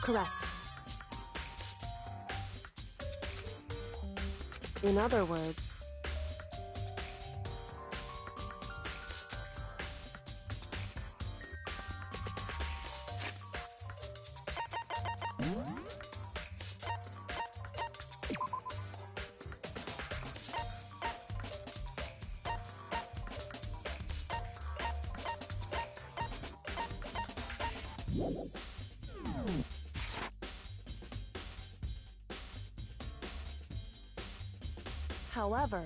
Correct. In other words, however,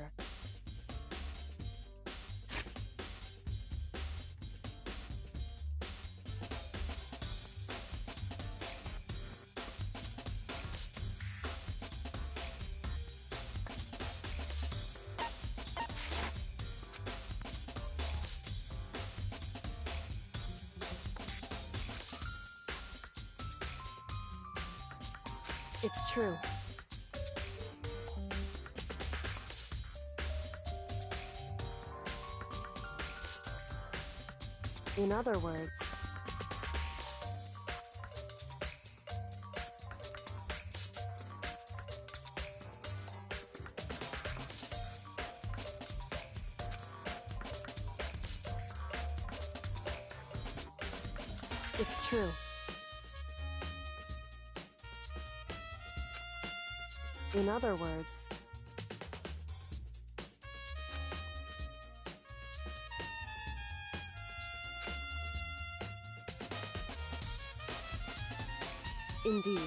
it's true. In other words, it's true. In other words, indeed.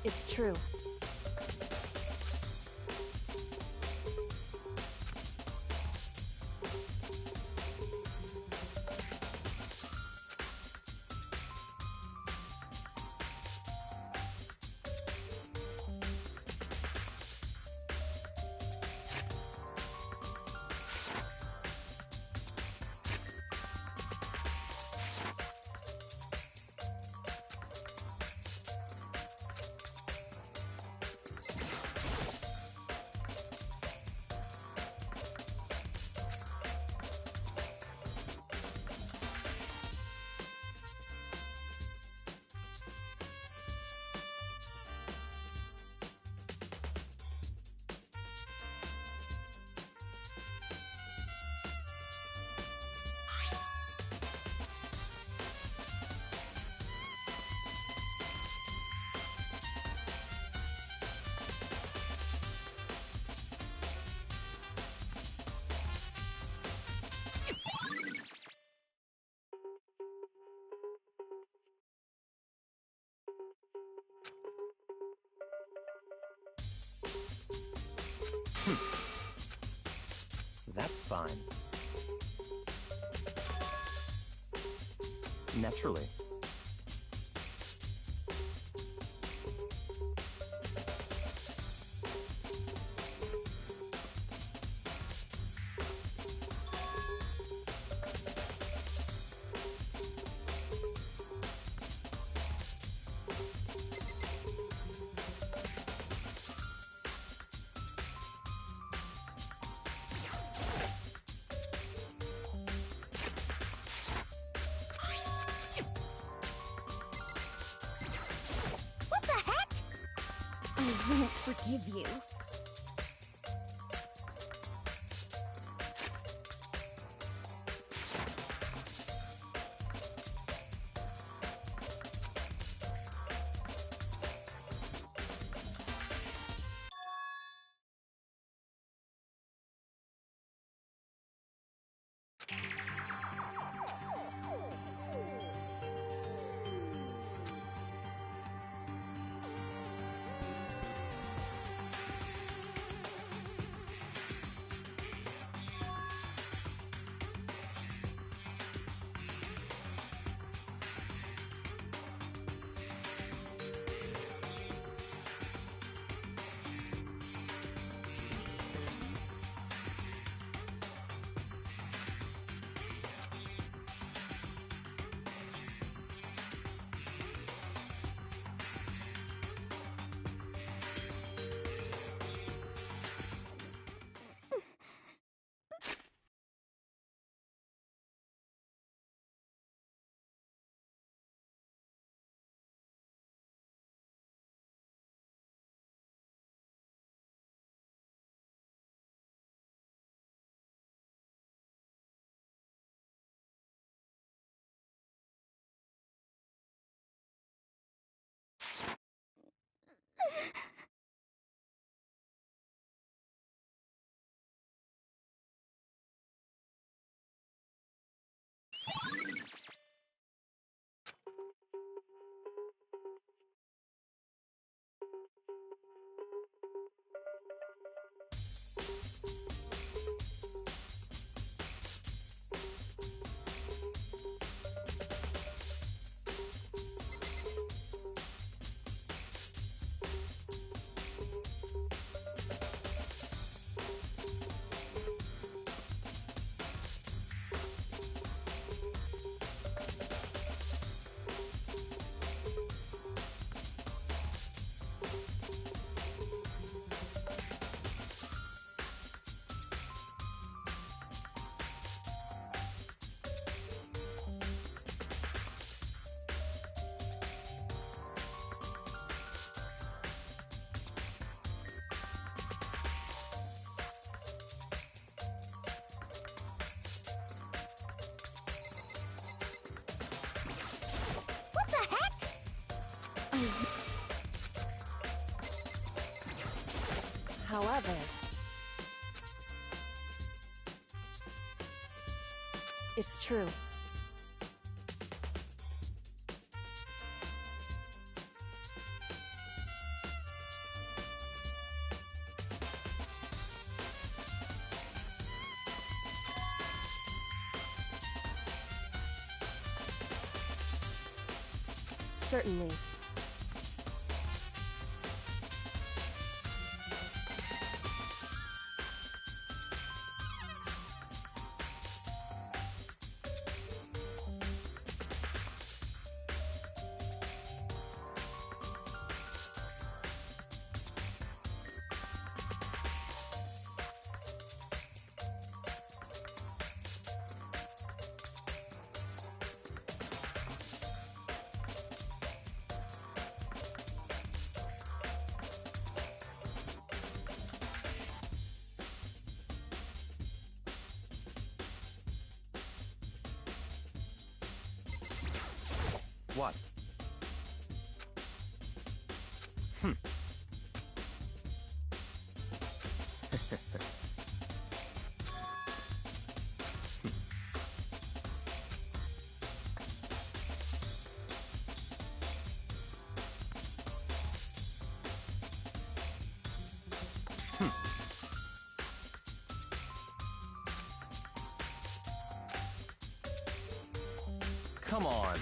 It's true. That's fine. Naturally. I won't forgive you. What the heck? However, it's true. Certainly. What? Come on.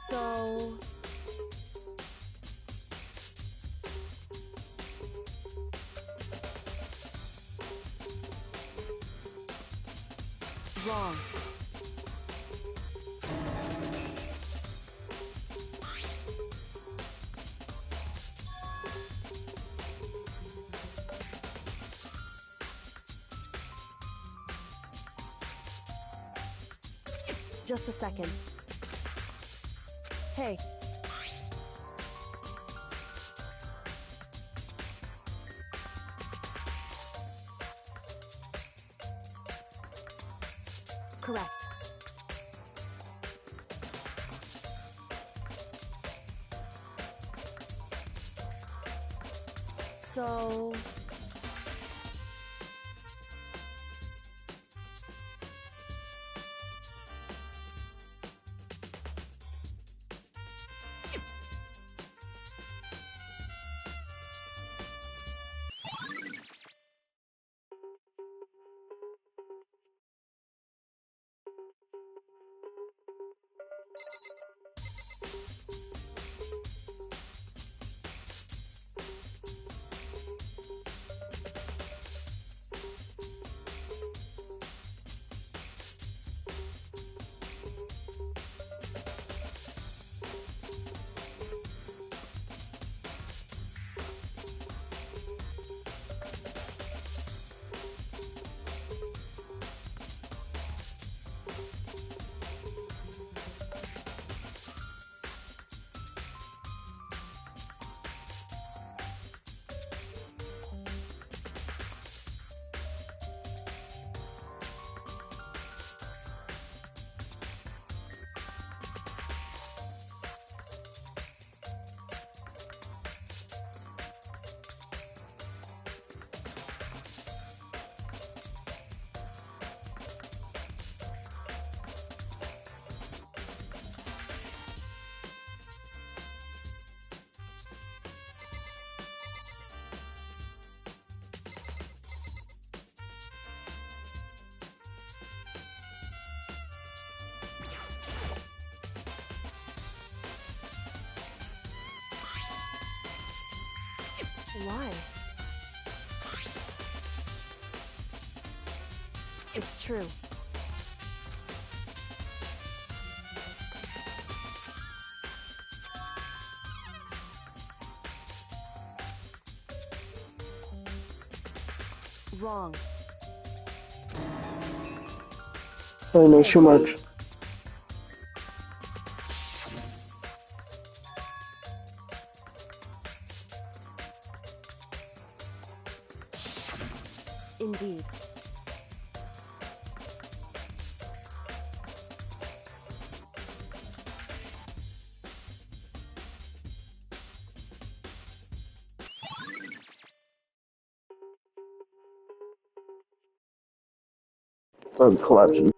So... wrong. Just a second. Hey. Correct. So... Why? It's true. Wrong. Aynen şu maç. Indeed. Tabii collapsing.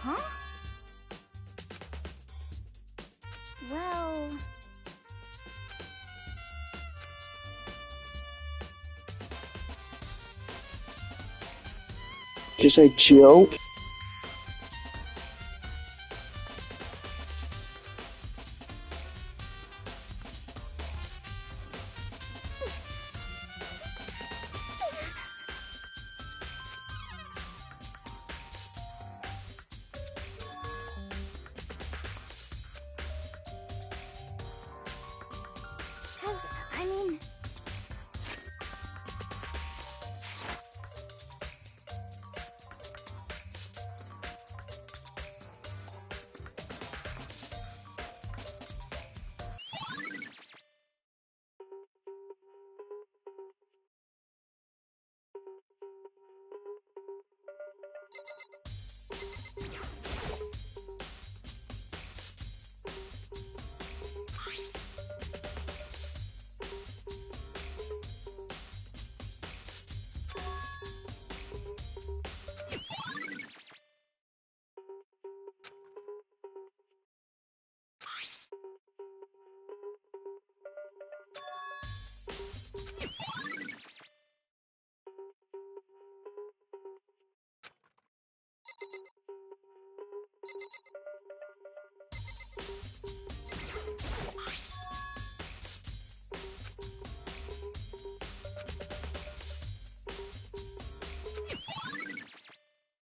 Huh? Well... Did you say chill? I mean...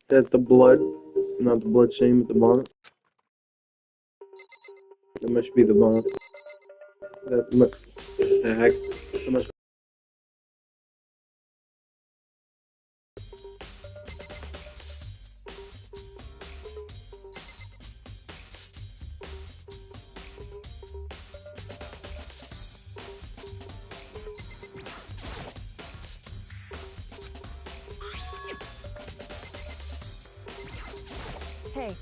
That the blood, not the blood stain, but the vomit. That must be the vomit. That must. The heck? That must. Hey.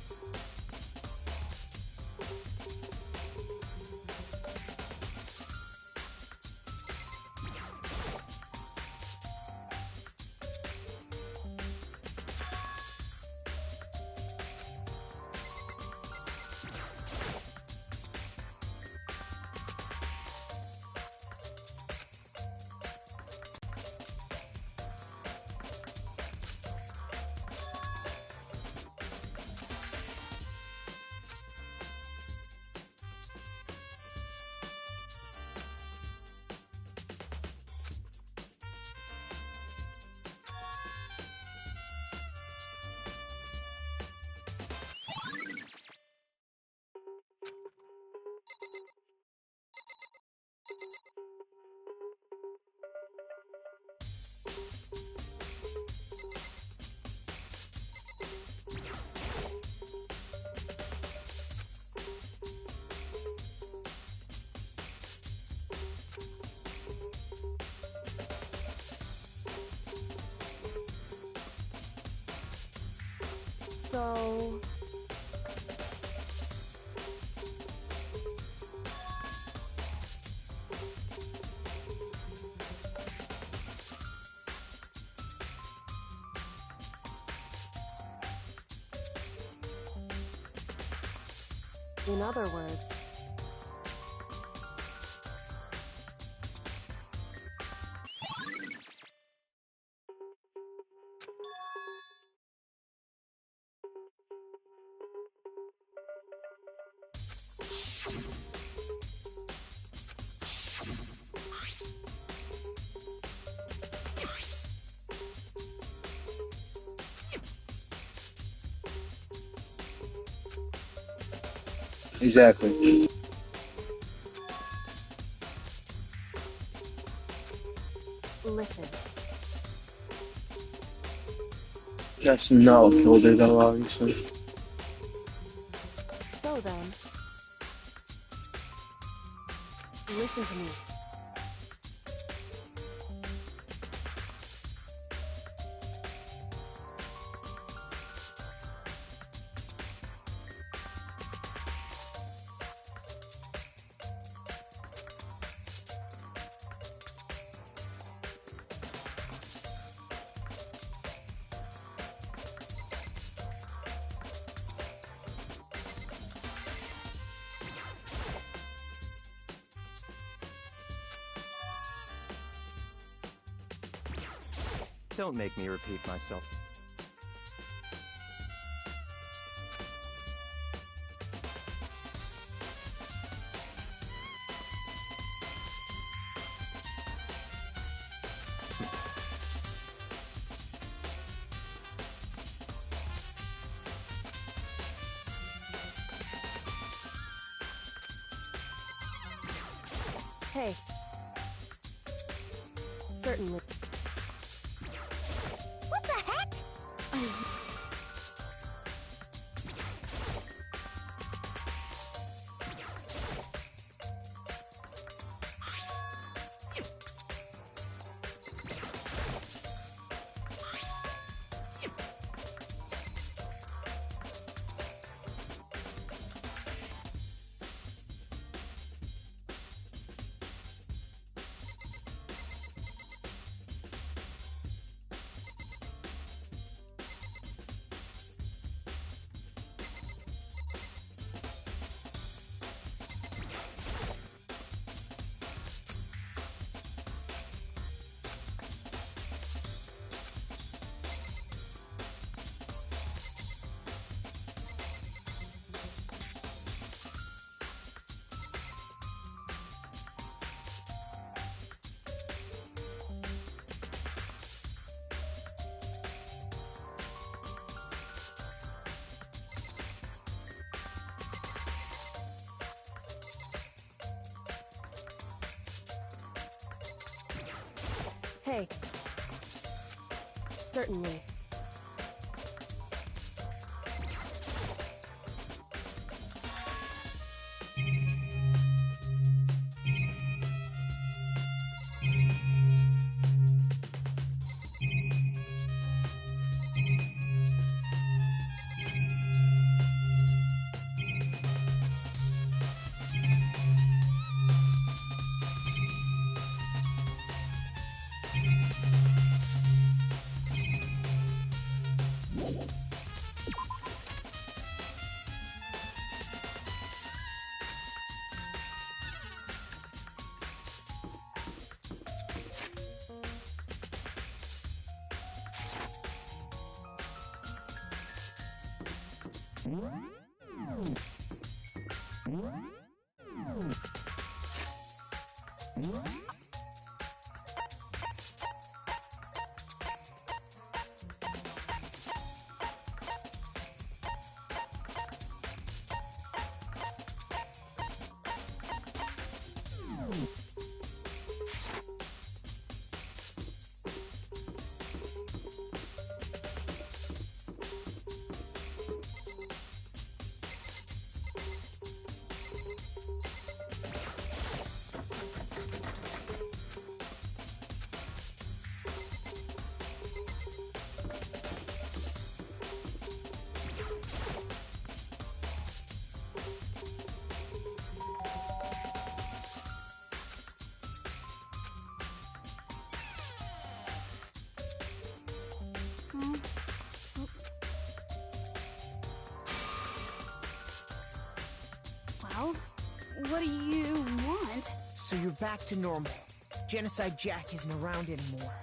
So... In other words... Exactly. Listen. That's not what killed her though, obviously. So then... Listen to me. Don't make me repeat myself. Hey. Certainly. What the heck? Hey. Certainly. What do you want? So you're back to normal. Genocide Jack isn't around anymore.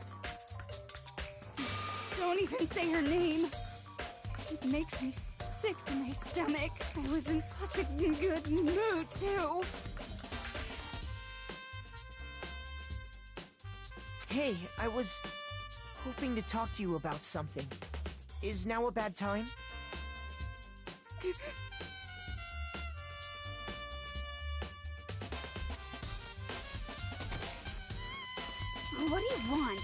Don't even say her name. It makes me sick to my stomach. I was in such a good mood, too. Hey, I was hoping to talk to you about something. Is now a bad time? What do you want?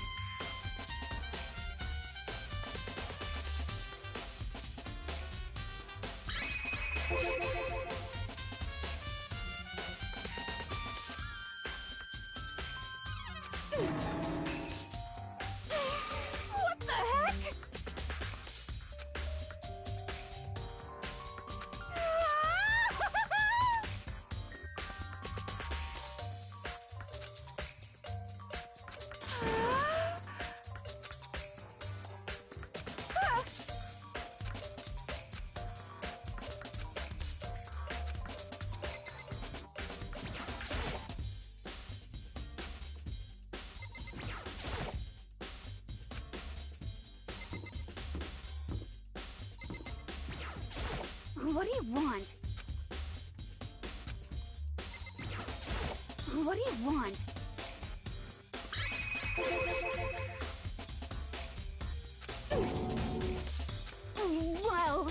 What the heck? What do you want? What do you want? Well...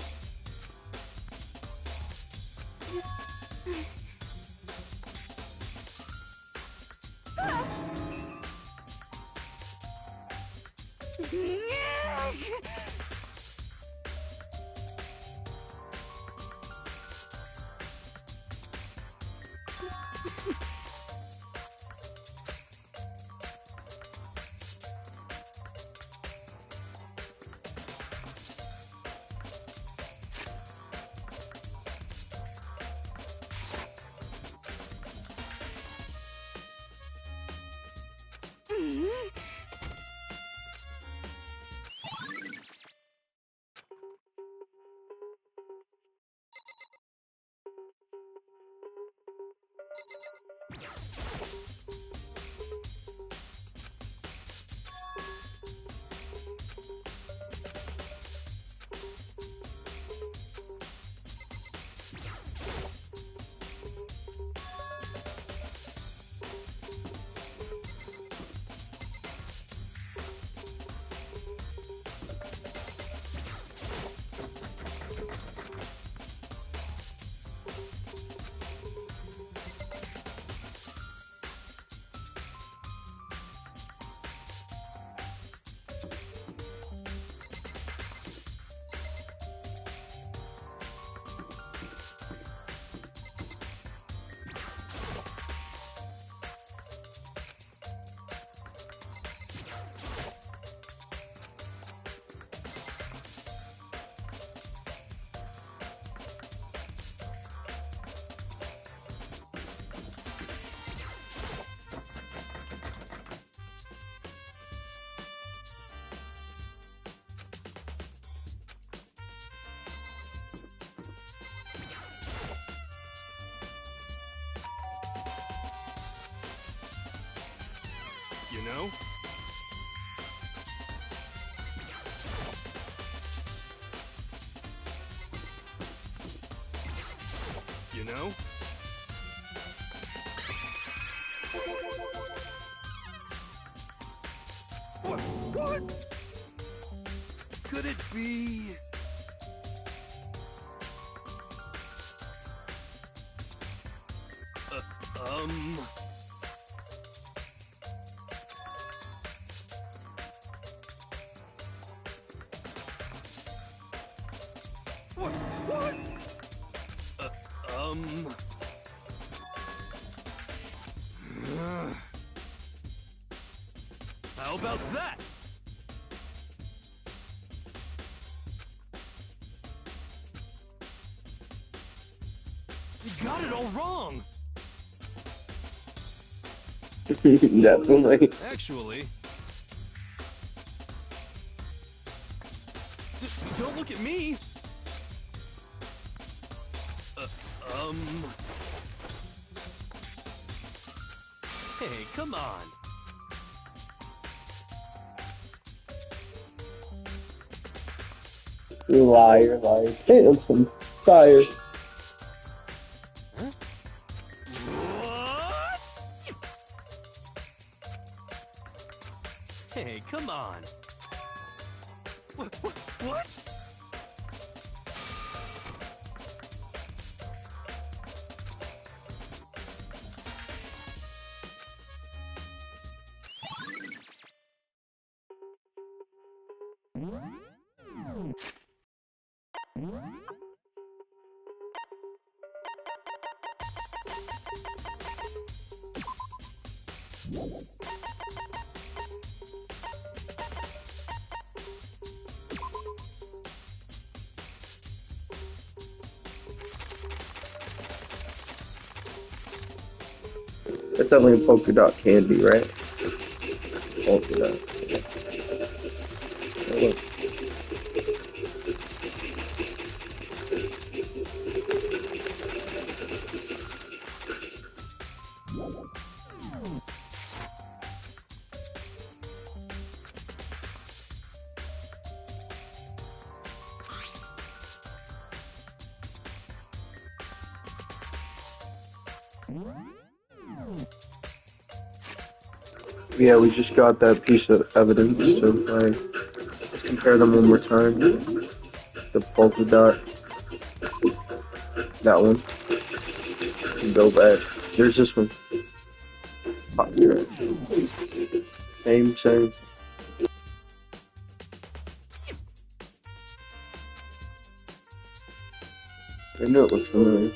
You know? You know? What? Could it be? Um... What? How about that? You got it all wrong! Definitely. Actually... Don't look at me! Hey, come on. You liar, liar. Damn, some fire. Huh? What? Hey, come on. What? That's only polka dot candy, right? Polka dot. Oh, look. Yeah, we just got that piece of evidence, so let's compare them one more time. The polka dot, that one, and go back. There's this one. Hot trash. Same. I know it looks familiar.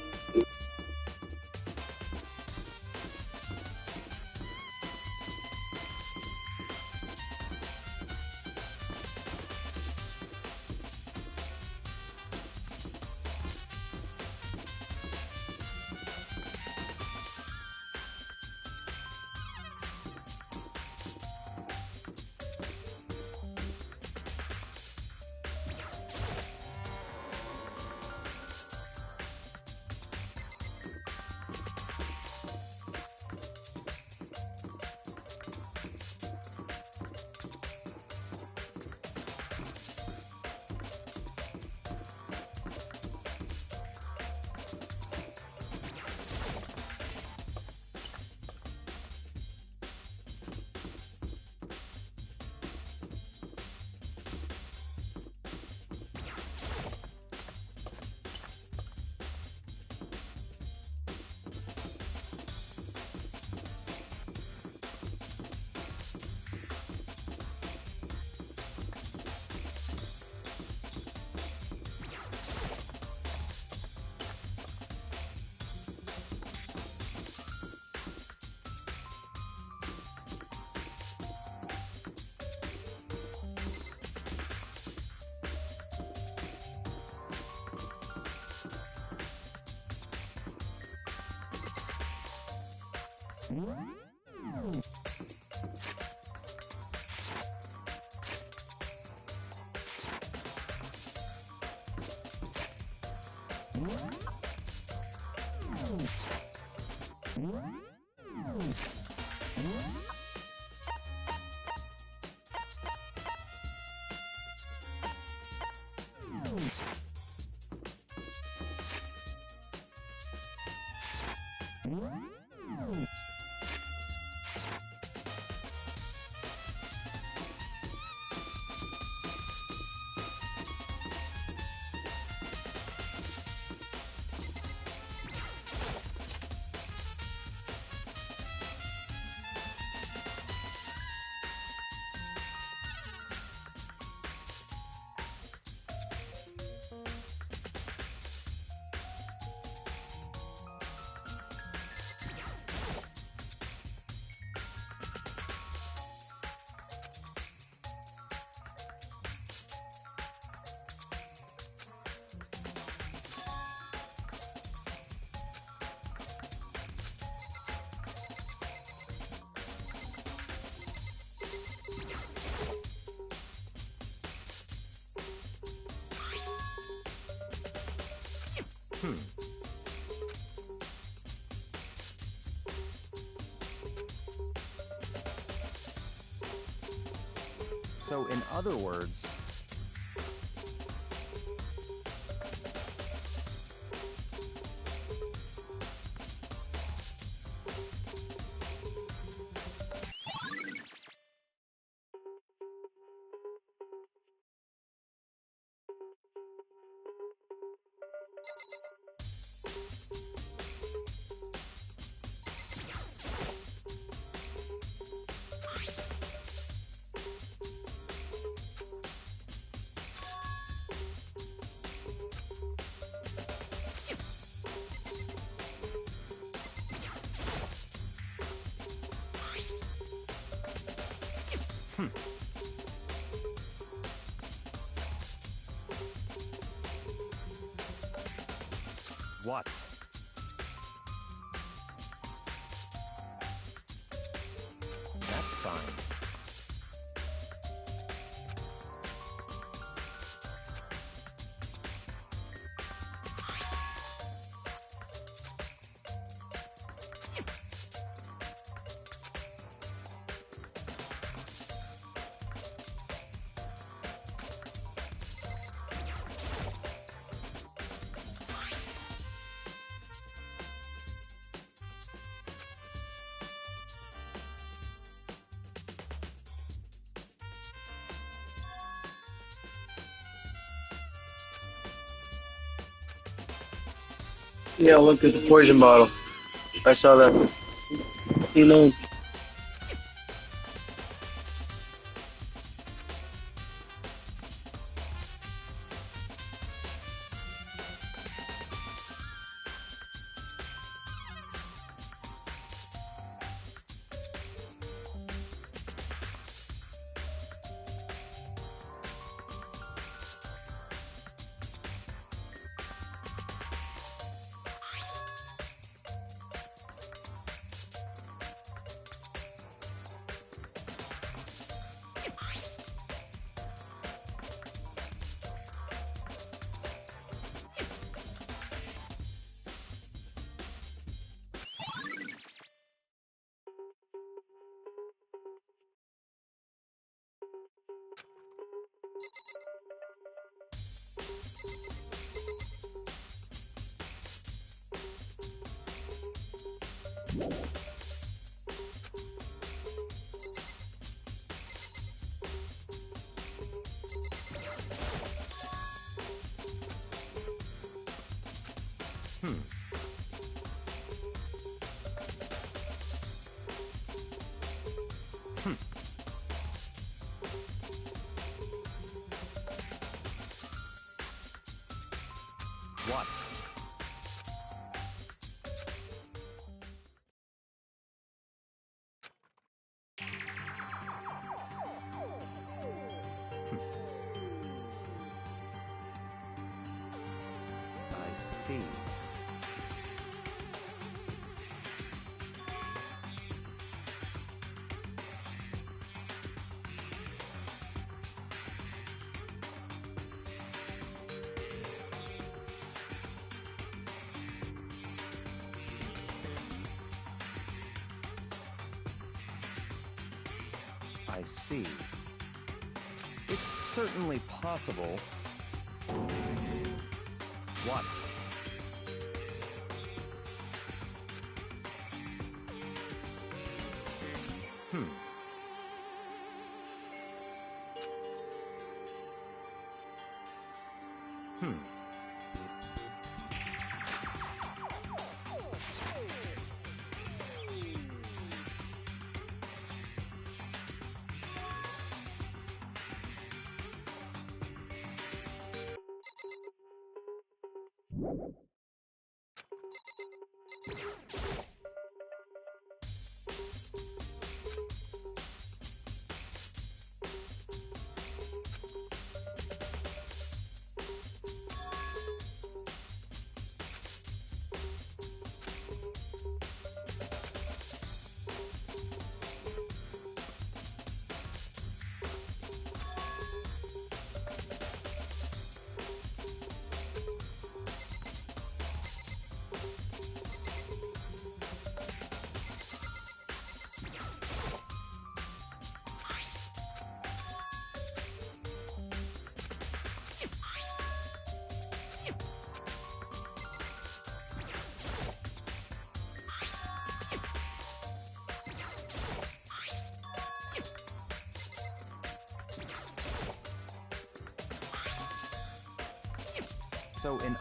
So, in other words... What? That's fine. Yeah, look at the poison bottle. I saw that. You know. What? I see. I see. It's certainly possible. What? Hmm. Hmm. So in...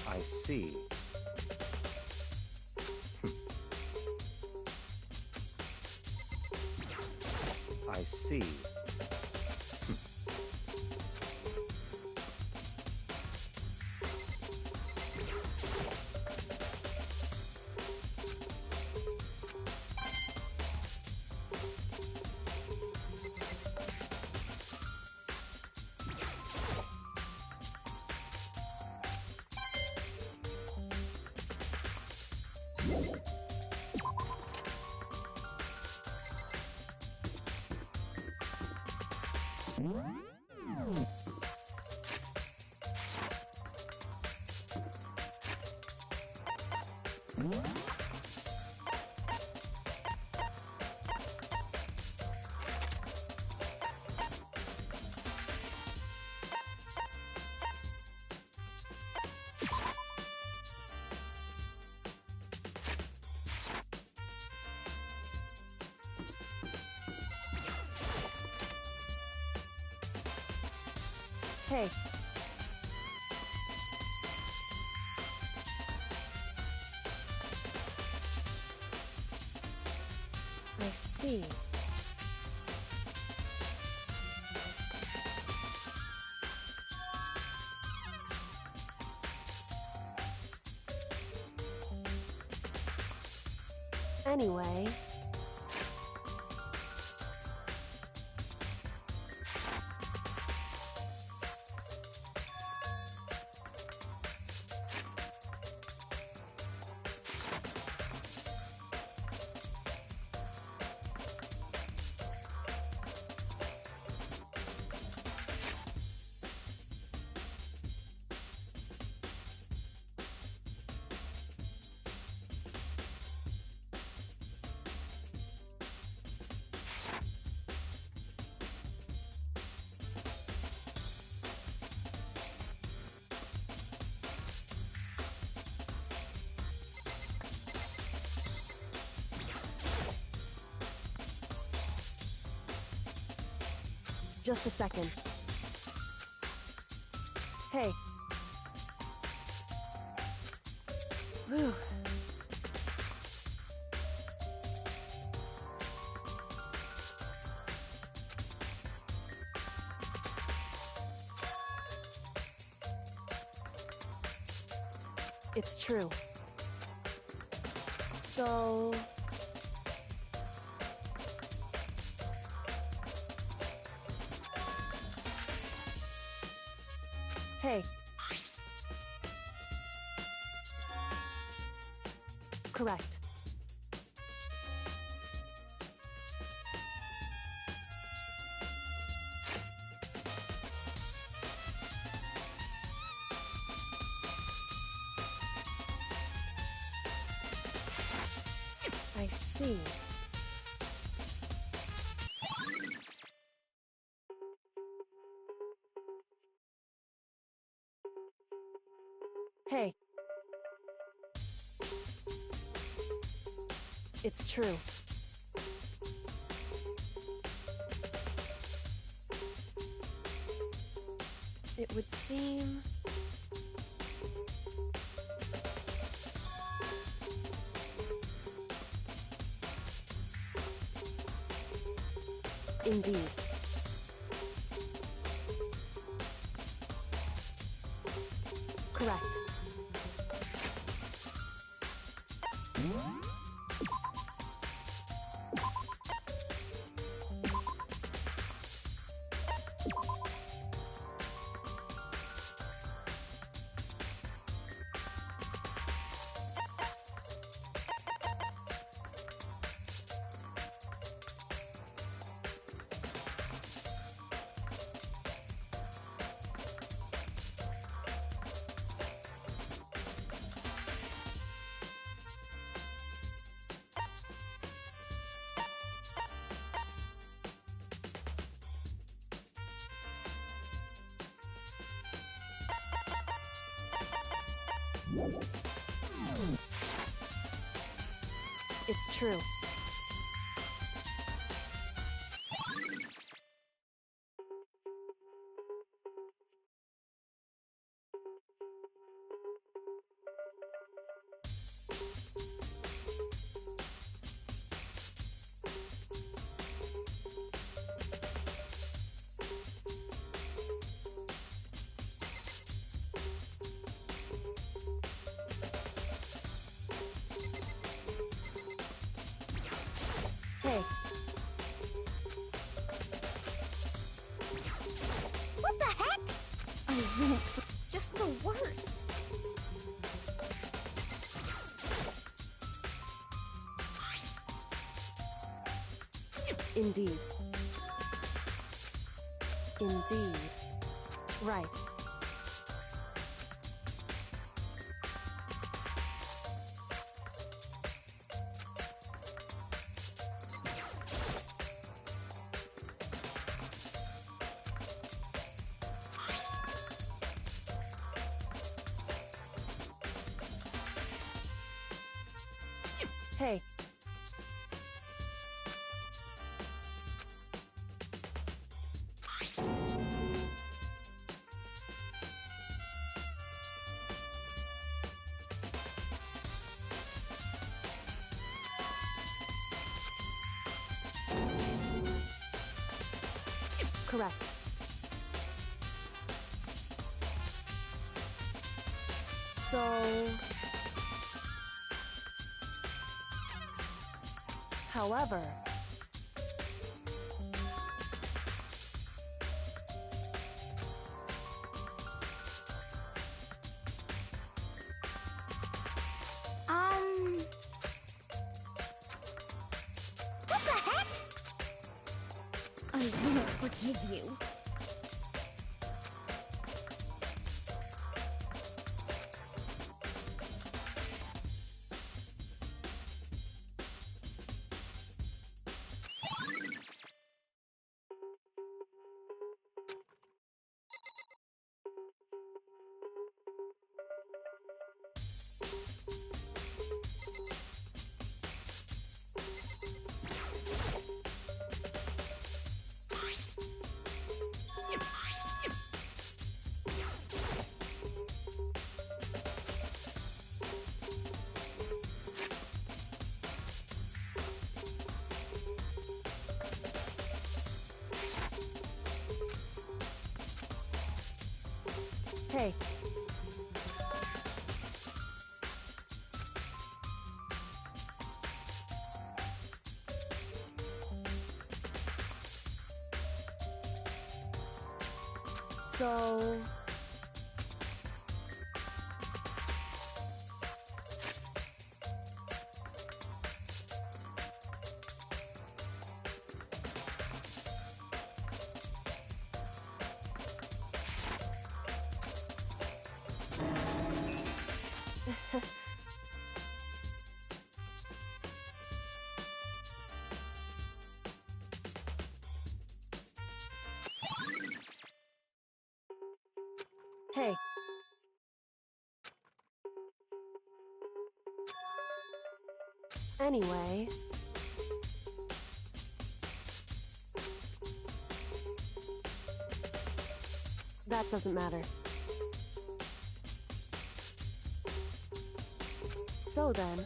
I see. I see. Hey. I see. Anyway... Just a second. Hey. Whew. It's true. So... Hey. Correct. I see. Hey. It's true. It would seem... Indeed. Correct. It's true. Hey, What the heck? Oh, just the worst. indeed. Indeed. Right. Hey, correct. So... However... What the heck? I won't forgive you. Hey, so... Hey. Anyway... That doesn't matter. So then...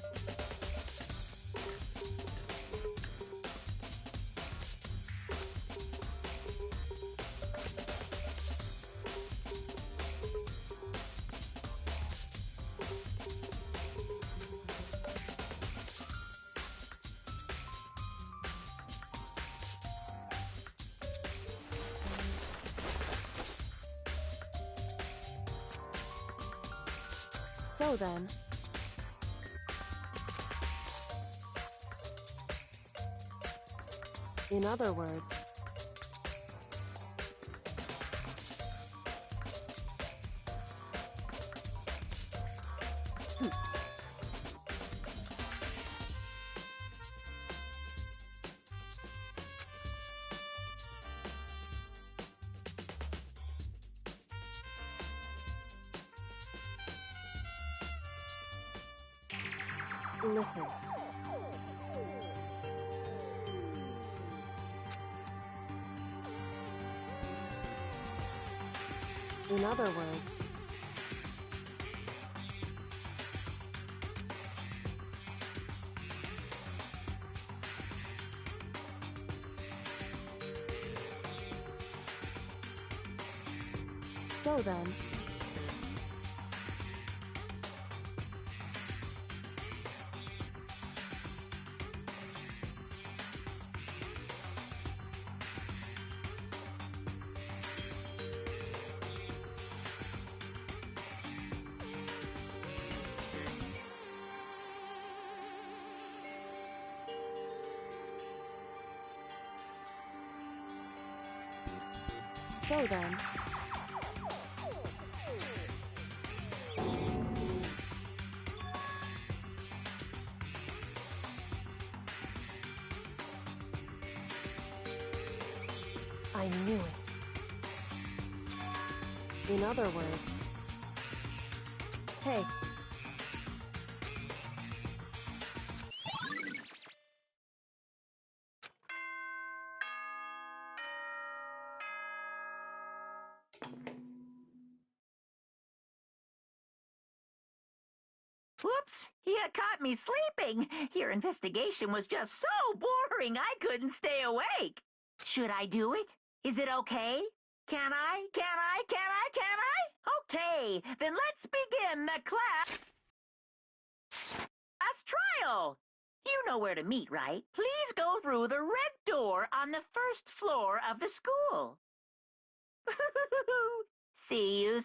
So then... In other words... Listen. In other words, so then, so then, I knew it. In other words, hey. Whoops! You caught me sleeping. Your investigation was just so boring I couldn't stay awake. Should I do it? Is it okay? Can I? Okay, then let's begin the class trial. You know where to meet, right? Please go through the red door on the first floor of the school. See you soon.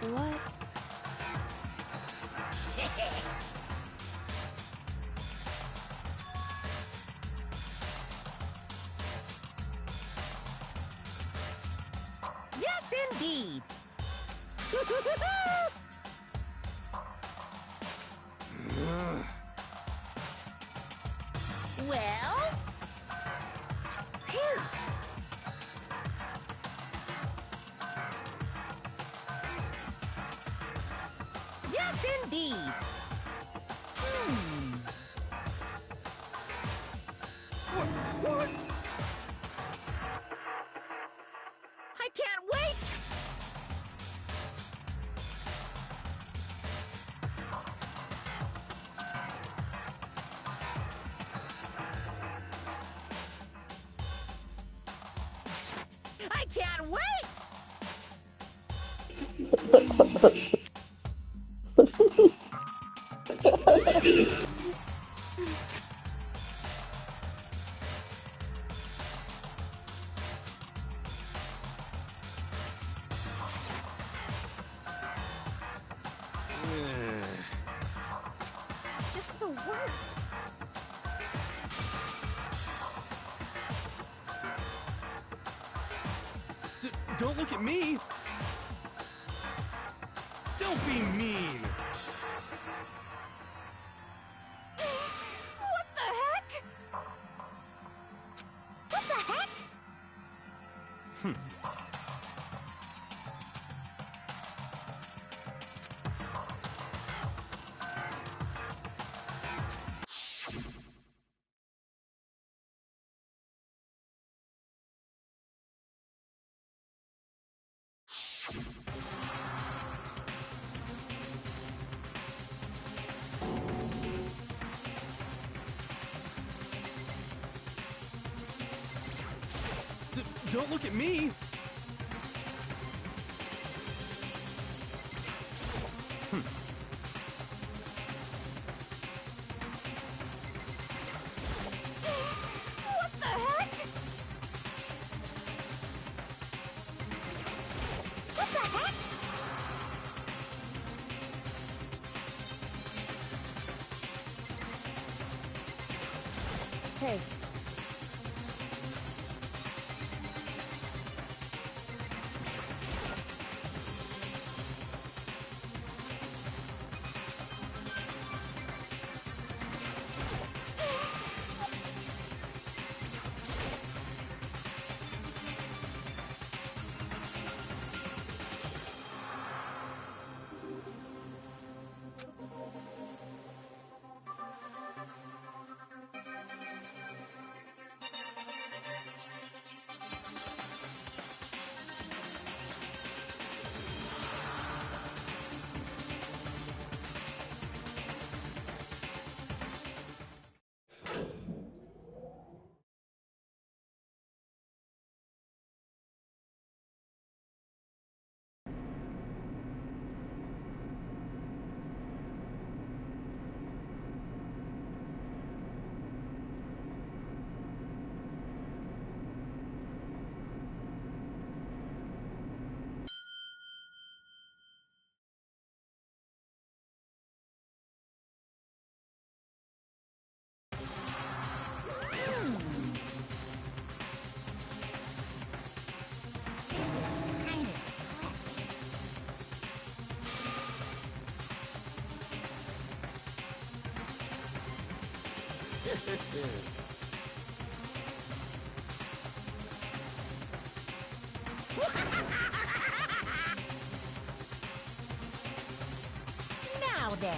What? Yes, indeed. Well? Phew. Yes, indeed. What? I can't wait! I can't wait! Just the worst. Don't look at me! Don't be mean! What the heck? What the heck? Don't look at me! What the heck? Hey. Now then.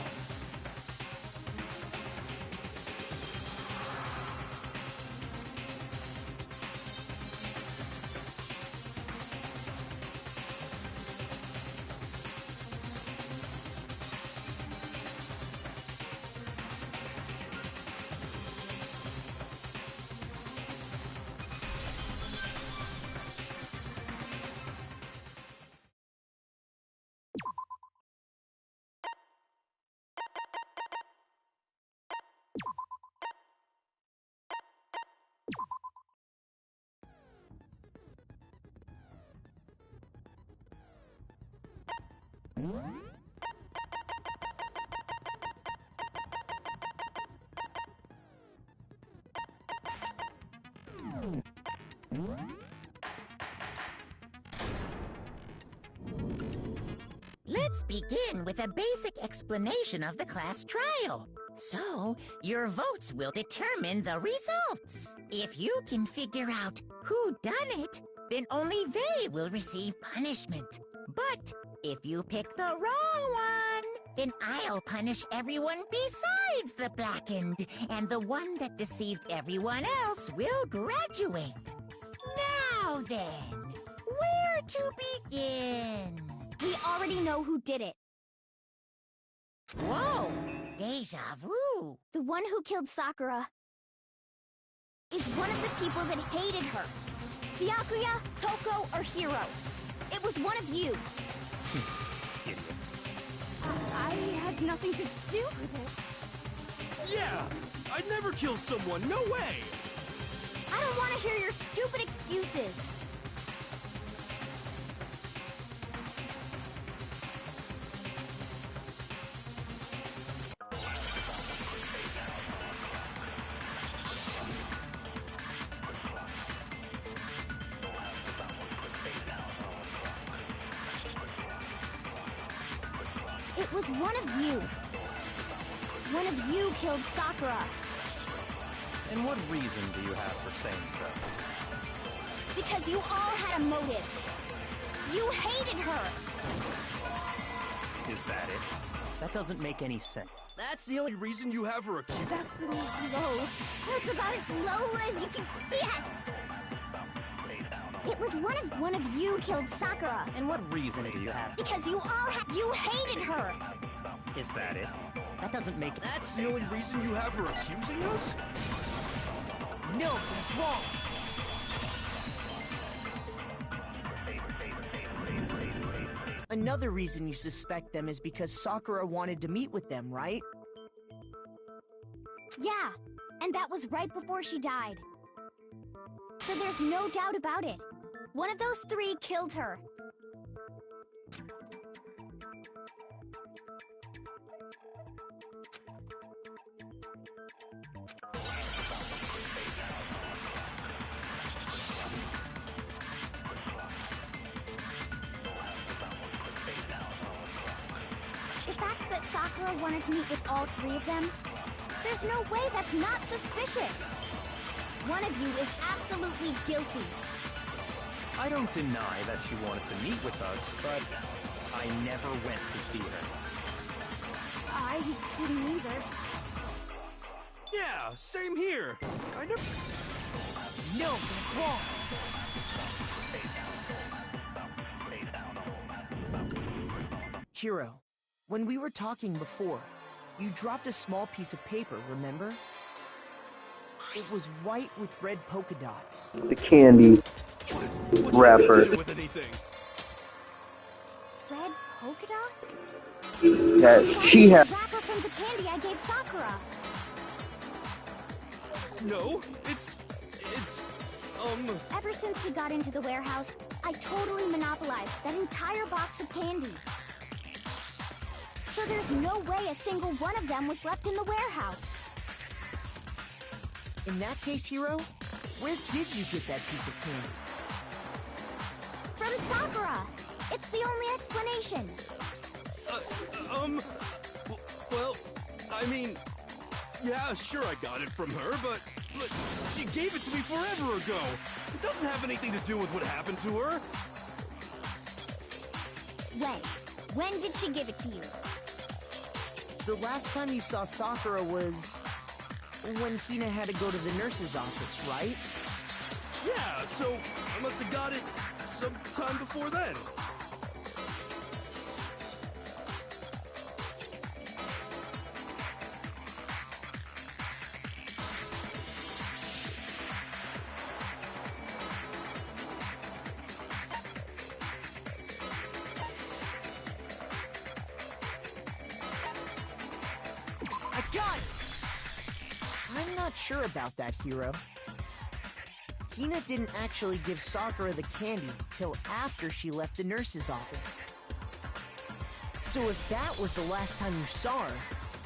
Let's begin with a basic explanation of the class trial. So, your votes will determine the results. If you can figure out who done it, then only they will receive punishment. But if you pick the wrong one, then I'll punish everyone besides the blackened, and the one that deceived everyone else will graduate. Now then, where to begin? We already know who did it. Whoa! Deja vu! The one who killed Sakura is one of the people that hated her. Byakuya, Toko, or Hiro. It was one of you. Idiot. I had nothing to do with it. Yeah! I'd never kill someone, no way! I don't want to hear your stupid excuses. It was one of you. One of you killed Sakura. And what reason do you have for saying so? Because you all had a motive. You hated her. Is that it? That doesn't make any sense. That's the only reason you have her accused? That's low. That's about as low as you can get. It was one of you killed Sakura. And what reason do you have? Because you hated her. Is that it? That doesn't make... That's the only reason you have her accusing us? No, that's wrong. Another reason you suspect them is because Sakura wanted to meet with them, right? Yeah, and that was right before she died. So there's no doubt about it. One of those three killed her. Sakura wanted to meet with all three of them, there's no way that's not suspicious. One of you is absolutely guilty. I don't deny that she wanted to meet with us, but I never went to see her. I didn't either. Yeah, same here. I never... No, that's wrong. Hiro, when we were talking before, you dropped a small piece of paper, remember? It was white with red polka dots. The candy What's wrapper. that to do with anything? Red polka dots? That she had. Wrapper from the candy I gave Sakura. No, it's... Ever since we got into the warehouse, I totally monopolized that entire box of candy. So there's no way a single one of them was left in the warehouse. In that case, Hiro, where did you get that piece of candy? From Sakura! It's the only explanation. Well, I mean... Yeah, sure I got it from her, but she gave it to me forever ago. It doesn't have anything to do with what happened to her. When did she give it to you? The last time you saw Sakura was when Hina had to go to the nurse's office, right? Yeah, so I must have got it sometime before then. I got it! I'm not sure about that, Hiro. Hina didn't actually give Sakura the candy till after she left the nurse's office. So if that was the last time you saw her,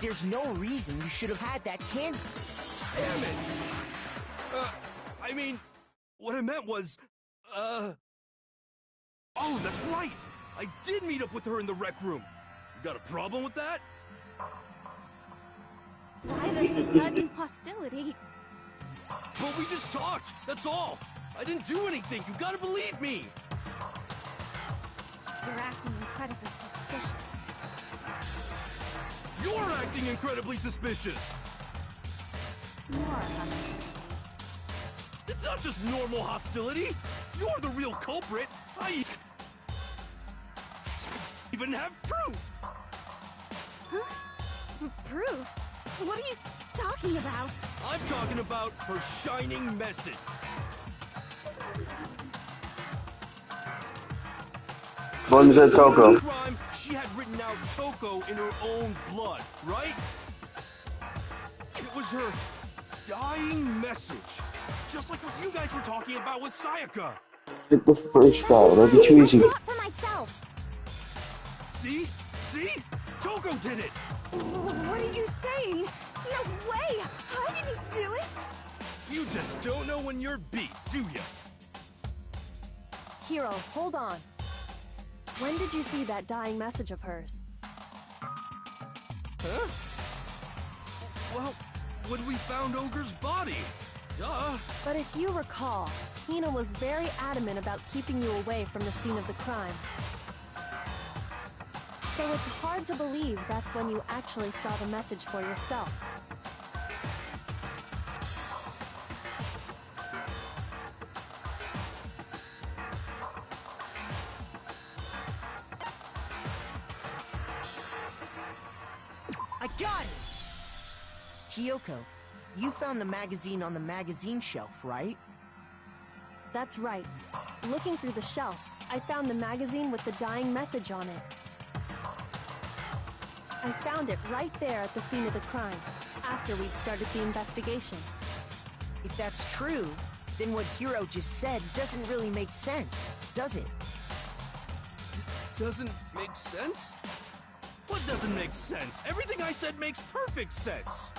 there's no reason you should have had that candy. Damn it! I mean, what I meant was, Oh, that's right! I did meet up with her in the rec room. You got a problem with that? Why the sudden hostility? Well, we just talked, that's all! I didn't do anything, you gotta believe me! You're acting incredibly suspicious. You're acting incredibly suspicious! More hostile. It's not just normal hostility! You're the real culprit! I even have proof! Huh? Proof? What are you talking about? I'm talking about her shining message. One's a Toko. Crime, she had written out Toko in her own blood, right? It was her dying message. Just like what you guys were talking about with Sayaka. Hit the first ball. That'll be too easy. I saw it for myself. See? See? Toko did it! What are you saying? No way! I didn't do it! You just don't know when you're beat, do ya? Hiro, hold on. When did you see that dying message of hers? Huh? Well, when we found Ogre's body. Duh. But if you recall, Hina was very adamant about keeping you away from the scene of the crime. So it's hard to believe that's when you actually saw the message for yourself. I got it! Kyoko, you found the magazine on the magazine shelf, right? That's right. Looking through the shelf, I found the magazine with the dying message on it. I found it right there at the scene of the crime, after we'd started the investigation. If that's true, then what Hiro just said doesn't really make sense, does it? Doesn't make sense? What doesn't make sense? Everything I said makes perfect sense.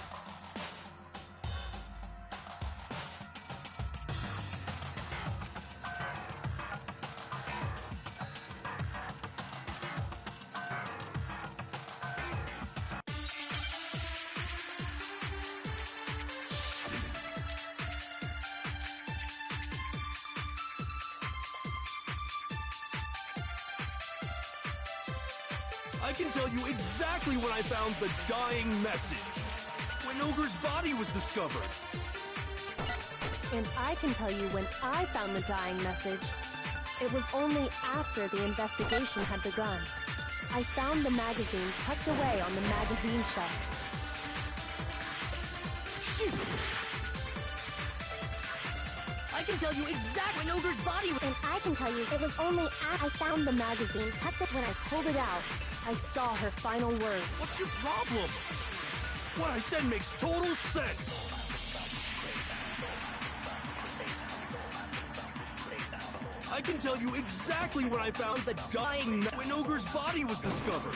I can tell you exactly when I found the dying message. When Ogre's body was discovered. And I can tell you when I found the dying message. It was only after the investigation had begun. I found the magazine tucked away on the magazine shelf. Shoot! I can tell you exactly when Ogre's body was... And I can tell you it was only after I found the magazine tucked up. When I pulled it out, I saw her final word. What's your problem? What I said makes total sense. I can tell you exactly when I found the dying when Ogre's body was discovered.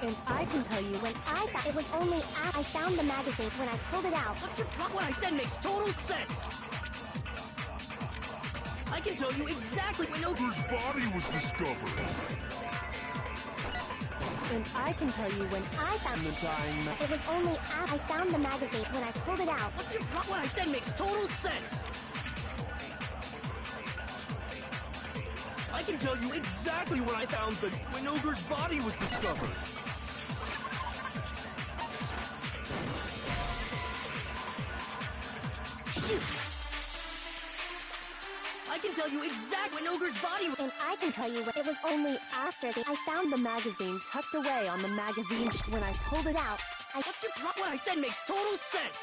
And I can tell you when I thought it was only after I found the magazine. When I pulled it out. What's your problem? What I said makes total sense. I can tell you exactly when Ogre's body was discovered. And I can tell you when I found the dying message. It was only after I found the magazine. When I pulled it out. What's your problem? What I said makes total sense. I can tell you exactly when I found when Ogre's body was discovered. Shoot! I can tell you exactly when Ogre's body was... And I can tell you it was only after I found the magazine tucked away on the magazine when I pulled it out. What's your problem? What I said makes total sense.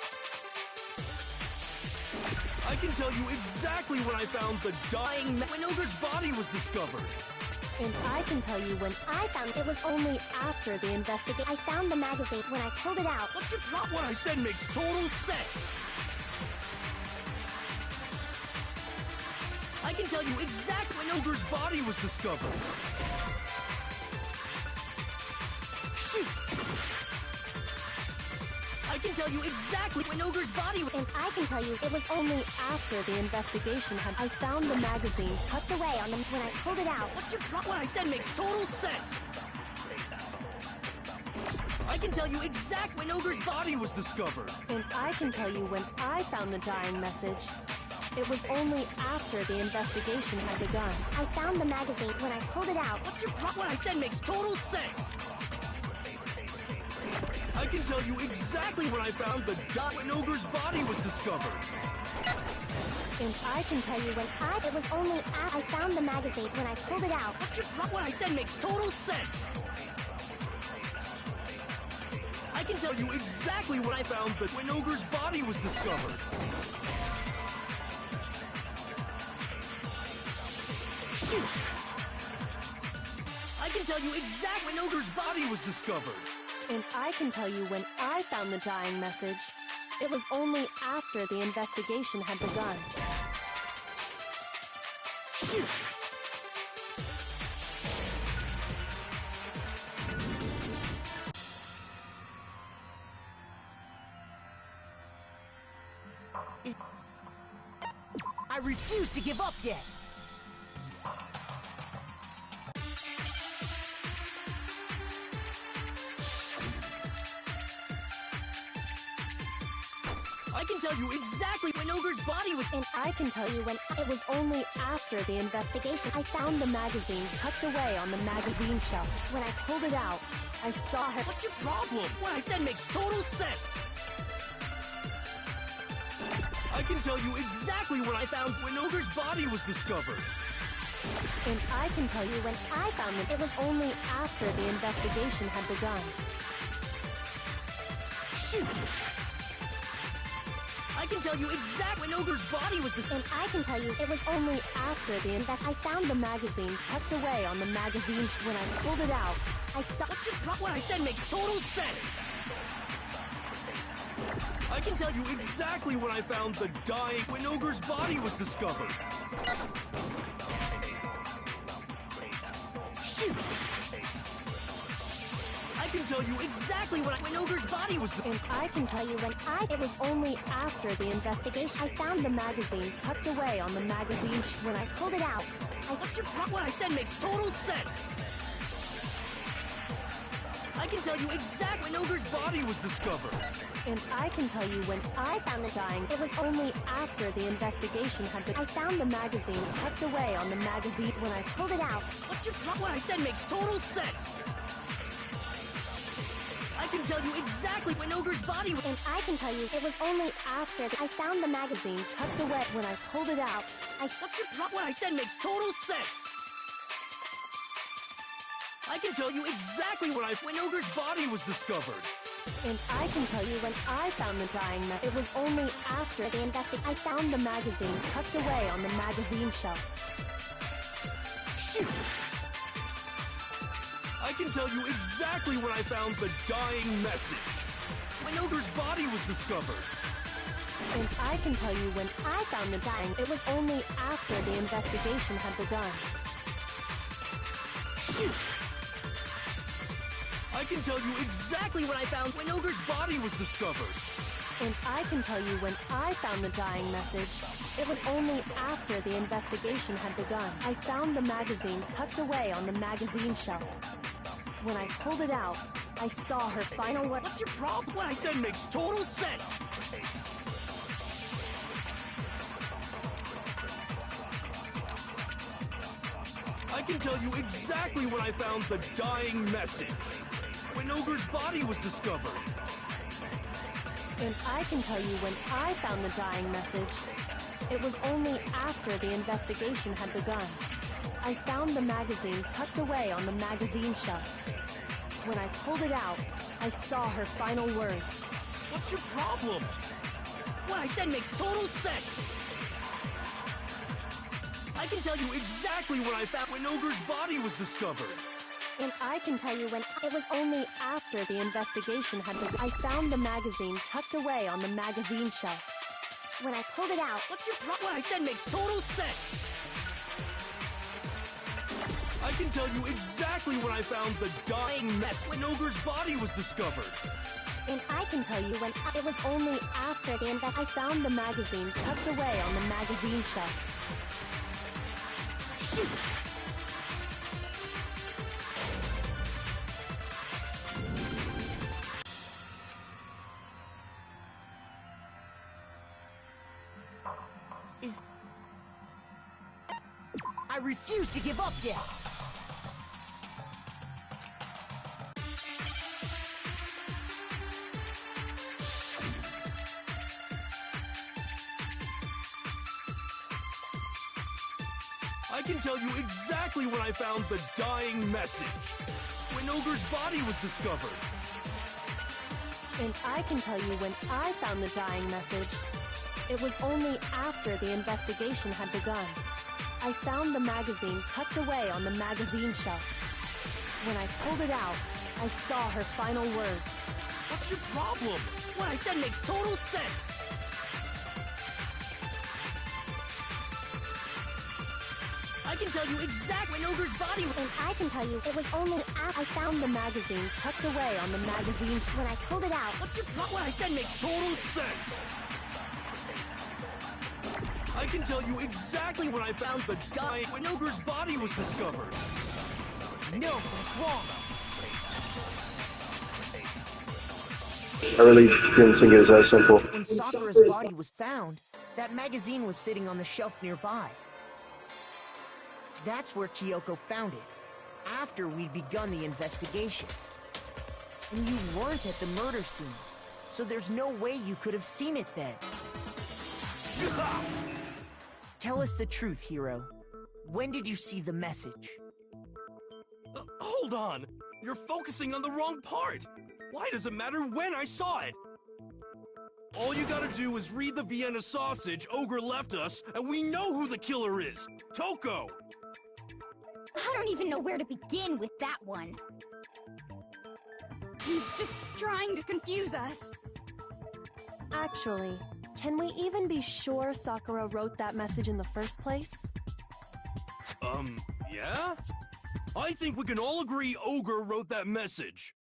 I can tell you exactly when I found the dying when Ogre's body was discovered. And I can tell you when I found it was only after the investigation. I found the magazine when I pulled it out. What's your problem? What I said makes total sense. I can tell you exactly when Ogre's body was discovered. Shoot! I can tell you exactly when Ogre's body was... And I can tell you it was only after the investigation had... I found the magazine tucked away on them when I pulled it out. What's your problem? What I said makes total sense. I can tell you exactly when Ogre's body was discovered. And I can tell you when I found the dying message. It was only after the investigation had begun. I found the magazine when I pulled it out. What's your problem? What I said makes total sense. I can tell you exactly when I found when Ogre's body was discovered. And I can tell you when it was only after I found the magazine when I pulled it out. What's your problem? What I said makes total sense. I can tell you exactly when I found when Ogre's body was discovered. Shoot! I can tell you exactly when Ogre's body was discovered. And I can tell you when I found the dying message. It was only after the investigation had begun. Shoot! I refuse to give up yet! I can tell you exactly when Ogre's body was... And I can tell you when it was only after the investigation. I found the magazine tucked away on the magazine shelf. When I pulled it out, I saw her... What's your problem? What I said makes total sense. I can tell you exactly when I found when Ogre's body was discovered. And I can tell you when I found it. It was only after the investigation had begun. Shoot! I can tell you exactly when Ogre's body was discovered. And I can tell you it was only after the I found the magazine tucked away on the magazine when I pulled it out. I saw... What's your problem? What I said makes total sense. I can tell you exactly when I found when Ogre's body was discovered. Shoot! I can tell you exactly when Ogre's body was... And I can tell you when it was only after the investigation. I found the magazine tucked away on the magazine when I pulled it out. What's your problem? What I said makes total sense. I can tell you exactly when Ogre's body was discovered. And I can tell you when I found the dying, it was only after the investigation had been. I found the magazine tucked away on the magazine. When I pulled it out, What's your problem? What I said makes total sense. I can tell you exactly when Ogre's body was. and I can tell you it was only after I found the magazine tucked away. When I pulled it out, What's your problem? What I said makes total sense. I can tell you exactly when Ogre's body was discovered. and I can tell you when I found the dying it was only after the I found the magazine tucked away on the magazine shelf. Shoot! I can tell you exactly when I found the dying message. When Ogre's body was discovered. And I can tell you when I found the dying, it was only after the investigation had begun. Shoot! I can tell you exactly when I found when Ogre's body was discovered. And I can tell you when I found the dying message, it was only after the investigation had begun. I found the magazine tucked away on the magazine shelf. When I pulled it out, I saw her final word. What's your problem? What I said makes total sense. I can tell you exactly when I found the dying message. When Ogre's body was discovered. And I can tell you when I found the dying message, it was only after the investigation had begun. I found the magazine tucked away on the magazine shelf. When I pulled it out, I saw her final words. What's your problem? What I said makes total sense. I can tell you exactly when I found when Ogre's body was discovered. And I can tell you when it was only after the investigation had begun. I found the magazine tucked away on the magazine shelf. When I pulled it out, What's your problem? What I said makes total sense. I can tell you exactly when I found the dying mess when Ogre's body was discovered. and I can tell you when it was only after the I found the magazine tucked away on the magazine shelf. Shoot! I refuse to give up yet. I can tell you exactly when I found the dying message. When Ogre's body was discovered. And I can tell you when I found the dying message, it was only after the investigation had begun. I found the magazine tucked away on the magazine shelf. When I pulled it out, I saw her final words. What's your problem? What I said makes total sense. I can tell you exactly when Ogre's body was. And I can tell you it was only after I found the magazine tucked away on the magazine when I pulled it out. What's your problem? What I said makes total sense. I can tell you exactly when I found the dying when Ogre's body was discovered. No, that's wrong. I really didn't think it was that simple. When Sakura's body was found, that magazine was sitting on the shelf nearby. That's where Kyoko found it, after we'd begun the investigation. And you weren't at the murder scene, so there's no way you could have seen it then. Tell us the truth, Hiro. When did you see the message? Hold on. You're focusing on the wrong part. Why does it matter when I saw it? All you gotta do is read the Vienna sausage Ogre left us, and we know who the killer is. Toko! I don't even know where to begin with that one. He's just trying to confuse us. Actually, can we even be sure Sakura wrote that message in the first place? Yeah? I think we can all agree Ogre wrote that message.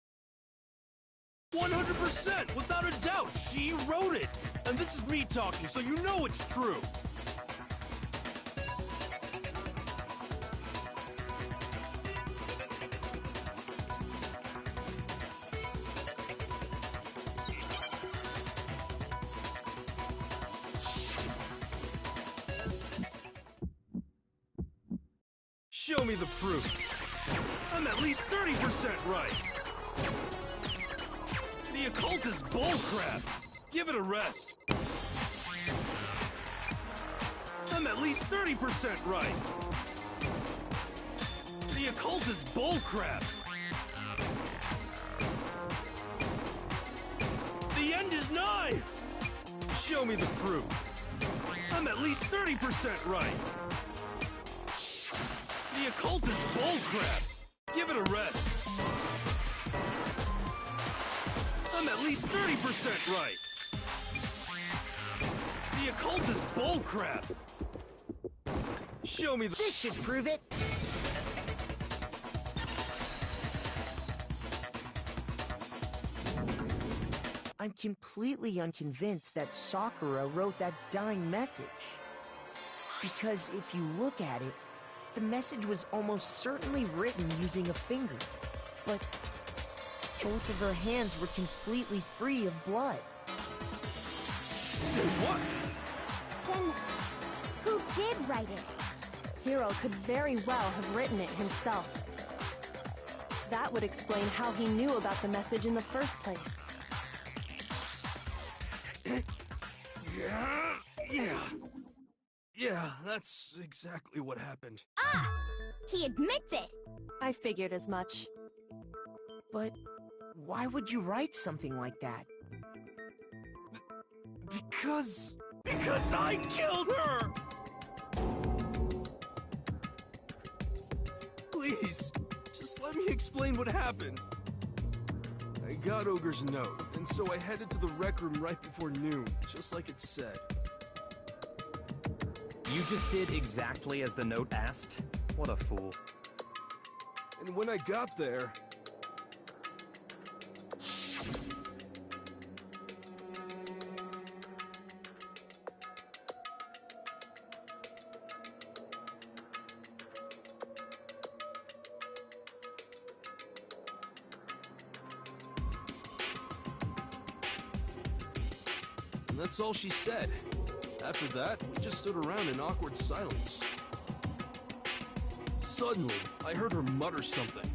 100%, without a doubt, she wrote it. And this is me talking, so you know it's true. Show me the proof. I'm at least 30% right. The occult is bullcrap. Give it a rest. I'm at least 30% right. The occult is bullcrap. The end is nigh. Show me the proof. I'm at least 30% right. The occult is bullcrap. Give it a rest. I'm at least 30% right. The occult is bullcrap. Show me the— This should prove it. I'm completely unconvinced that Sakura wrote that dying message. Because if you look at it, the message was almost certainly written using a finger. But both of her hands were completely free of blood. Say what? Then, who did write it? Hiro could very well have written it himself. That would explain how he knew about the message in the first place. Yeah, that's exactly what happened. Ah! He admits it! I figured as much. But why would you write something like that? Because I killed her! Please, just let me explain what happened. I got Ogre's note, and so I headed to the rec room right before noon, just like it said. You just did exactly as the note asked? What a fool. And when I got there... And that's all she said. After that, we just stood around in awkward silence. Suddenly, I heard her mutter something.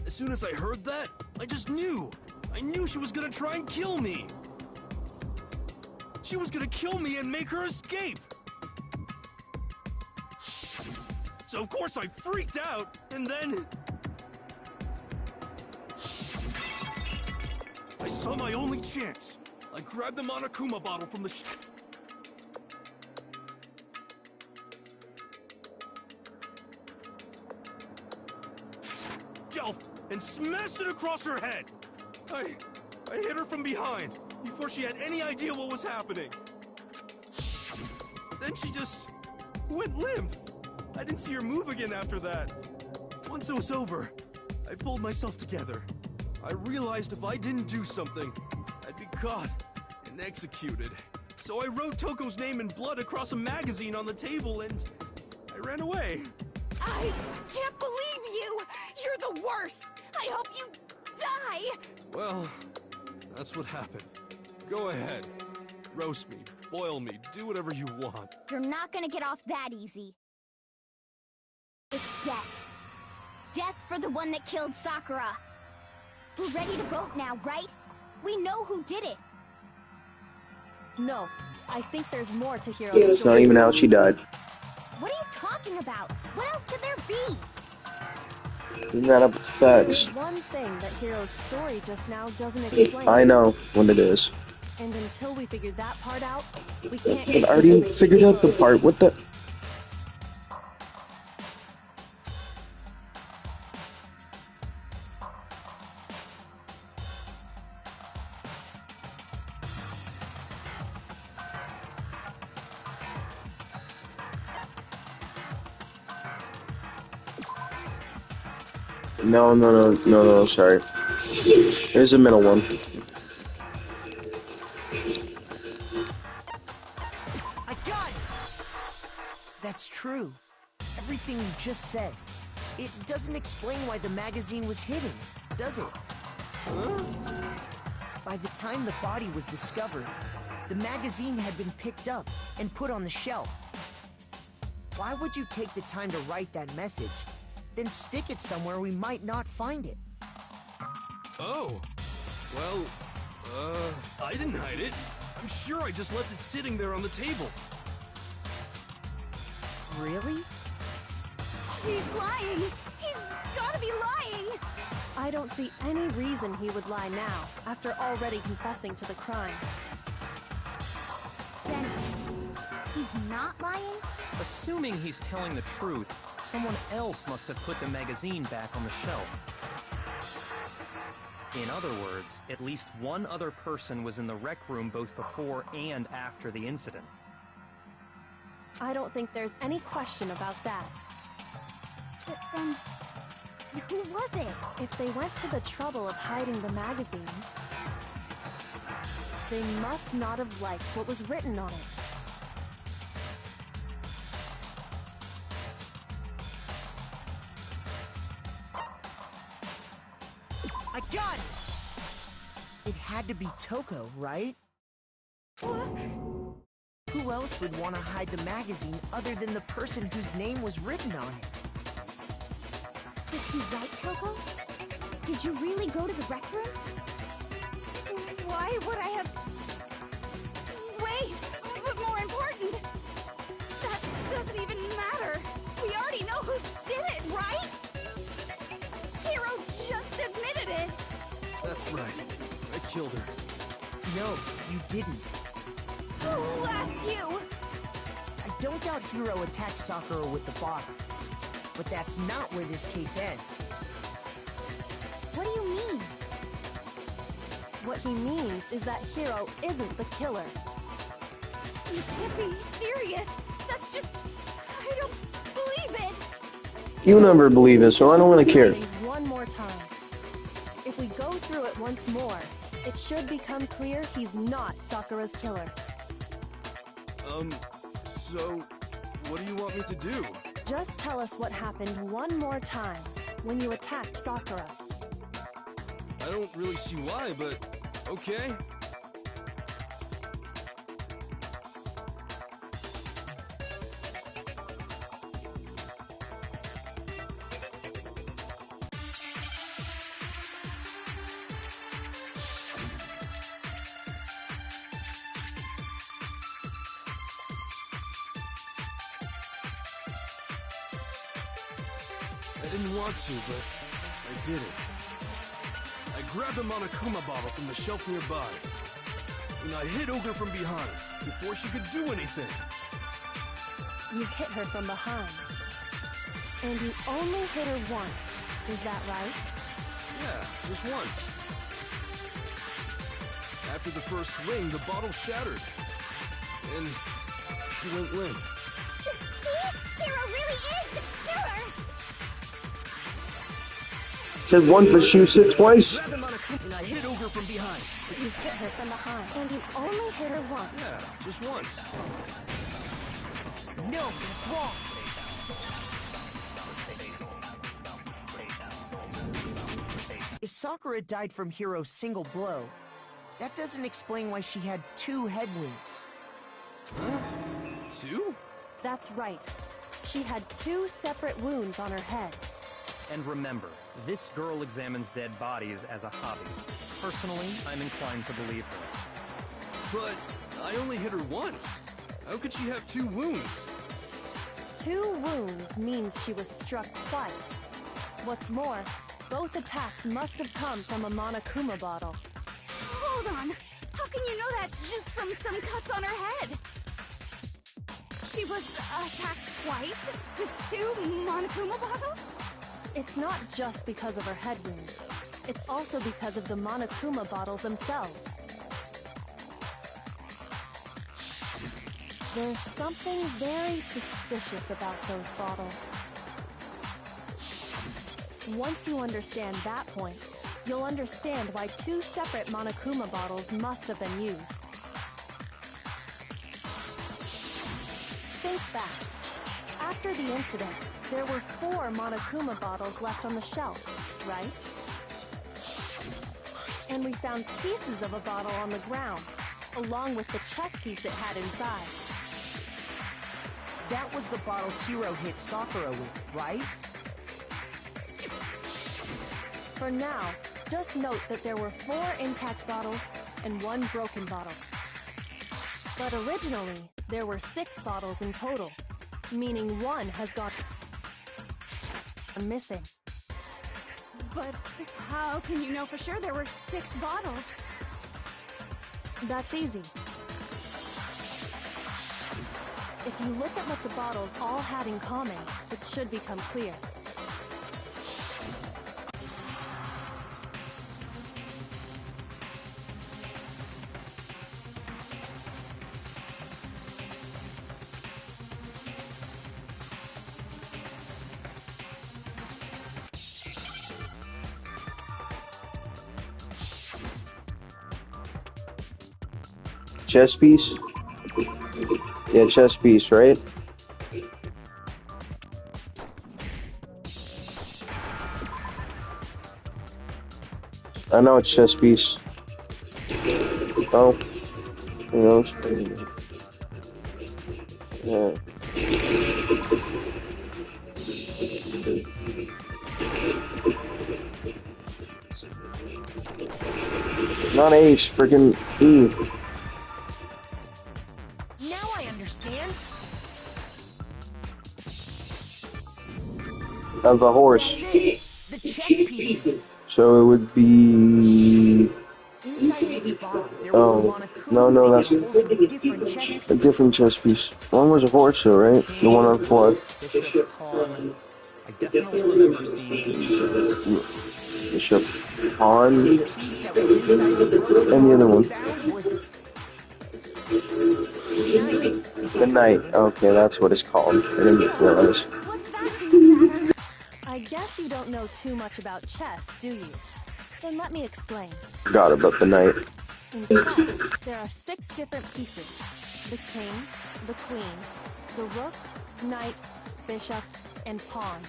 As soon as I heard that, I just knew. I knew she was gonna try and kill me. She was gonna kill me and make her escape. So of course I freaked out, and then... I saw my only chance. I grabbed the Monokuma bottle from the shelf and smashed it across her head. I hit her from behind before she had any idea what was happening. Then she just went limp. I didn't see her move again after that. Once it was over, I pulled myself together. I realized if I didn't do something, I'd be caught and executed. So I wrote Toko's name in blood across a magazine on the table and I ran away. I can't believe you! You're the worst! I hope you die! Well, that's what happened. Go ahead. Roast me, boil me, do whatever you want. You're not gonna get off that easy. It's death. Death for the one that killed Sakura. We're ready to vote now, right? We know who did it. No, I think there's more to Hiro's It's not story. even how she died. What are you talking about? What else could there be? Isn't that up with the facts? There's one thing that Hiro's story just now doesn't explain. I know what it is. And until we figure that part out, we can't I get already to the figured out the part. What the? No, sorry. There's a middle one. I got it! That's true. Everything you just said. It doesn't explain why the magazine was hidden, does it? Huh? By the time the body was discovered, the magazine had been picked up and put on the shelf. Why would you take the time to write that message, then stick it somewhere we might not find it? Oh. Well, I didn't hide it. I'm sure I just left it sitting there on the table. Really? He's lying! He's gotta be lying! I don't see any reason he would lie now, after already confessing to the crime. Then, he's not lying? Assuming he's telling the truth, someone else must have put the magazine back on the shelf. In other words, at least one other person was in the rec room both before and after the incident. I don't think there's any question about that. But then, who was it? If they went to the trouble of hiding the magazine, they must not have liked what was written on it. I got it! It had to be Toko, right? Who else would want to hide the magazine other than the person whose name was written on it? Was he right, Toko? Did you really go to the rec room? Why would I have... Wait! But more important! That doesn't even matter! We already know who did it, right? Hiro just admitted it! That's right. I killed her. No, you didn't. Who asked you? I don't doubt Hiro attacked Sakura with the bottle. But that's not where this case ends. What do you mean? What he means is that Hiro isn't the killer. You can't be serious! That's just... I don't believe it! You never believe it, so I don't really care. One more time. If we go through it once more, it should become clear he's not Sakura's killer. So, what do you want me to do? Just tell us what happened one more time when you attacked Sakura. I don't really see why, but okay. I didn't want to, but I did it. I grabbed a Monokuma bottle from the shelf nearby, and I hit Ogre from behind before she could do anything. You hit her from behind. And you only hit her once. Is that right? Yeah, just once. After the first swing, the bottle shattered, and she went limp. See? Hiro really is the killer! Said one, but shoots it twice. Grabbed a Monokuma, and I hit Ogre from behind. You hit her from behind. And you only hit her once. Yeah, just once. No, that's wrong. If Sakura died from Hiro's single blow, that doesn't explain why she had 2 head wounds. Huh? 2? That's right. She had 2 separate wounds on her head. And remember, this girl examines dead bodies as a hobby. Personally, I'm inclined to believe her. But I only hit her once. How could she have 2 wounds? 2 wounds means she was struck twice. What's more, both attacks must have come from a Monokuma bottle. Hold on. How can you know that just from some cuts on her head? She was attacked twice with 2 Monokuma bottles? It's not just because of her head wounds. It's also because of the Monokuma bottles themselves. There's something very suspicious about those bottles. Once you understand that point, you'll understand why 2 separate Monokuma bottles must have been used. Think back. After the incident, there were 4 Monokuma bottles left on the shelf, right? And we found pieces of a bottle on the ground, along with the chess piece it had inside. That was the bottle Hiro hit Sakura with, right? For now, just note that there were 4 intact bottles and 1 broken bottle. But originally, there were 6 bottles in total, meaning 1 has gone missing. But how can you know for sure there were 6 bottles? That's easy. If you look at what the bottles all had in common, it should become clear. Chess piece? Yeah, chess piece, right? I know it's chess piece. Oh, you know, yeah. Not H, freaking E. Now I understand. Of a horse. The chess pieces. So it would be... Inside each bottle, there was a Oh, Monokuma no, that's holding a different chess piece. a different chess piece. One was a horse though, right? The one on the floor. Bishop, pawn. I definitely remember seeing Bishop, pawn, The piece that was inside the broken and the other bottle one. we found was... Knight. The knight. Okay, that's what it's called. I didn't realize. What's that matter? I guess you don't know too much about chess, do you? Then let me explain. Forgot about the knight. In chess, there are 6 different pieces. The king, the queen, the rook, knight, bishop, and pawn.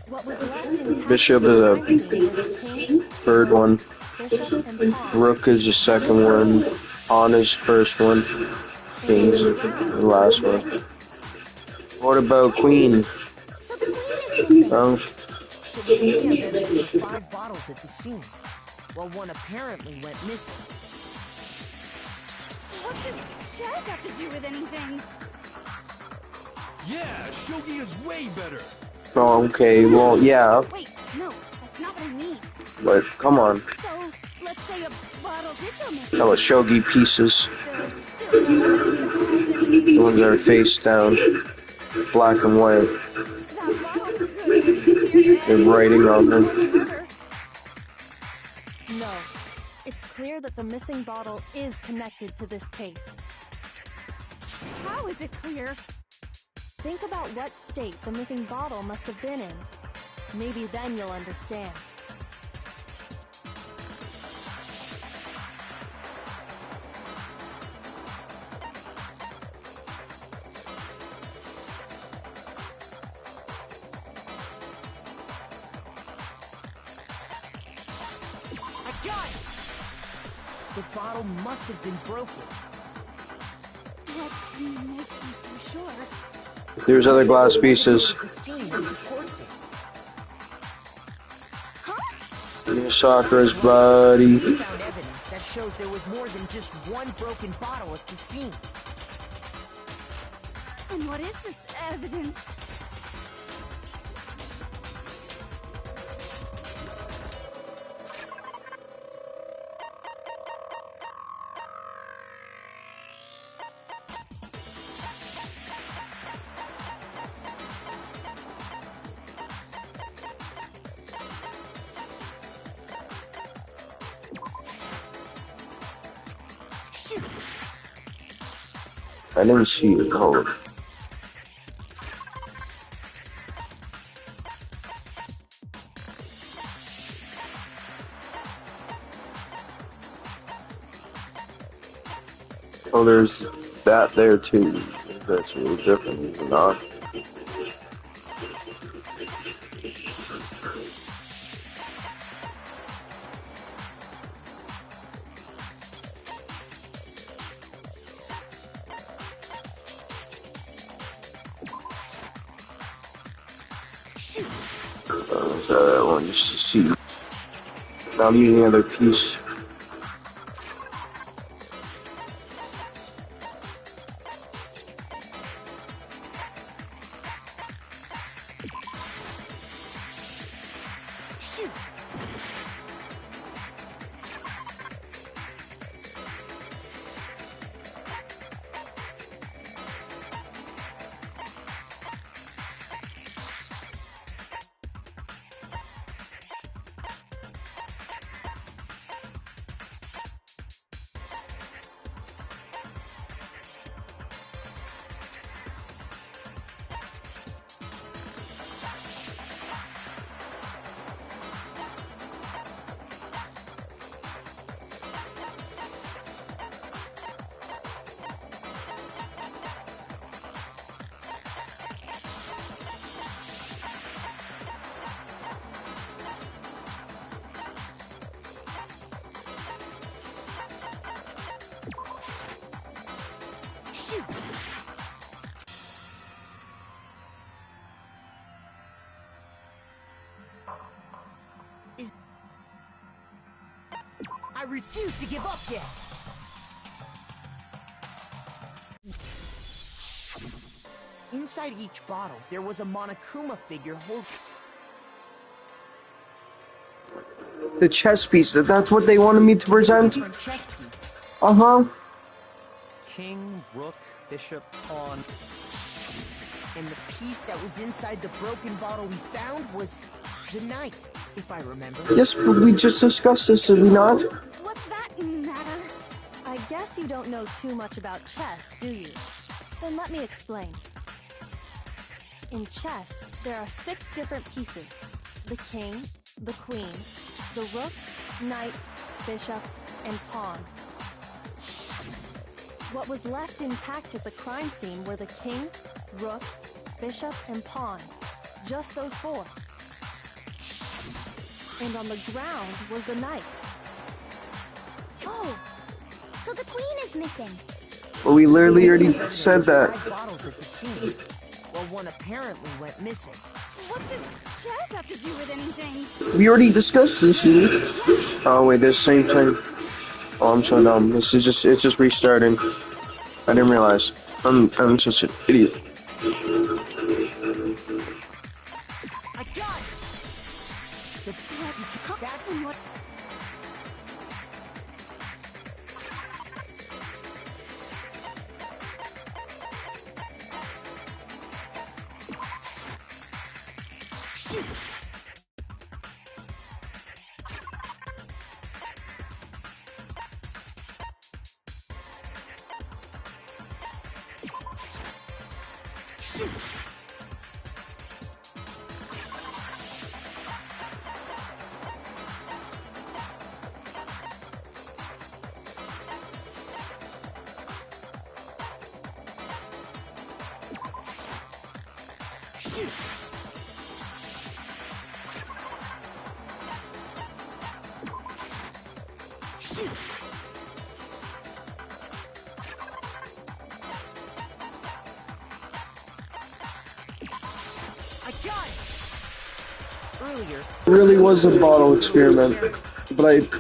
What was left intact Bishop in is the a magazine were the king, third one. bishop, and pawn. Rook is the second one. Pawn is first one. King's the last one. What about queen? So the queen is missing. Oh, So we only have evidence of 5 bottles at the scene, while one apparently went missing. What does chess have to do with anything? Yeah, shogi is way better. oh, okay. Well, yeah, Wait, no, that's not what I mean. but come on. So, let's say a bottle did go missing. That was shogi pieces. There's still no evidence that has any... The ones that are face down, black and white. That bottle could disappear They're writing on them. No. It's clear that the missing bottle is connected to this case. How is it clear? Think about what state the missing bottle must have been in. Maybe then you'll understand. I got it! The bottle must have been broken. What makes you so sure? There's other glass pieces. The scene that supports it. Here's Sakura's body. We found evidence that shows there was more than just one broken bottle at the scene. And what is this evidence? Shoot! I didn't see it. Oh. Oh, there's that there too. That's really different, is it not? So I want just to see. Now I'm using another piece. I refuse to give up yet! Inside each bottle, there was a Monokuma figure holding... The chess piece, that's what they wanted me to present? different chess piece. Uh-huh. King, rook, bishop, pawn. And the piece that was inside the broken bottle we found was the knight, if I remember. Yes, but we just discussed this, did we not? What's that matter? I guess you don't know too much about chess, do you? Then let me explain. In chess, there are 6 different pieces. The king, the queen, the rook, knight, bishop, and pawn. What was left intact at the crime scene were the king, rook, bishop, and pawn. Just those 4. And on the ground was the knight. Oh, so the queen is missing. Well, we literally already said that. 5 bottles at the scene. Well, one apparently went missing. What does chess have to do with anything? We already discussed this, dude. Oh, wait, this same thing. Oh, I'm so dumb. This is just, it's just restarting. I didn't realize. I'm such an idiot. I got it! The back in what? Shoot! Shoot! Shoot! Shoot! I got it! Earlier, It really was a bottle experiment. But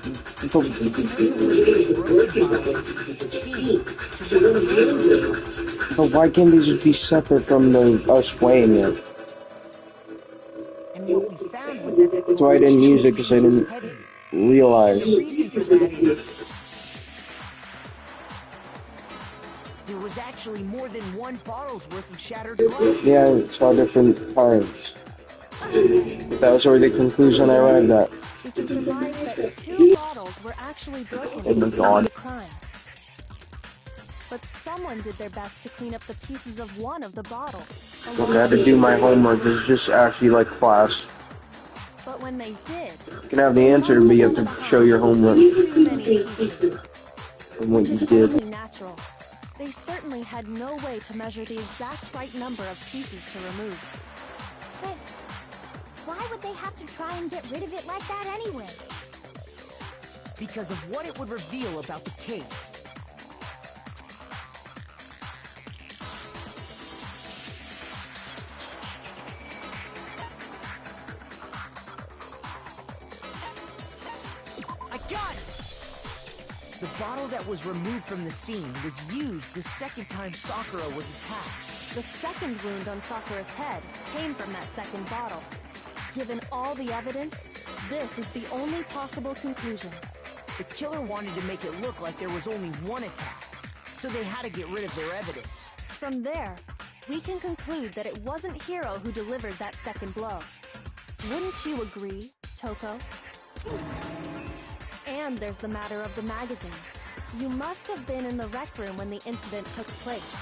but why can't these just be separate from us weighing it? and what we found was that That's why I didn't use it, because I didn't realize. The reason for that is there was actually more than 1 bottle's worth of shattered glass. Yeah, it's all different times. That was already the conclusion I arrived at. We can surmise that 2 bottles were actually broken Oh in my the scene God. of the crime. But someone did their best to clean up the pieces of one of the bottles. Look, I had to do my homework. This is just actually like class. But when they did, You can have the answer, but you have to show your homework too many pieces. and what Which you is did. only natural. They certainly had no way to measure the exact right number of pieces to remove. But why would they have to try and get rid of it like that anyway? Because of what it would reveal about the case. gun! The bottle that was removed from the scene was used the second time Sakura was attacked. The second wound on Sakura's head came from that second bottle. Given all the evidence, this is the only possible conclusion. The killer wanted to make it look like there was only one attack, so they had to get rid of their evidence. From there, we can conclude that it wasn't Hiro who delivered that second blow. Wouldn't you agree, Toko? And there's the matter of the magazine. You must have been in the rec room when the incident took place.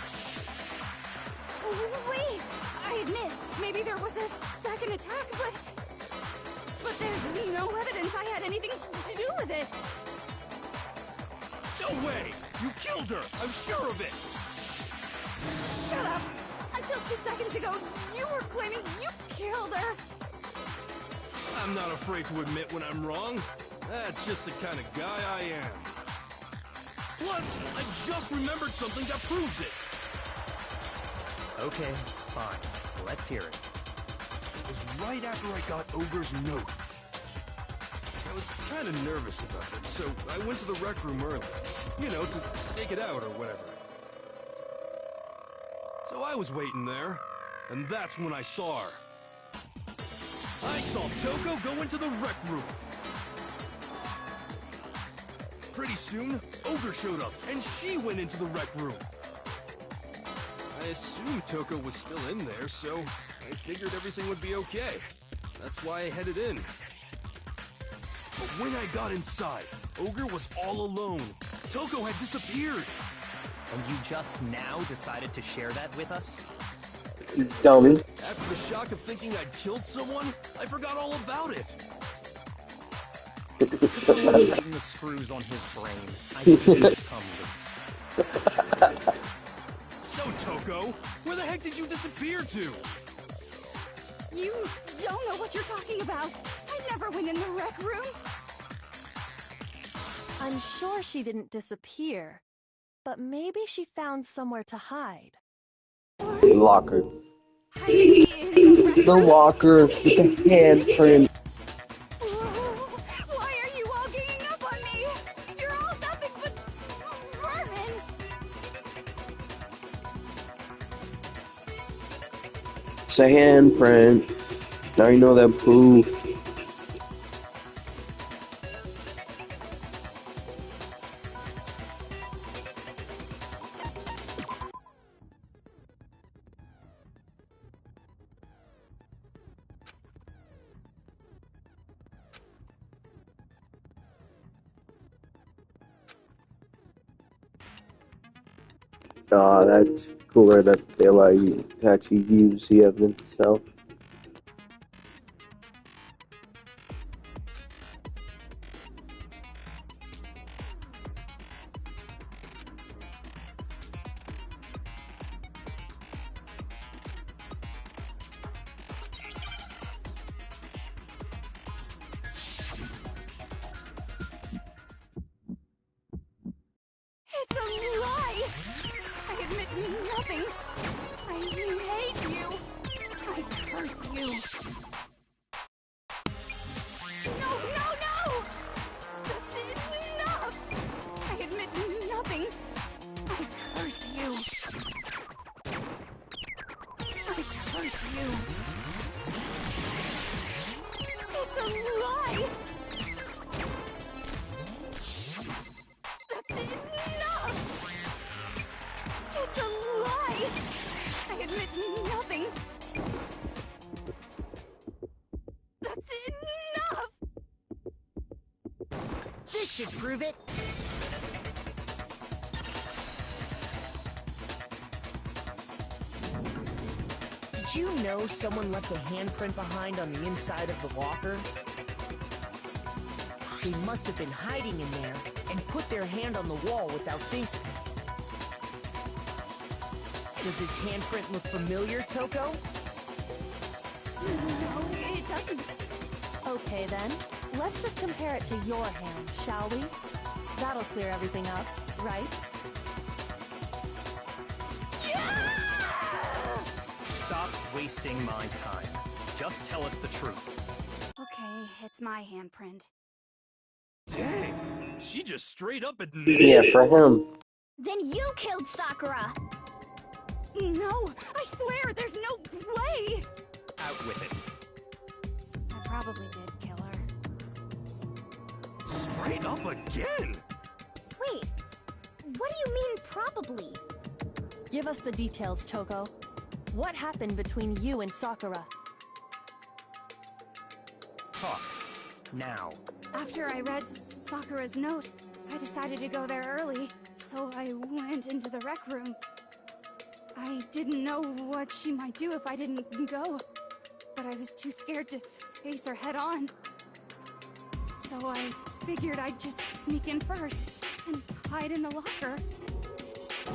Wait! I admit, maybe there was a second attack, but there's no evidence I had anything to do with it. No way! You killed her! I'm sure of it! Shut up! Until 2 seconds ago, you were claiming you killed her! I'm not afraid to admit when I'm wrong. That's just the kind of guy I am. Plus, I just remembered something that proves it. Okay, fine. Let's hear it. It was right after I got Ogre's note. I was kind of nervous about it, so I went to the rec room early. You know, to stake it out or whatever. So I was waiting there, and that's when I saw her. I saw Toko go into the rec room. Pretty soon, Ogre showed up, and she went into the rec room. I assumed Toko was still in there, so I figured everything would be okay. That's why I headed in. But when I got inside, Ogre was all alone. Toko had disappeared. And you just now decided to share that with us? Dummy. After the shock of thinking I'd killed someone, I forgot all about it. Could someone tighten the screws on his brain? I think it come loose. So, Toko, where the heck did you disappear to? You don't know what you're talking about. I never went in the rec room. I'm sure she didn't disappear, but maybe she found somewhere to hide. Locker. Hiding in the rec The room? locker with the handprint. Why are you all ganging up on me? You're all nothing but vermin. It's a handprint. Now you know that proof. That's cooler that they allow you to actually use the evidence itself. It's a lie! I admit nothing. I hate you. I curse you. No, no, no! That's enough! I admit nothing. I curse you. I curse you. It's a lie! That's enough! It's a lie! I admit nothing. That's enough! This should prove it. Did you know someone left a handprint behind on the inside of the locker? They must have been hiding in there and put their hand on the wall without thinking. Does this handprint look familiar, Toko? No, it doesn't. Okay then, let's just compare it to your hand, shall we? That'll clear everything up, right? Stop wasting my time. Just tell us the truth. Okay, it's my handprint. Dang, she just straight up admitted Yeah, it. for him. Then you killed Sakura! No, I swear, there's no way! Out with it. I probably did kill her. Straight up again? Wait, what do you mean probably? Give us the details, Toko. What happened between you and Sakura? Talk. Now. After I read Sakura's note, I decided to go there early, so I went into the rec room. I didn't know what she might do if I didn't go, but I was too scared to face her head on. So I figured I'd just sneak in first and hide in the locker.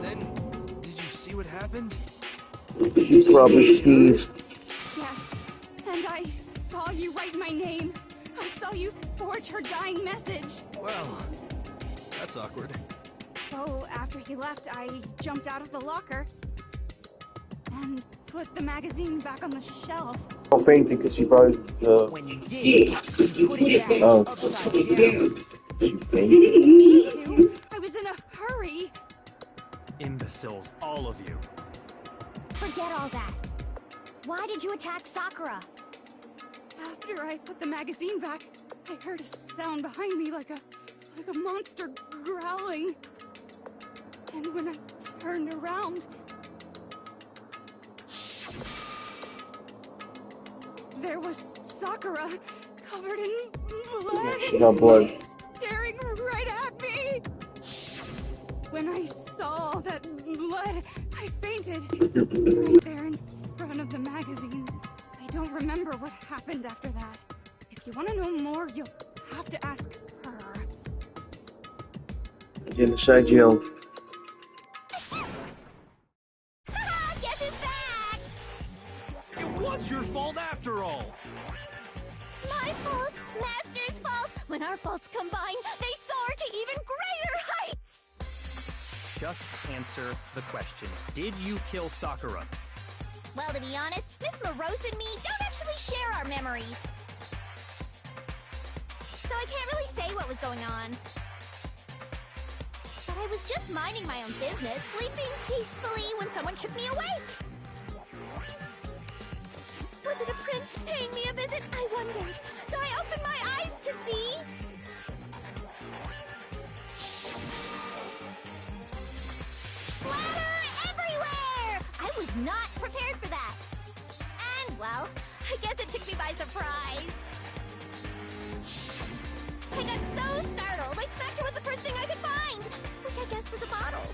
Then, did you see what happened? She probably sneezed. Yes, and I saw you write my name. I saw you forge her dying message. Well, that's awkward. So after he left, I jumped out of the locker and put the magazine back on the shelf. I fainted because she probably. When you did, you put it back Oh. upside down. She I fainted. didn't mean to. I was in a hurry. Imbeciles, all of you. Forget all that. Why did you attack Sakura? After I put the magazine back, I heard a sound behind me like a monster growling. And when I turned around, there was Sakura, covered in blood, She got blood. staring right at me. When I saw that blood, I fainted right there in front of the magazines. I don't remember what happened after that. If you want to know more, you'll have to ask her. Inside Joe. Haha, guess who's back? It was your fault after all. My fault, Master's fault. When our faults combine, they soar to even greater heights. Just answer the question. Did you kill Sakura? Well, to be honest, Miss Morose and me don't actually share our memories. So I can't really say what was going on. But I was just minding my own business, sleeping peacefully when someone shook me awake. Was it a prince paying me a visit? I wondered. So I opened my eyes to see... Splatter everywhere! I was not prepared for that. And, well, I guess it took me by surprise. I got so startled, I smacked her with the first thing I could find, which I guess was a bottle.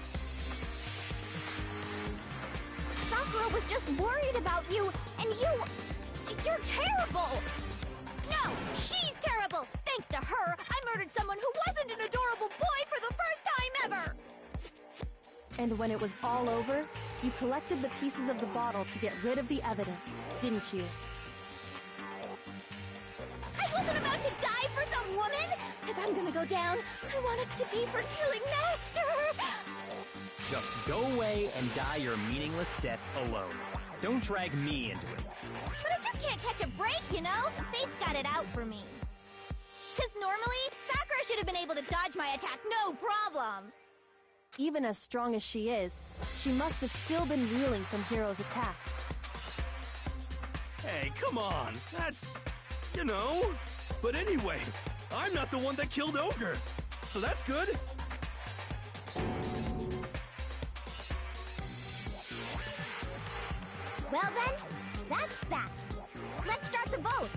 Sakura was just worried about you, and you're terrible! No, she's terrible! Thanks to her, I murdered someone who wasn't an adorable boy for the first time ever! And when it was all over, you collected the pieces of the bottle to get rid of the evidence, didn't you? I wasn't about to die for some woman! If I'm gonna go down, I want it to be for killing Master! Just go away and die your meaningless death alone. Don't drag me into it. But I just can't catch a break, you know? Fate's got it out for me. Because normally, Sakura should have been able to dodge my attack, no problem! Even as strong as she is, she must have still been reeling from Hiro's attack. Hey, come on. That's, you know. But anyway, I'm not the one that killed Ogre. So that's good. Well then, that's that. Let's start the vote.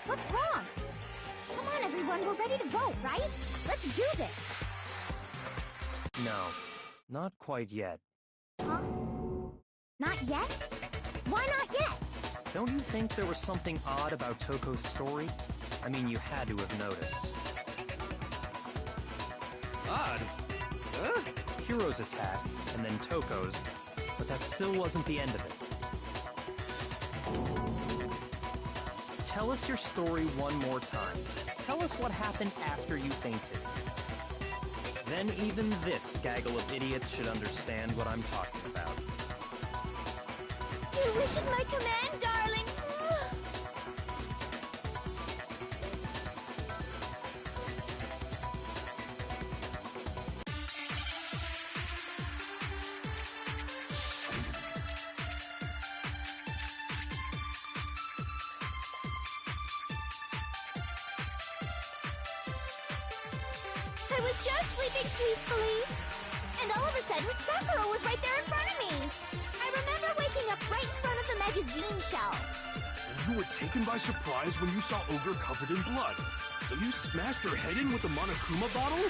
What's wrong? Come on, everyone, we're ready to vote, right? Let's do this. No, not quite yet. Huh? Not yet? Why not yet? Don't you think there was something odd about Toko's story? I mean, you had to have noticed. Odd. Huh? Hiro's attack, and then Toko's, but that still wasn't the end of it. Tell us your story one more time. Tell us what happened after you fainted. Then even this gaggle of idiots should understand what I'm talking about. Your wish is my command, darling. I was just sleeping peacefully, and all of a sudden, Sakura was right there in front of me. I remember waking up right in front of the magazine shelf. You were taken by surprise when you saw Ogre covered in blood. So you smashed her head in with a Monokuma bottle?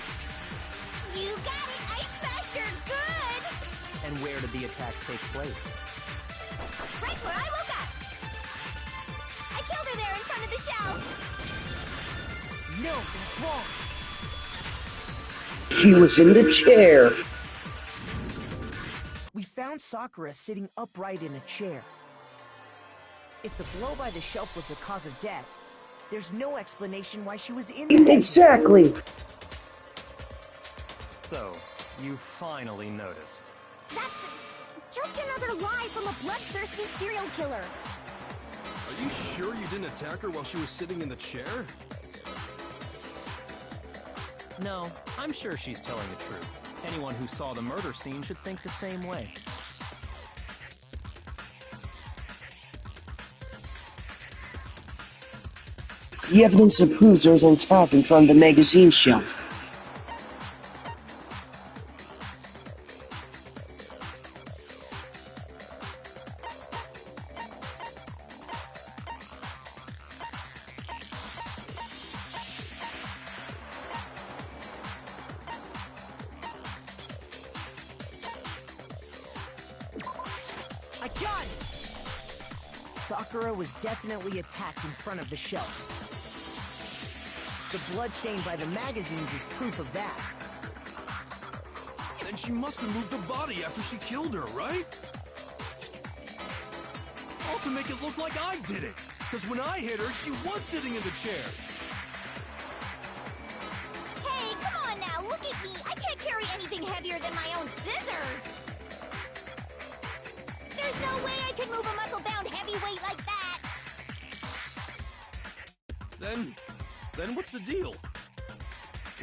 You got it! I smashed her good! And where did the attack take place? Right where I woke up! I killed her there in front of the shelf! No, that's wrong. She was in the chair. We found Sakura sitting upright in a chair. If the blow by the shelf was the cause of death, there's no explanation why she was in the Exactly. So, you finally noticed. That's just another lie from a bloodthirsty serial killer. Are you sure you didn't attack her while she was sitting in the chair? No, I'm sure she's telling the truth. Anyone who saw the murder scene should think the same way. The evidence that proves there was on top in front of the magazine shelf. I got it! Sakura was definitely attacked in front of the shelf. The blood stained by the magazines is proof of that. Then she must have moved the body after she killed her, right? All to make it look like I did it. Because when I hit her, she was sitting in the chair. Hey, come on now, look at me! I can't carry anything heavier than my own scissors! There's no way I could move a muscle-bound heavyweight like that! Then what's the deal?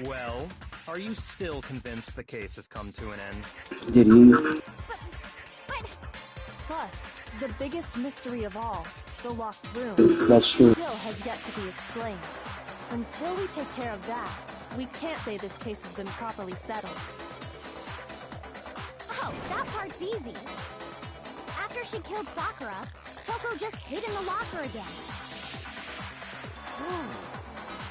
Well, are you still convinced the case has come to an end? Did he? But... Plus, the biggest mystery of all, the locked room, That's true. still has yet to be explained. Until we take care of that, we can't say this case has been properly settled. Oh, that part's easy. After she killed Sakura, Toko just hid in the locker again. Oh,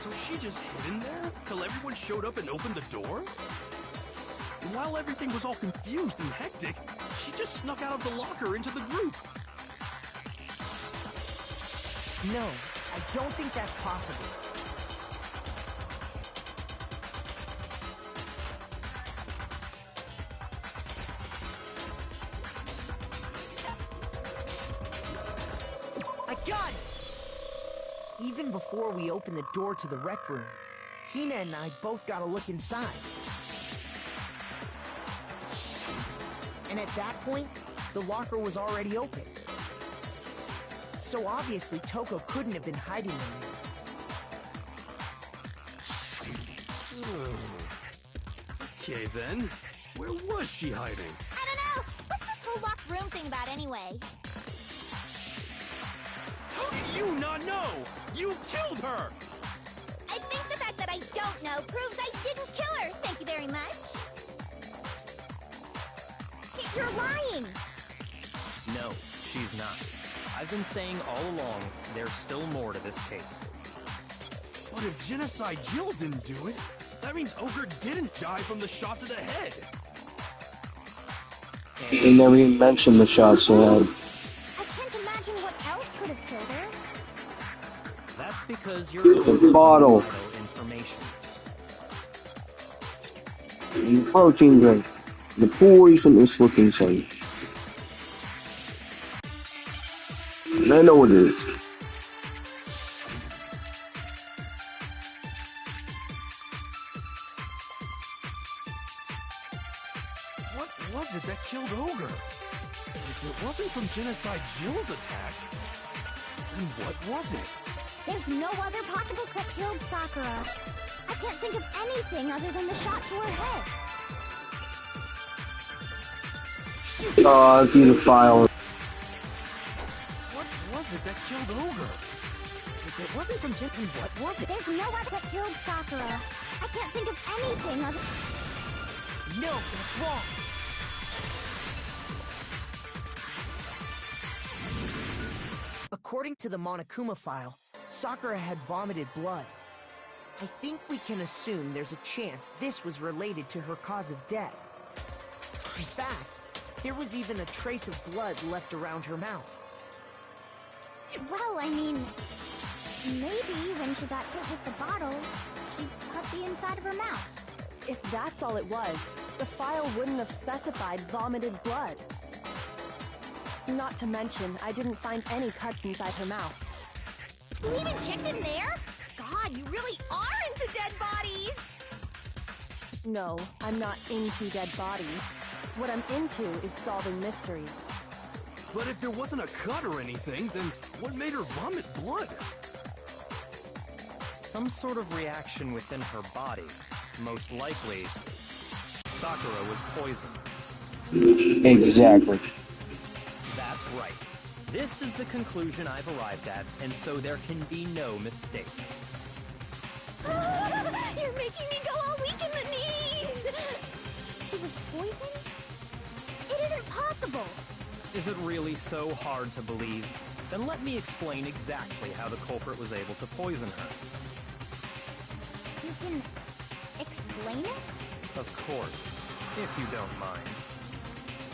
so she just hid in there till everyone showed up and opened the door? And while everything was all confused and hectic, she just snuck out of the locker into the group. No, I don't think that's possible. I got it! Even before we opened the door to the rec room, Hina and I both got a look inside. And at that point, the locker was already open. So obviously Toko couldn't have been hiding in there. Okay then, where was she hiding? I don't know! What's this whole locked room thing about anyway? How did you not know? You killed her! I think the fact that I don't know proves I didn't kill her! Thank you very much! You're lying! No, she's not. I've been saying all along, there's still more to this case. But if Genocide Jill didn't do it, that means Ogre didn't die from the shot to the head. They never even mentioned the shots they had. I can't imagine what else could have killed her. That's because you're The bottle. vital information. And the protein drink. The poisonous looking thing. And I know what it is. What was was it that killed Ogre? If it wasn't from Genocide Jill's attack, then what was it? There's no other possible that killed Sakura. I can't think of anything other than the shot to her head. Do the file. What was it that killed Ogre? If it wasn't from Jin, then what was it? There's no other that killed Sakura. I can't think of anything other... No, that's wrong. According to the Monokuma file, Sakura had vomited blood. I think we can assume there's a chance this was related to her cause of death. In fact, there was even a trace of blood left around her mouth. Well, I mean... maybe when she got hit with the bottle, she cut the inside of her mouth. If that's all it was, the file wouldn't have specified vomited blood. Not to mention, I didn't find any cuts inside her mouth. You even checked in there? God, you really are into dead bodies! No, I'm not into dead bodies. What I'm into is solving mysteries. But if there wasn't a cut or anything, then what made her vomit blood? Some sort of reaction within her body. Most likely, Sakura was poisoned. Exactly. That's right. This is the conclusion I've arrived at, and so there can be no mistake. You're making me go all weak in the knees! She was poisoned? It isn't possible! Is it really so hard to believe? Then let me explain exactly how the culprit was able to poison her. You can... explain it? Of course, if you don't mind.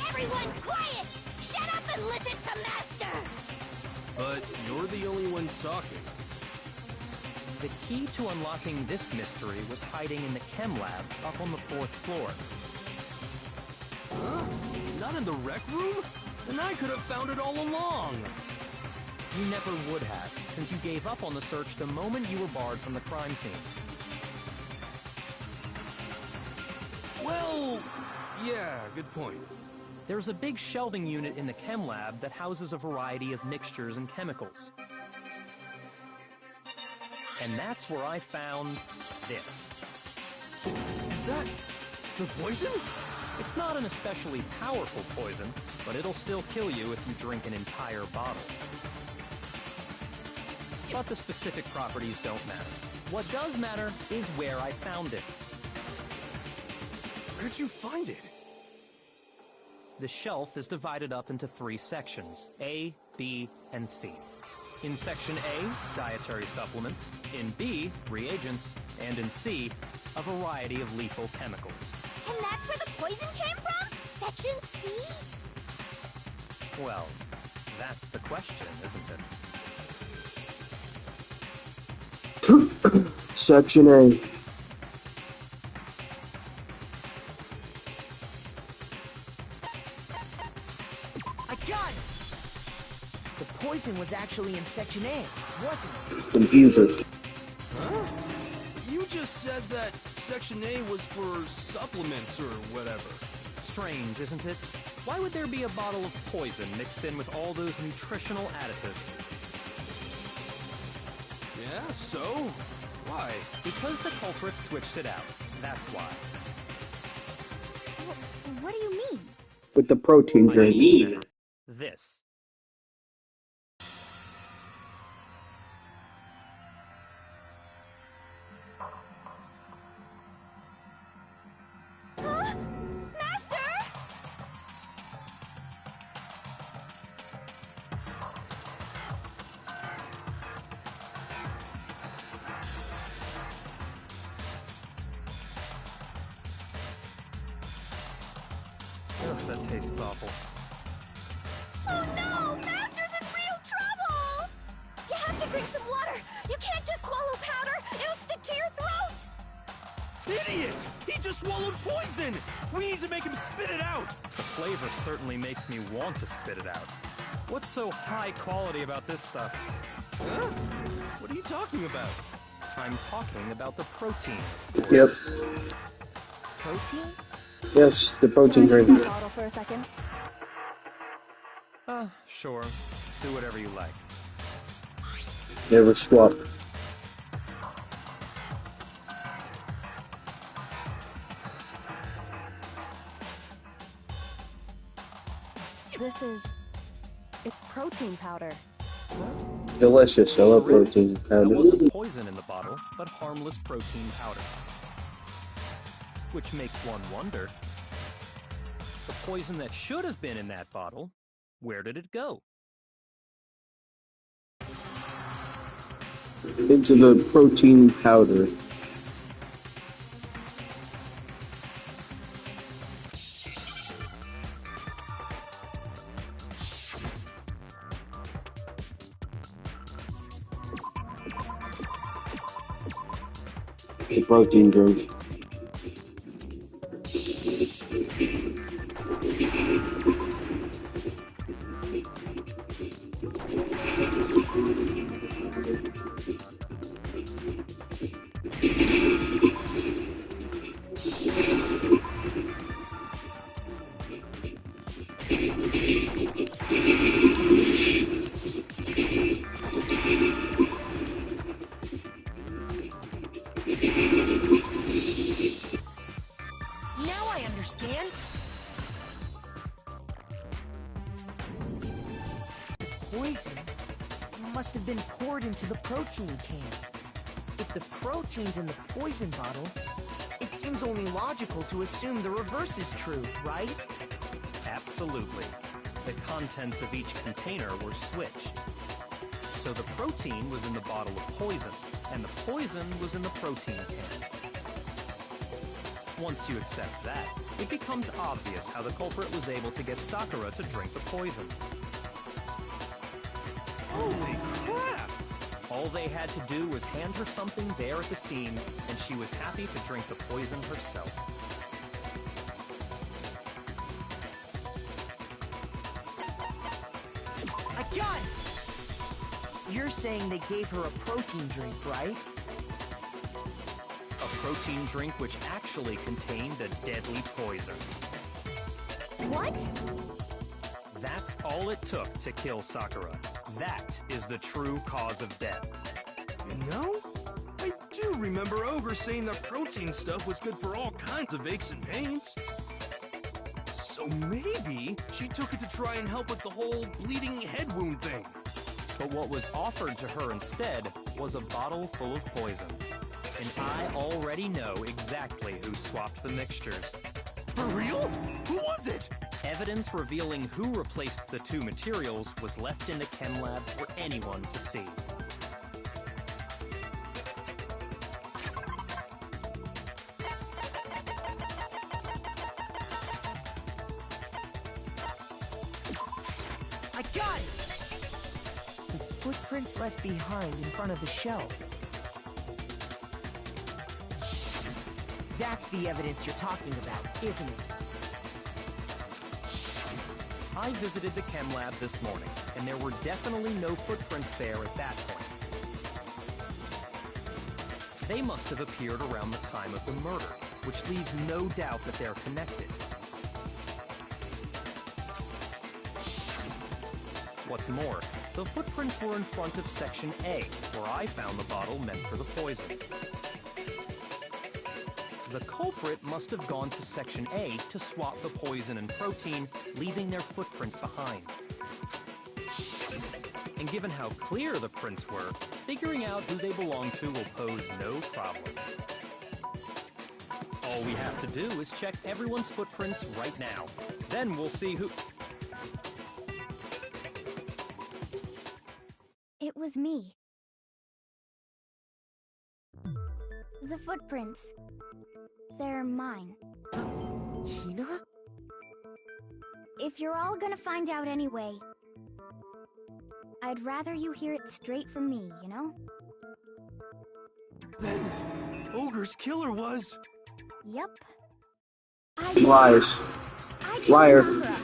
Everyone quiet! Shut up and listen to Master! But you're the only one talking. The key to unlocking this mystery was hiding in the chem lab up on the 4th floor. Huh? Not in the rec room? Then I could have found it all along! You never would have, since you gave up on the search the moment you were barred from the crime scene. Well, yeah, good point. There's a big shelving unit in the chem lab that houses a variety of mixtures and chemicals. And that's where I found this. Is that the poison? It's not an especially powerful poison, but it'll still kill you if you drink an entire bottle. But the specific properties don't matter. What does matter is where I found it. Where'd you find it? The shelf is divided up into 3 sections, A, B, and C. In Section A, dietary supplements. In B, reagents. And in C, a variety of lethal chemicals. And that's where the poison came from? Section C? Well, that's the question, isn't it? Section A. I got it! The poison was actually in Section A, wasn't it? Confusers. Huh? You just said that Section A was for supplements or whatever. Strange, isn't it? Why would there be a bottle of poison mixed in with all those nutritional additives? Yeah, so? Why? Because the culprit switched it out. That's why. What do you mean? With the protein drink. This. Huh? Master? Ugh, that tastes awful. Oh no! Master's in real trouble! You have to drink some water! You can't just swallow powder! It'll stick to your throat! Idiot! He just swallowed poison! We need to make him spit it out! The flavor certainly makes me want to spit it out. What's so high quality about this stuff? Huh? What are you talking about? I'm talking about the protein. Yep. Protein? Yes, the protein Can I see drink. the bottle for a second? Sure. Do whatever you like. They were swapped. It's protein powder. Delicious. I love protein There powder. wasn't poison in the bottle, but harmless protein powder. Which makes one wonder, the poison that should have been in that bottle, where did it go? Into the protein powder. The protein drink. Now I understand. The poison must have been poured into the protein can. If the protein's in the poison bottle, it seems only logical to assume the reverse is true, right? Absolutely. The contents of each container were switched. So the protein was in the bottle of poison, and the poison was in the protein can. Once you accept that, it becomes obvious how the culprit was able to get Sakura to drink the poison. Holy crap! All they had to do was hand her something there at the scene, and she was happy to drink the poison herself. I got it! You're saying they gave her a protein drink, right? A protein drink which actually contained a deadly poison. What? That's all it took to kill Sakura. That is the true cause of death. You know, I do remember Ogre saying that protein stuff was good for all kinds of aches and pains. So maybe she took it to try and help with the whole bleeding head wound thing. But what was offered to her instead was a bottle full of poison. And I already know exactly who swapped the mixtures. For real? Who was it? Evidence revealing who replaced the two materials was left in the chem lab for anyone to see. I got it! The footprints left behind in front of the shelf. That's the evidence you're talking about, isn't it? I visited the chem lab this morning, and there were definitely no footprints there at that point. They must have appeared around the time of the murder, which leaves no doubt that they're connected. What's more, the footprints were in front of Section A, where I found the bottle meant for the poison. The culprit must have gone to Section A to swap the poison and protein, leaving their footprints behind. And given how clear the prints were, figuring out who they belong to will pose no problem. All we have to do is check everyone's footprints right now. Then we'll see who... It was me. The footprints. They're mine. Hina? If you're all gonna find out anyway, I'd rather you hear it straight from me, you know? Then Ogre's killer was... Yep. Lies. I killed Liar. Sakura.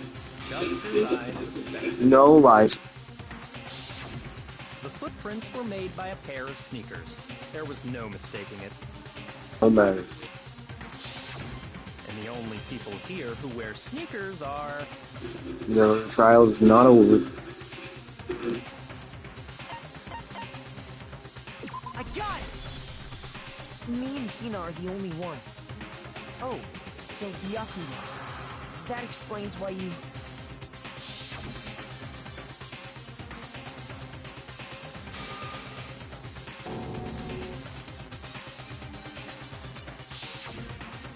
Just as I suspected. No lies. The footprints were made by a pair of sneakers. There was no mistaking it. No matter. And The only people here who wear sneakers are... The trial's not over. I got it! Me and Hina are the only ones. Oh, so Yakuna. That explains why you...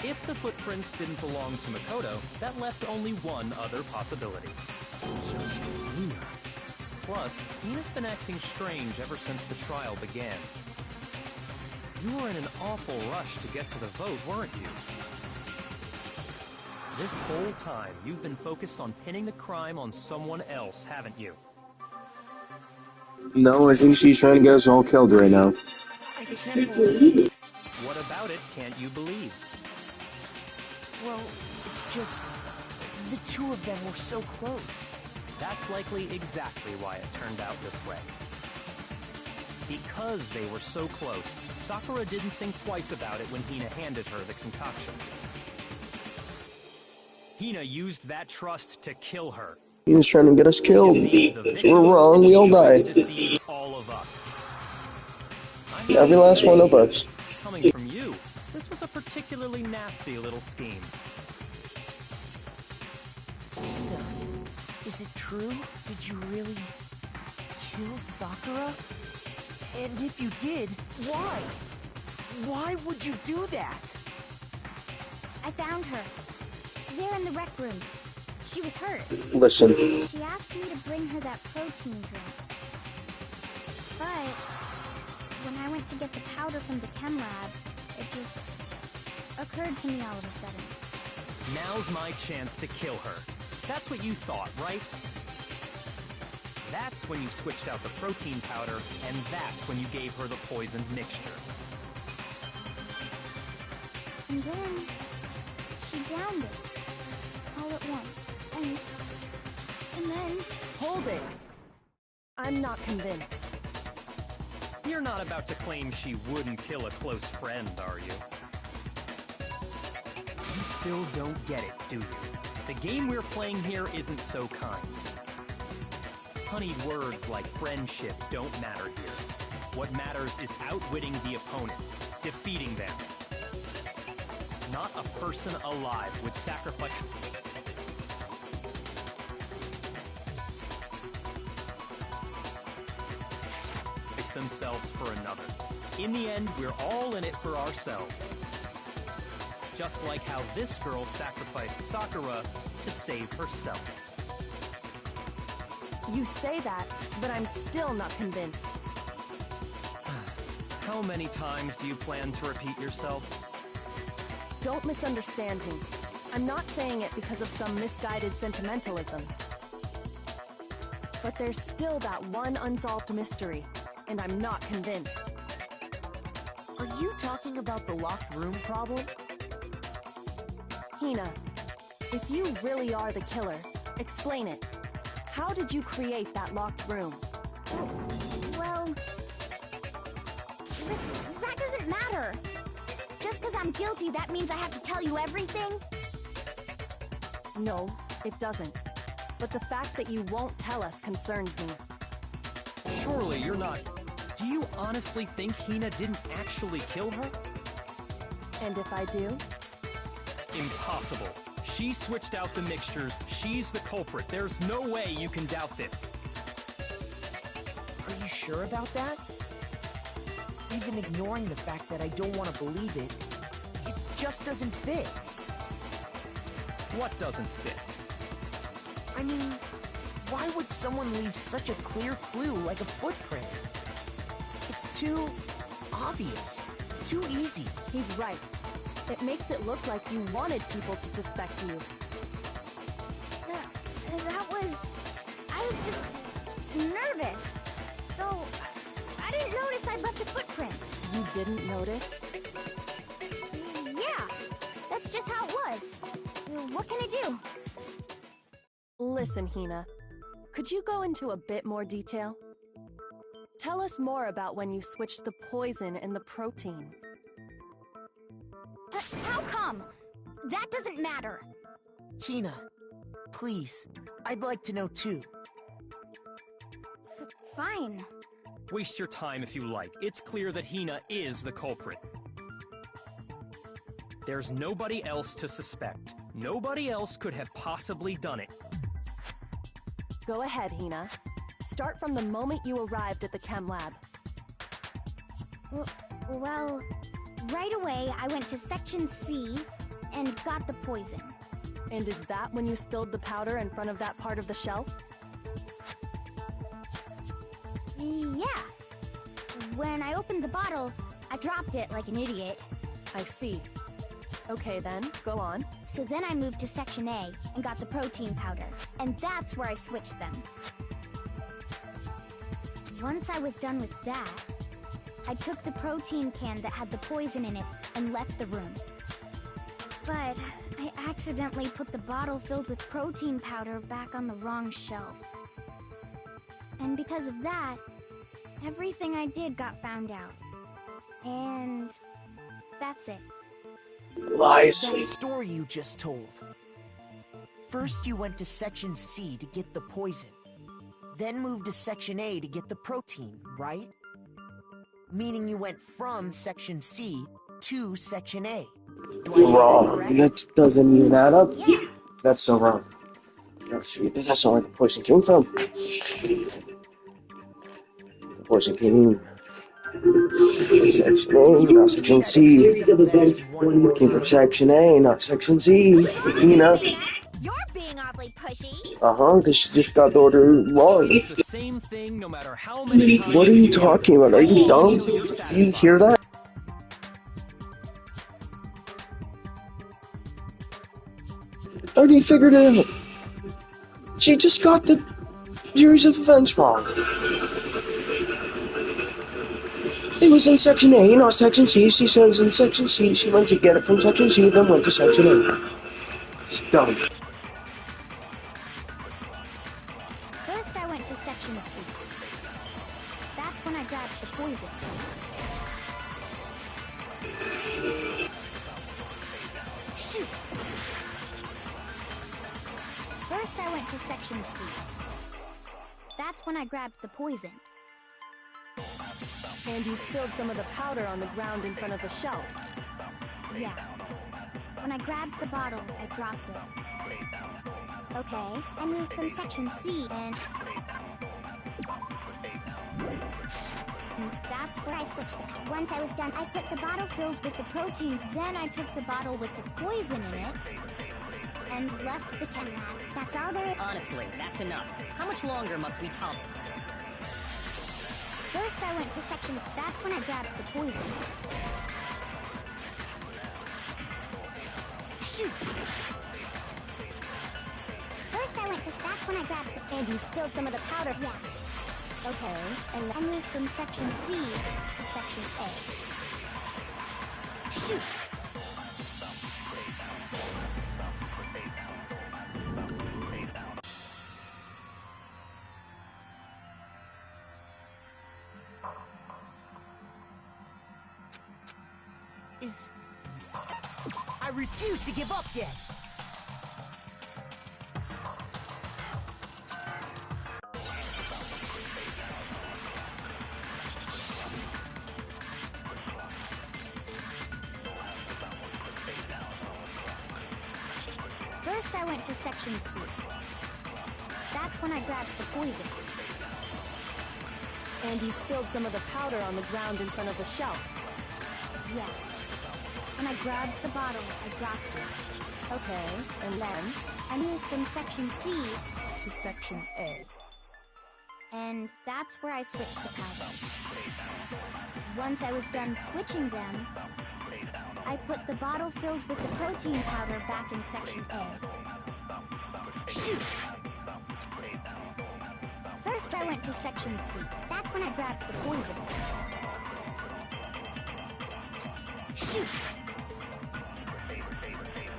If the footprints didn't belong to Makoto, that left only one other possibility. Just Hina. Plus, Hina's been acting strange ever since the trial began. You were in an awful rush to get to the vote, weren't you? This whole time, you've been focused on pinning the crime on someone else, haven't you? No, I think she's trying to get us all killed right now. I can't believe it. What about it can't you believe? Well, it's just... the two of them were so close. That's likely exactly why it turned out this way. Because they were so close, Sakura didn't think twice about it when Hina handed her the concoction. Hina used that trust to kill her. He's trying to get us killed. So we're wrong, we all die. Deceive all of us. Every last one of us. Coming from you, this was a particularly nasty little scheme. Hina, is it true? Did you really kill Sakura? And if you did, why? Why would you do that? I found her. There in the rec room. She was hurt. Listen. She asked me to bring her that protein drink. But when I went to get the powder from the chem lab, it just occurred to me all of a sudden. Now's my chance to kill her. That's what you thought, right? That's when you switched out the protein powder, and that's when you gave her the poisoned mixture. And then she downed it all at once. And then... Hold it! I'm not convinced. You're not about to claim she wouldn't kill a close friend, are you? You still don't get it, do you? The game we're playing here isn't so kind. Honeyed words like friendship don't matter here. What matters is outwitting the opponent, defeating them. Not a person alive would sacrifice themselves for another. In the end, we're all in it for ourselves. Just like how this girl sacrificed Sakura to save herself. You say that, but I'm still not convinced. How many times do you plan to repeat yourself? Don't misunderstand me. I'm not saying it because of some misguided sentimentalism. But there's still that one unsolved mystery, and I'm not convinced. Are you talking about the locked room problem? Hina, if you really are the killer, explain it. How did you create that locked room? Well... that doesn't matter. Just because I'm guilty, that means I have to tell you everything? No, it doesn't. But the fact that you won't tell us concerns me. Surely you're not... Do you honestly think Hina didn't actually kill her? And if I do? Impossible. She switched out the mixtures. She's the culprit. There's no way you can doubt this. Are you sure about that? Even ignoring the fact that I don't want to believe it, it just doesn't fit. What doesn't fit? I mean, why would someone leave such a clear clue like a footprint? It's too obvious, too easy. He's right. It makes it look like you wanted people to suspect you. That was... I was just... nervous. So... I didn't notice I'd left a footprint. You didn't notice? Yeah, that's just how it was. What can I do? Listen, Hina. Could you go into a bit more detail? Tell us more about when you switched the poison and the protein. How come? That doesn't matter. Hina, please, I'd like to know too. Fine. Waste your time if you like. It's clear that Hina is the culprit. There's nobody else to suspect. Nobody else could have possibly done it. Go ahead, Hina. Start from the moment you arrived at the chem lab. Well, right away I went to Section C and got the poison. And is that when you spilled the powder in front of that part of the shelf? Yeah. When I opened the bottle, I dropped it like an idiot. I see. Okay then, go on. So then I moved to Section A and got the protein powder. And that's where I switched them. Once I was done with that, I took the protein can that had the poison in it and left the room. But I accidentally put the bottle filled with protein powder back on the wrong shelf. And because of that, everything I did got found out. And that's it. Lies. That story you just told. First you went to Section C to get the poison. Then moved to Section A to get the protein, right? Meaning you went from Section C to Section A. Do I get that Wrong. correct? That doesn't even add up. Yeah. That's so wrong. That's not where the poison came from. The poison came from Section A, not Section C. It came from Section A, not Section C. Hina. You're being awfully pushy. Because she just got the order wrong. It's the same thing no matter how many times. What are you talking about? Are you dumb? Until you're Do you hear satisfied. that? I already figured it out. She just got the series of events wrong. It was in Section A, not Section C. She says in Section C, she went to get it from Section C, then went to Section A. It's dumb. First I went to Section C. That's when I grabbed the poison. Shoot! First I went to Section C. That's when I grabbed the poison. And you spilled some of the powder on the ground in front of the shelf. Yeah. When I grabbed the bottle, I dropped it. Okay, I moved from Section C and that's where I switched them. Once I was done, I put the bottle filled with the protein, then I took the bottle with the poison in it and left the chem lab. That's all there is. Honestly, that's enough. How much longer must we tolerate? First I went to Section... That's when I grabbed the poison. Shoot! First I went to... That's when I grabbed the... And you spilled some of the powder. Yeah. Okay, and I moved from Section C to Section A. Shoot! I refuse to give up yet! First I went to Section C. That's when I grabbed the poison. And you spilled some of the powder on the ground in front of the shelf. Yeah. When I grabbed the bottle, I dropped it. Okay, and then I moved from Section C to Section A. and that's where I switched the powders. Once I was done switching them, I put the bottle filled with the protein powder back in Section A. Shoot! First I went to Section C. That's when I grabbed the poison. Shoot!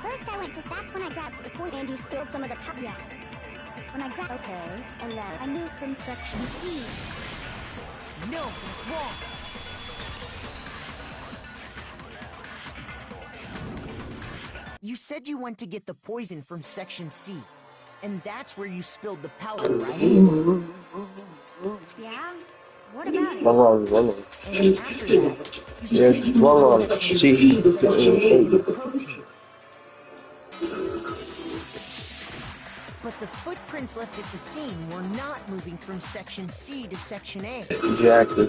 First I went to... That's when I grabbed the poison. And you spilled some of the powder. Yeah. When I grabbed... Okay, and then I moved from Section C. No, it's wrong! You said you went to get the poison from Section C. And that's where you spilled the powder, right? Yeah? What about it? Wrong. And after that, you Yeah, said you wrong. moved Section See, C to Section A with the protein. But the footprints left at the scene were not moving from Section C to Section A. Exactly.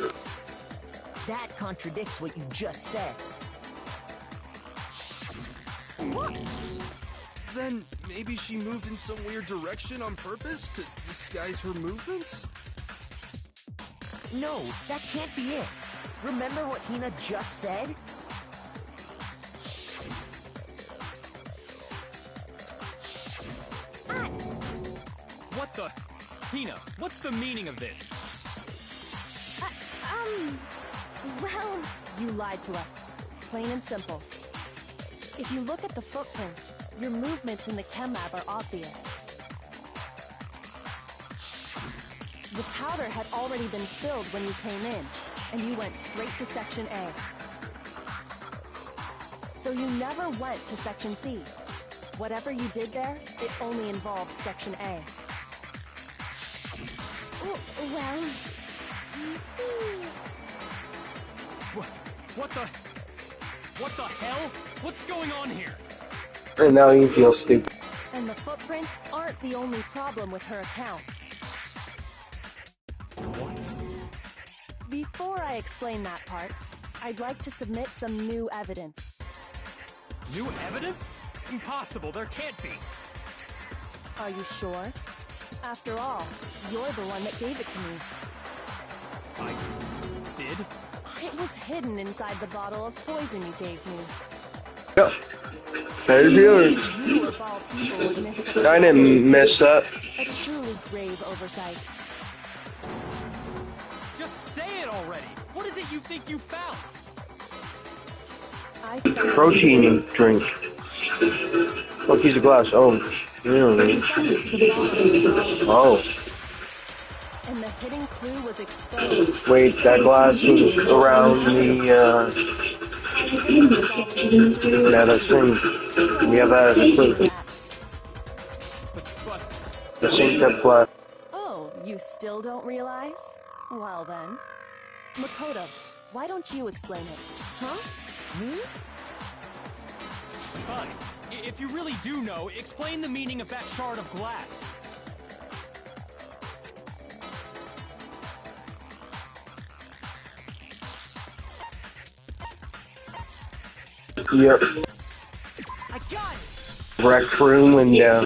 That contradicts what you just said. Then maybe she moved in some weird direction on purpose to disguise her movements? No, that can't be it. Remember what Hina just said? What the? Hina, what's the meaning of this? Well... You lied to us. Plain and simple. If you look at the footprints, your movements in the chem lab are obvious. The powder had already been spilled when you came in, and you went straight to Section A. So you never went to Section C. Whatever you did there, it only involved Section A. Well... You see... What the hell? What's going on here? And now you feel stupid. And the footprints aren't the only problem with her account. What? Before I explain that part, I'd like to submit some new evidence. New evidence? Impossible, there can't be. Are you sure? After all, you're the one that gave it to me. I did? It was hidden inside the bottle of poison you gave me. Yep. There's yours. You of all people would miss such I didn't miss that. a truly grave oversight. Just say it already! What is it you think you found? I found Protein drink. Oh, piece of glass. Oh. Really? Oh. And the hidden clue was exposed. Wait, that glass was around the, yeah, that's thing. We have that as a clue. But The same type of glass. Oh, you still don't realize? Well then. Makoto, why don't you explain it? Huh? Me? fine. If you really do know, explain the meaning of that shard of glass. Yep. I got it! Rec room window.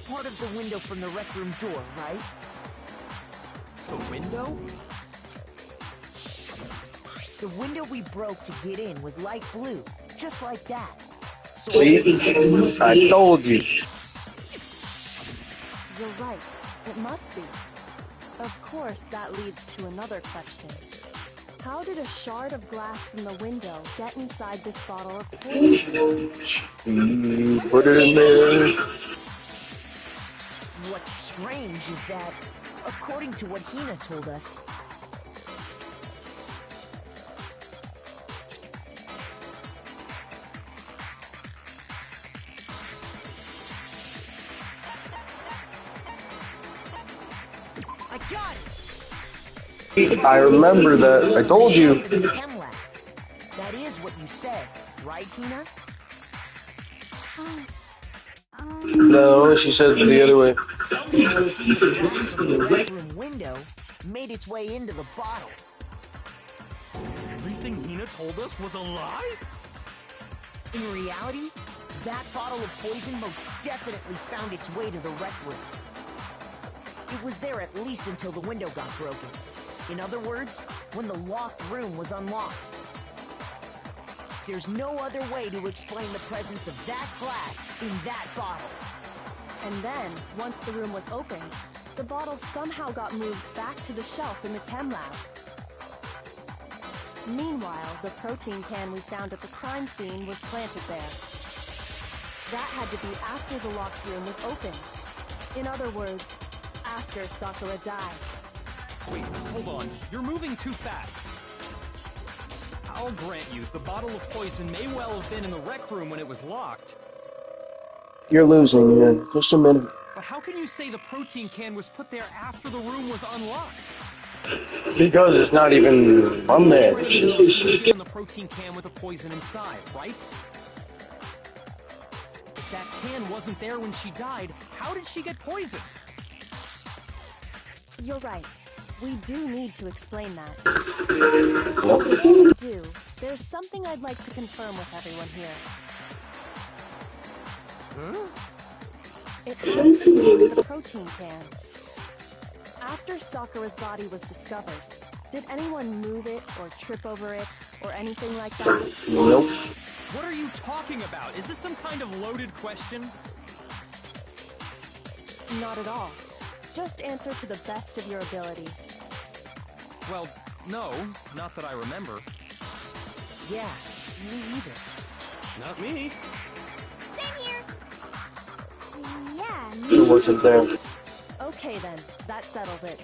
Part of the window from the rec room door, right? The window? The window we broke to get in was light blue, just like that. So See? I told you. You're right. It must be. Of course, that leads to another question. How did a shard of glass from the window get inside this bottle of poison? Put it in there. what's strange is that, according to what Hina told us, I got it! I remember that. I told you. The chem lab. That is what you said, right, Hina? No, she said the other way. Somehow the piece of glass from the rec room window made its way into the bottle. Everything Hina told us was a lie? In reality, that bottle of poison most definitely found its way to the rec room. It was there at least until the window got broken. In other words, when the locked room was unlocked. There's no other way to explain the presence of that glass in that bottle. And then, once the room was opened, the bottle somehow got moved back to the shelf in the chem lab. Meanwhile, the protein can we found at the crime scene was planted there. That had to be after the locked room was opened. In other words, after Sakura died. Wait, hold on. You're moving too fast. I'll grant you, the bottle of poison may well have been in the rec room when it was locked. You're losing here. Just a minute. But how can you say the protein can was put there after the room was unlocked? Because it's not even from there. Already know she was given the protein can with the poison inside, right? If that can wasn't there when she died, how did she get poisoned? You're right. We do need to explain that. Before we do, there's something I'd like to confirm with everyone here. It has to do with the protein can. After Sakura's body was discovered, did anyone move it or trip over it or anything like that? Nope. What are you talking about? Is this some kind of loaded question? Not at all. Just answer to the best of your ability. Well, no, not that I remember. Yeah, me either. Not me. Same here. Yeah, It wasn't there. Okay then, that settles it.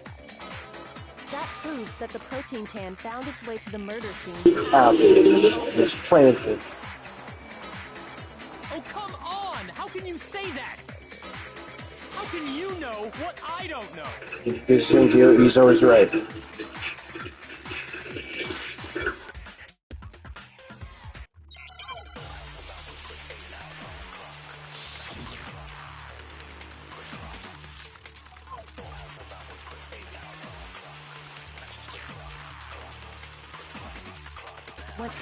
That proves that the protein can found its way to the murder scene. It's planted. Oh, come on! How can you say that? How can you know what I don't know? This seems he's always right. What?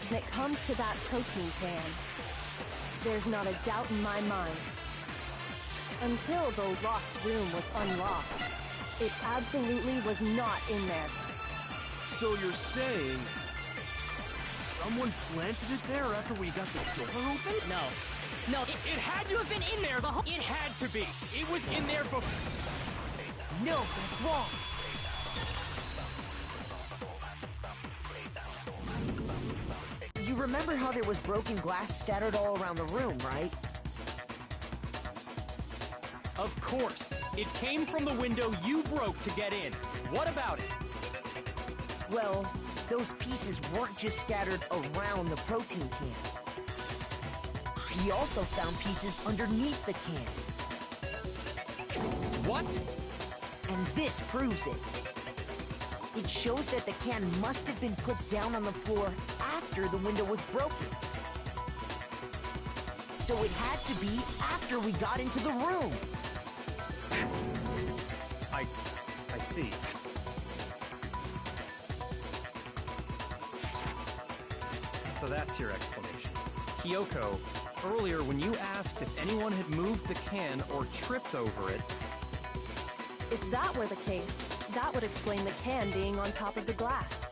When it comes to that protein can, there's not a doubt in my mind. Until the locked room was unlocked, it absolutely was not in there. So you're saying someone planted it there after we got the door open? No, it had to have been in there the whole— It had to be! It was in there before— No, that's wrong. You remember how there was broken glass scattered all around the room, right? Of course. It came from the window you broke to get in. What about it? Well, those pieces weren't just scattered around the protein can. We also found pieces underneath the can. What? And this proves it. It shows that the can must have been put down on the floor after the window was broken. So it had to be after we got into the room. I see. So that's your explanation. Kyoko, earlier when you asked if anyone had moved the can or tripped over it... If that were the case, that would explain the can being on top of the glass.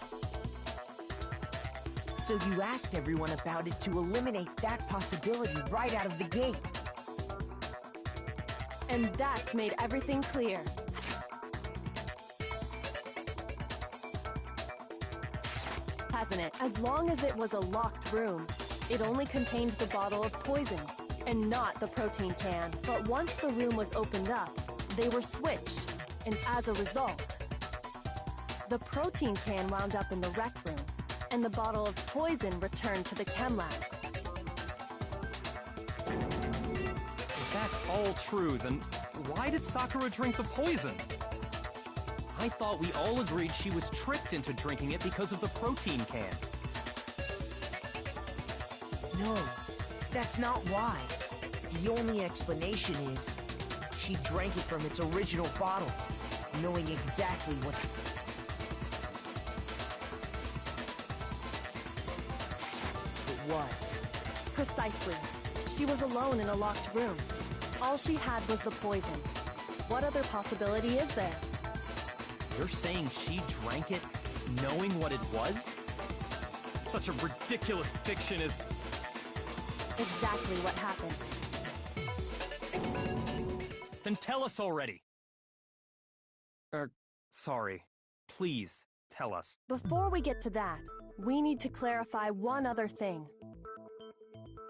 So you asked everyone about it to eliminate that possibility right out of the gate. And that's made everything clear. Hasn't it? As long as it was a locked room, it only contained the bottle of poison, and not the protein can. But once the room was opened up, they were switched, and as a result, the protein can wound up in the rec room, and the bottle of poison returned to the chem lab. If that's all true, then why did Sakura drink the poison? I thought we all agreed she was tricked into drinking it because of the protein can. No, that's not why. The only explanation is she drank it from its original bottle, knowing exactly what... it was. Precisely. She was alone in a locked room. All she had was the poison. What other possibility is there? You're saying she drank it knowing what it was? Such a ridiculous fiction is... Exactly what happened. Then tell us already! Sorry. Please, tell us. Before we get to that, we need to clarify one other thing.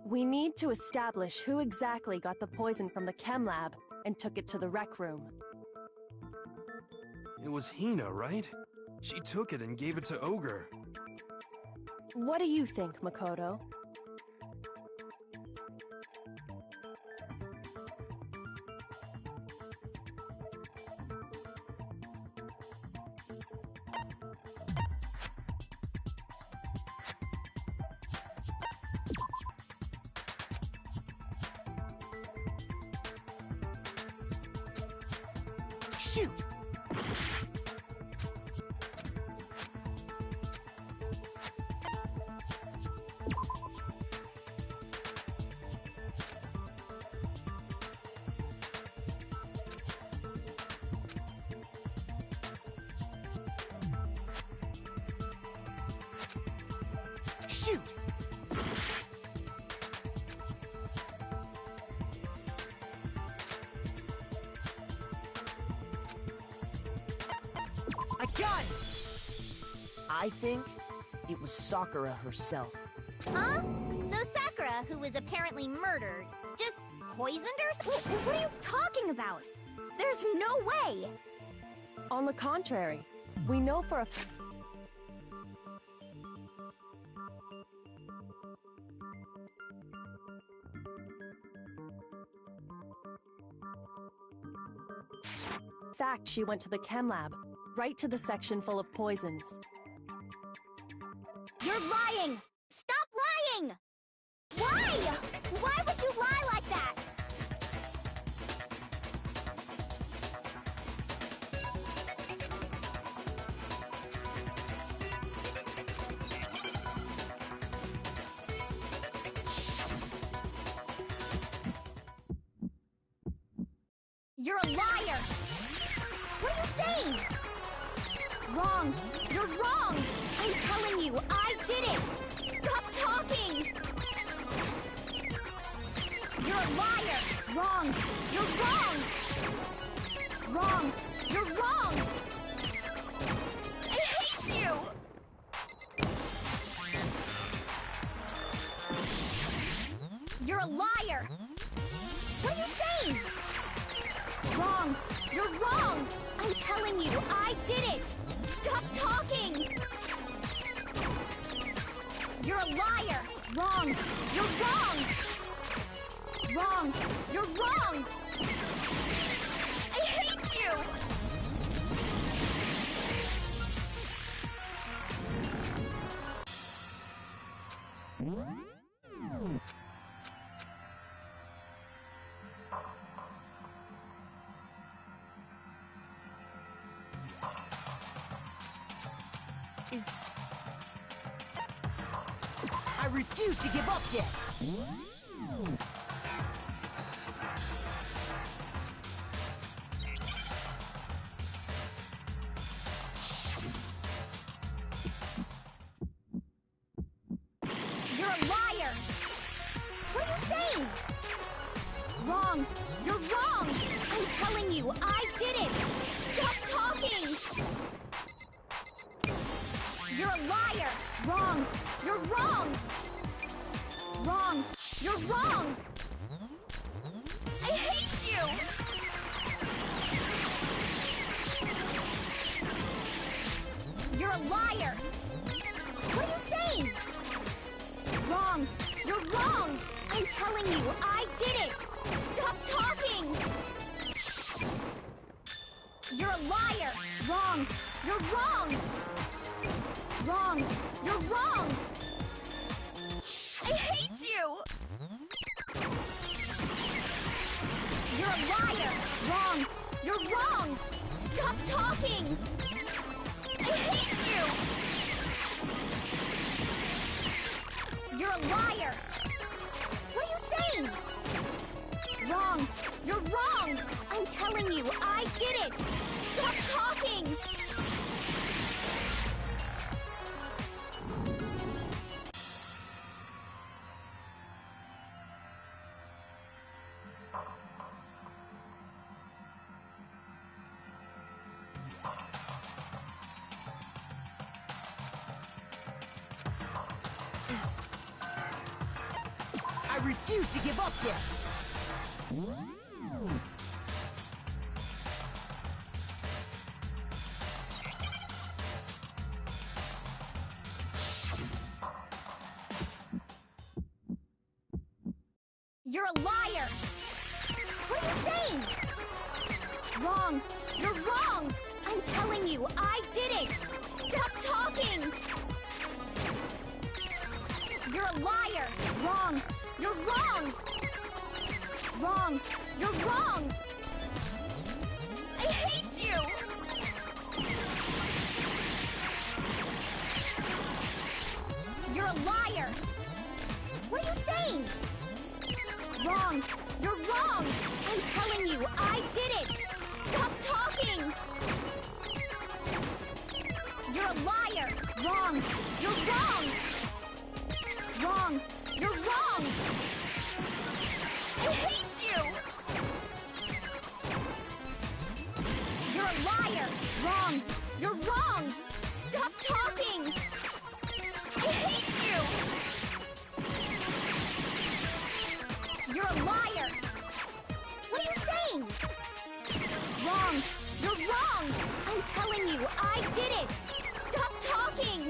We need to establish who exactly got the poison from the chem lab and took it to the rec room. It was Hina, right? She took it and gave it to Ogre. What do you think, Makoto? Shoot! Shoot! I got it! I think it was Sakura herself. Huh? So Sakura, who was apparently murdered, just poisoned herself? What are you talking about? There's no way! On the contrary, we know for a fact she went to the chem lab, right to the section full of poisons. You're lying! Stop lying! Why? Why would you lie like that? You're a liar! What are you saying? Wrong! You're wrong! I'm telling you, I did it! Stop talking! You're a liar! Wrong! You're wrong! Wrong! You're wrong! I hate you! You're a liar! What are you saying? Wrong! You're wrong! I'm telling you, I did it! Stop talking! You're a liar! Wrong! You're wrong! Wrong! You're wrong! I hate you! I refuse to give up yet! You're a liar! What are you saying? Wrong! You're wrong! I'm telling you, I did it! Stop talking! You're a liar! Wrong! You're wrong! Wrong! You're wrong! I hate you! You're a liar! What are you saying? Wrong! You're wrong! I'm telling you, I did it! Stop talking! You're a liar! Wrong! You're wrong! Wrong! You're wrong! I hate you! You're a liar! Wrong! You're wrong! Stop talking! I hate you! You're a liar! What are you saying? Wrong! You're wrong! I'm telling you, I did it! Stop talking! I refuse to give up yet! You're a liar! What are you saying? Wrong! You're wrong! I'm telling you, I did it! Stop talking! You're a liar! Wrong! You're wrong! Wrong! You're wrong! I hate you! You're a liar! What are you saying? Wrong! You're wrong! I'm telling you, I did it! Stop talking! You're a liar! Wrong! You're wrong! Wrong! You're wrong! I hate you! You're a liar! Wrong! You're wrong! Stop talking! I hate you! You're a liar! What are you saying? Wrong! You're wrong! I'm telling you, I did it! Stop talking!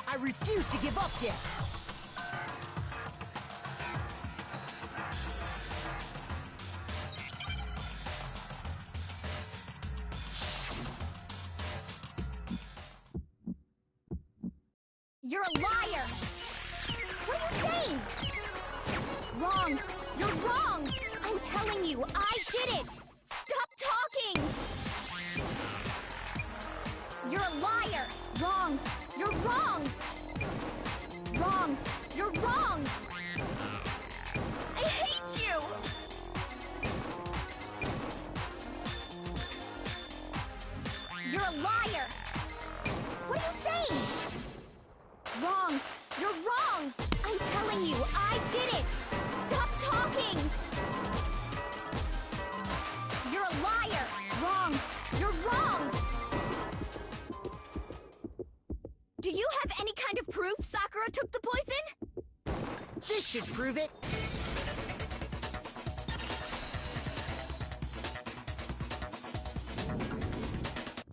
I refuse to give up yet! You're a liar! What are you saying? Wrong! You're wrong! I'm telling you, I did it! Stop talking! You're a liar! Wrong! You're wrong! Wrong! You're wrong! I hate you! You're a liar! What are you saying? Wrong! You're wrong! I'm telling you, I did it! Stop talking! You're a liar! Wrong! You're wrong! Do you have any kind of proof Sakura took the poison? This should prove it.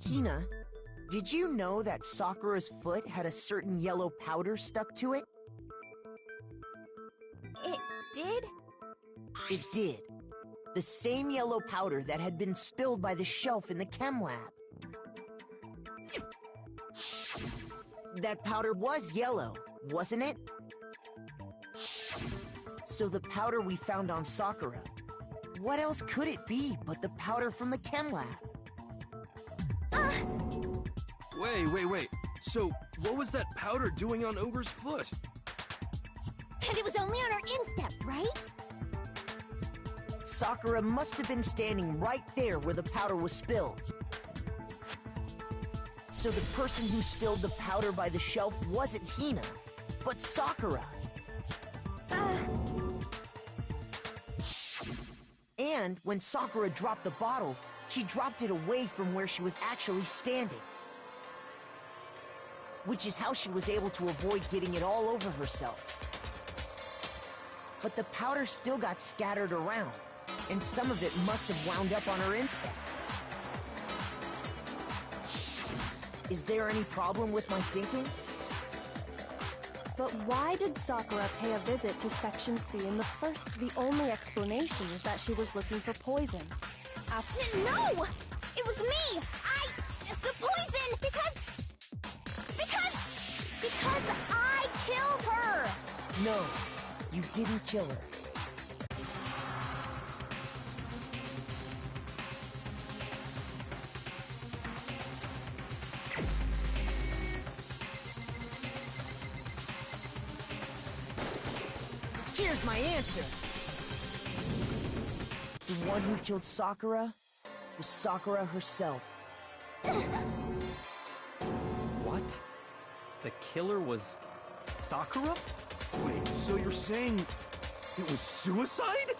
Hina, did you know that Sakura's foot had a certain yellow powder stuck to it? It did? It did. The same yellow powder that had been spilled by the shelf in the chem lab. That powder was yellow, wasn't it? So the powder we found on Sakura, what else could it be but the powder from the chem lab? Wait. So, what was that powder doing on Ogre's foot? And it was only on her instep, right? Sakura must have been standing right there where the powder was spilled. So the person who spilled the powder by the shelf wasn't Hina, but Sakura. And when Sakura dropped the bottle, she dropped it away from where she was actually standing. Which is how she was able to avoid getting it all over herself. But the powder still got scattered around, and some of it must have wound up on her instep. Is there any problem with my thinking? But why did Sakura pay a visit to Section C in the first? The only explanation is that she was looking for poison. No! It was me! The poison! Because I killed her! No, you didn't kill her. Here's my answer. The one who killed Sakura was Sakura herself. What? The killer was Sakura? Wait, so you're saying it was suicide?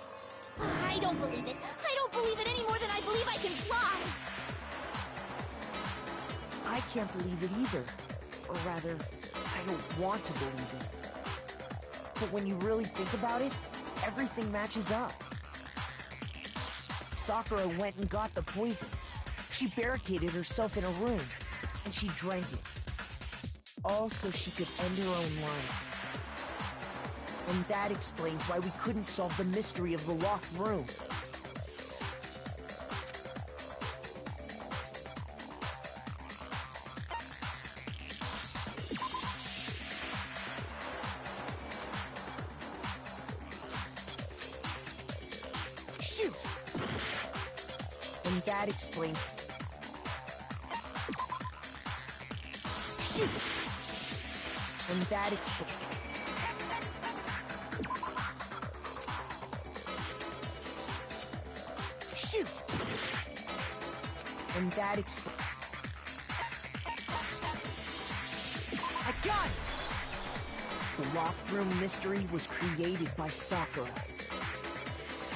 I don't believe it. I don't believe it any more than I believe I can fly. I can't believe it either. Or rather, I don't want to believe it. But when you really think about it, everything matches up. Sakura went and got the poison. She barricaded herself in a room, and she drank it. All so she could end her own life. And that explains why we couldn't solve the mystery of the locked room. Shoot! And that explains... Shoot! And that explains... Shoot! And that explains... I got it! The locked room mystery was created by Sakura.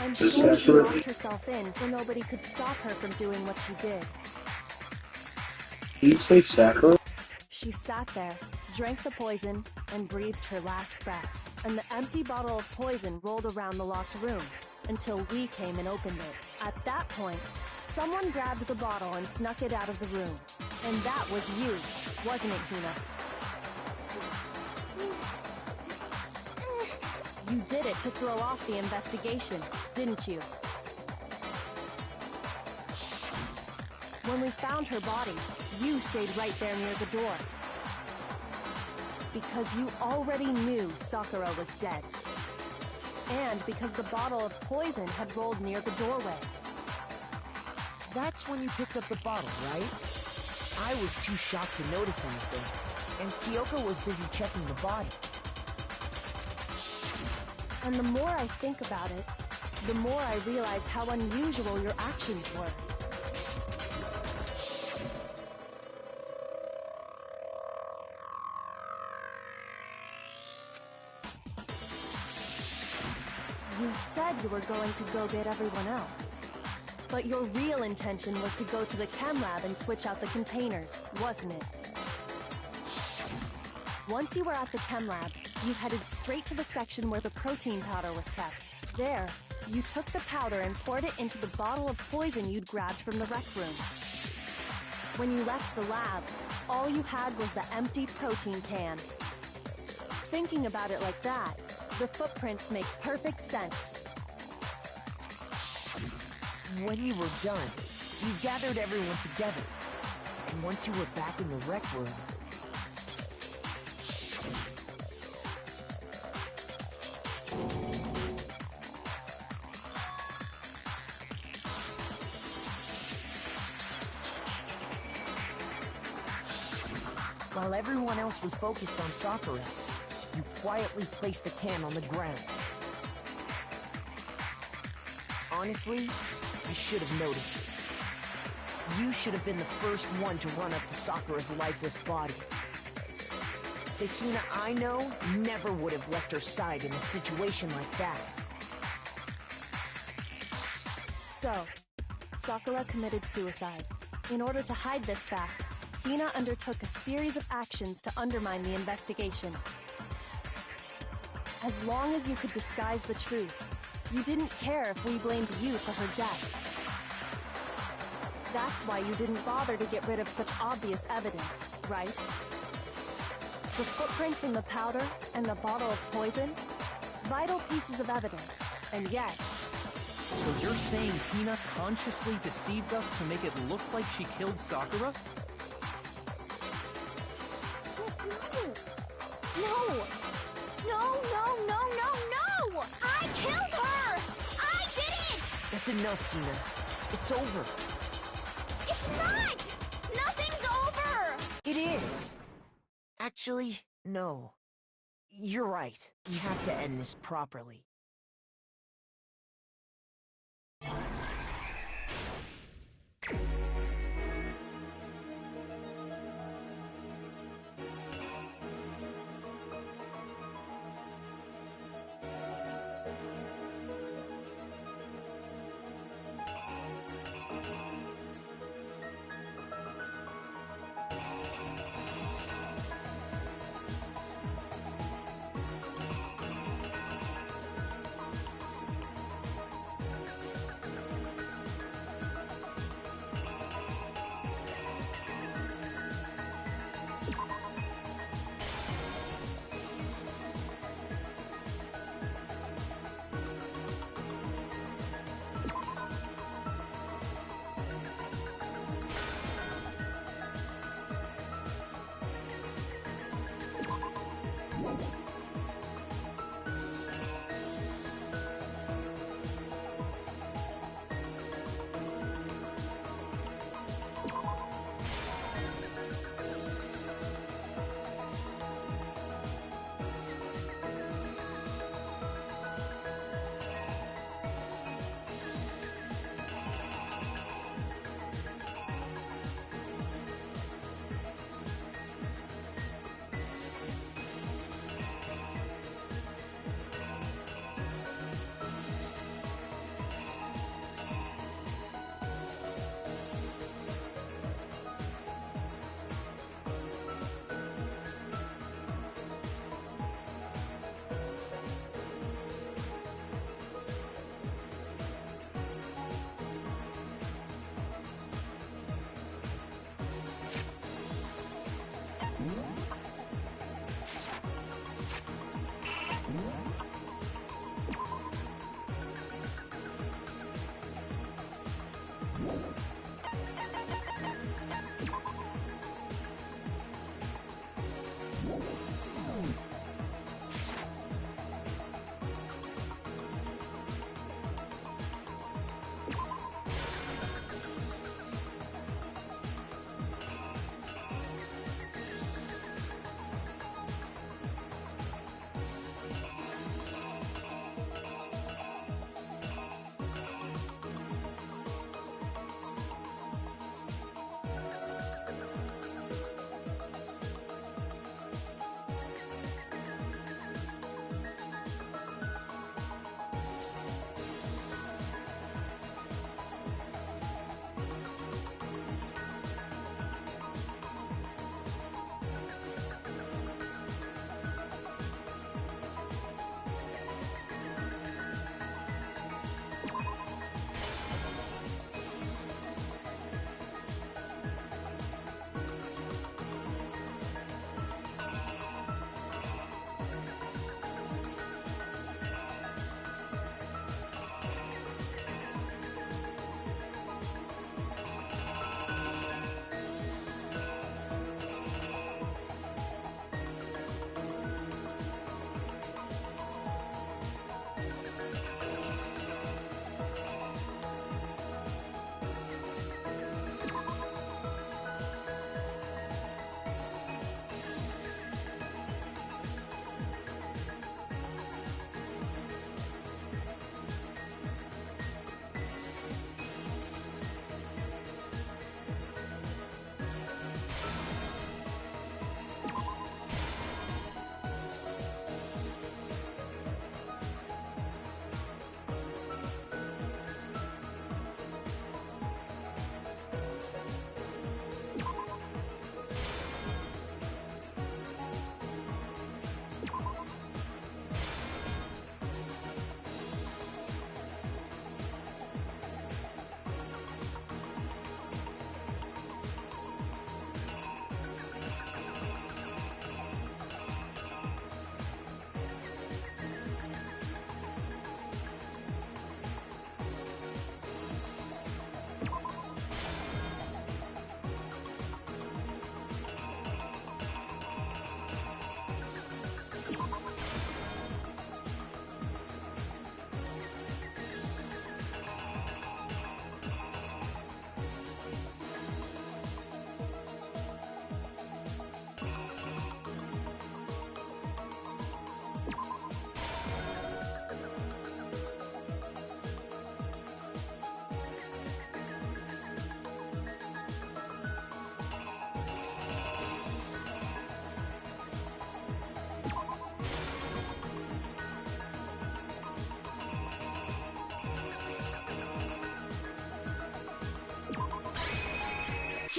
I'm sure she locked herself in so nobody could stop her from doing what she did. Did you say Sakura? She sat there, drank the poison, and breathed her last breath. And the empty bottle of poison rolled around the locked room until we came and opened it. At that point, someone grabbed the bottle and snuck it out of the room. And that was you, wasn't it, Hina? You did it to throw off the investigation, didn't you? When we found her body, you stayed right there near the door. Because you already knew Sakura was dead. And because the bottle of poison had rolled near the doorway. That's when you picked up the bottle, right? I was too shocked to notice anything, and Kyoko was busy checking the body. And the more I think about it, the more I realize how unusual your actions were. You said you were going to go get everyone else. But your real intention was to go to the chem lab and switch out the containers, wasn't it? Once you were at the chem lab, you headed straight to the section where the protein powder was kept. There, you took the powder and poured it into the bottle of poison you'd grabbed from the rec room. When you left the lab, all you had was the empty protein can. Thinking about it like that, the footprints make perfect sense. When you were done, you gathered everyone together. And once you were back in the rec room... While everyone else was focused on Sakura, you quietly placed the can on the ground. Honestly, I should have noticed. You should have been the first one to run up to Sakura's lifeless body. The Hina I know never would have left her side in a situation like that. So, Sakura committed suicide. In order to hide this fact, Hina undertook a series of actions to undermine the investigation. As long as you could disguise the truth, you didn't care if we blamed you for her death. That's why you didn't bother to get rid of such obvious evidence, right? The footprints in the powder and the bottle of poison? Vital pieces of evidence, and yet... So you're saying Hina consciously deceived us to make it look like she killed Sakura? No! No, no, no, no, no! I killed her! I did it! That's enough, Hina. It's over. It's not! Nothing's over! It is. Actually, no. You're right. We have to end this properly.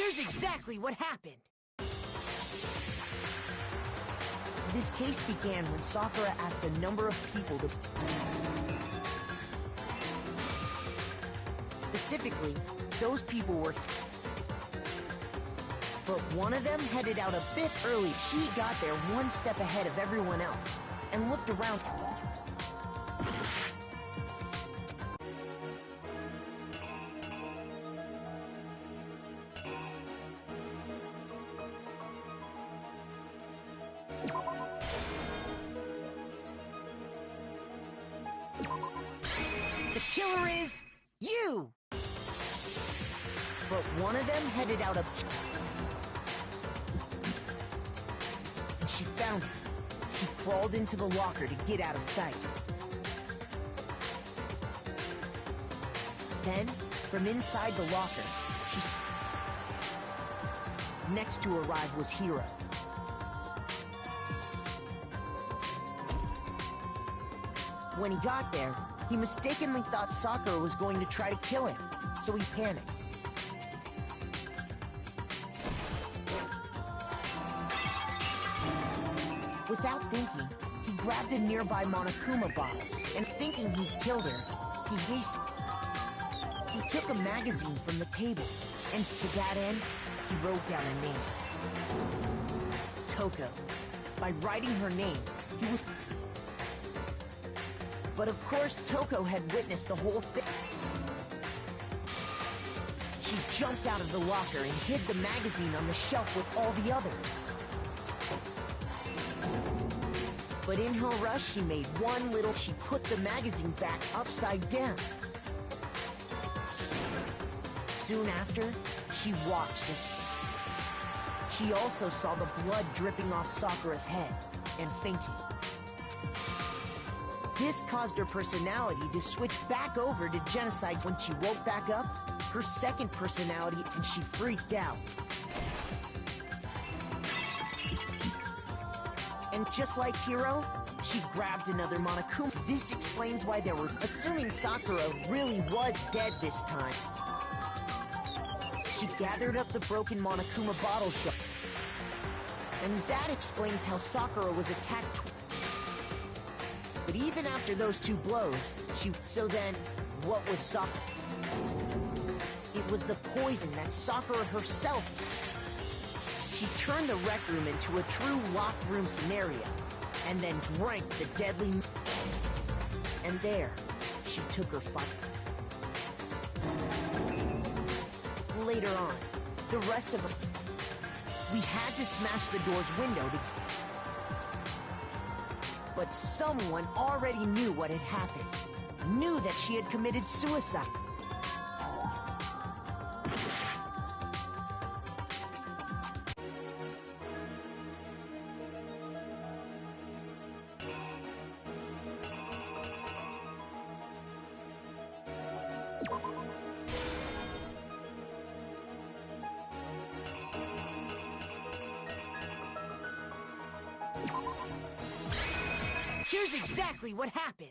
Here's exactly what happened. This case began when Sakura asked a number of people to... Specifically, those people were... But one of them headed out a bit early. She got there one step ahead of everyone else and looked around. The killer is you! But one of them headed out a... And she found it. She crawled into the locker to get out of sight. Then, from inside the locker, she... Next to arrive was Hiro. When he got there, he mistakenly thought Sakura was going to try to kill him, so he panicked. Without thinking, he grabbed a nearby Monokuma bottle, and thinking he'd killed her, he took a magazine from the table, and to that end, he wrote down a name. Toko. By writing her name, he would... But of course, Toko had witnessed the whole thing. She jumped out of the locker and hid the magazine on the shelf with all the others. But in her rush, she made one little... She put the magazine back upside down. Soon after, she watched as... She also saw the blood dripping off Sakura's head and fainted. This caused her personality to switch back over to genocide. When she woke back up, her second personality, and she freaked out. And just like Hiro, she grabbed another Monokuma. This explains why there were... Assuming Sakura really was dead this time, she gathered up the broken Monokuma bottle shell. And that explains how Sakura was attacked. But even after those two blows, So then, what was Sakura? It was the poison that Sakura herself... She turned the rec room into a true locked room scenario, and then drank the deadly... And there, she took her fight. Later on, the rest of them... We had to smash the door's window to... But someone already knew what had happened. Knew that she had committed suicide. Here's exactly what happened.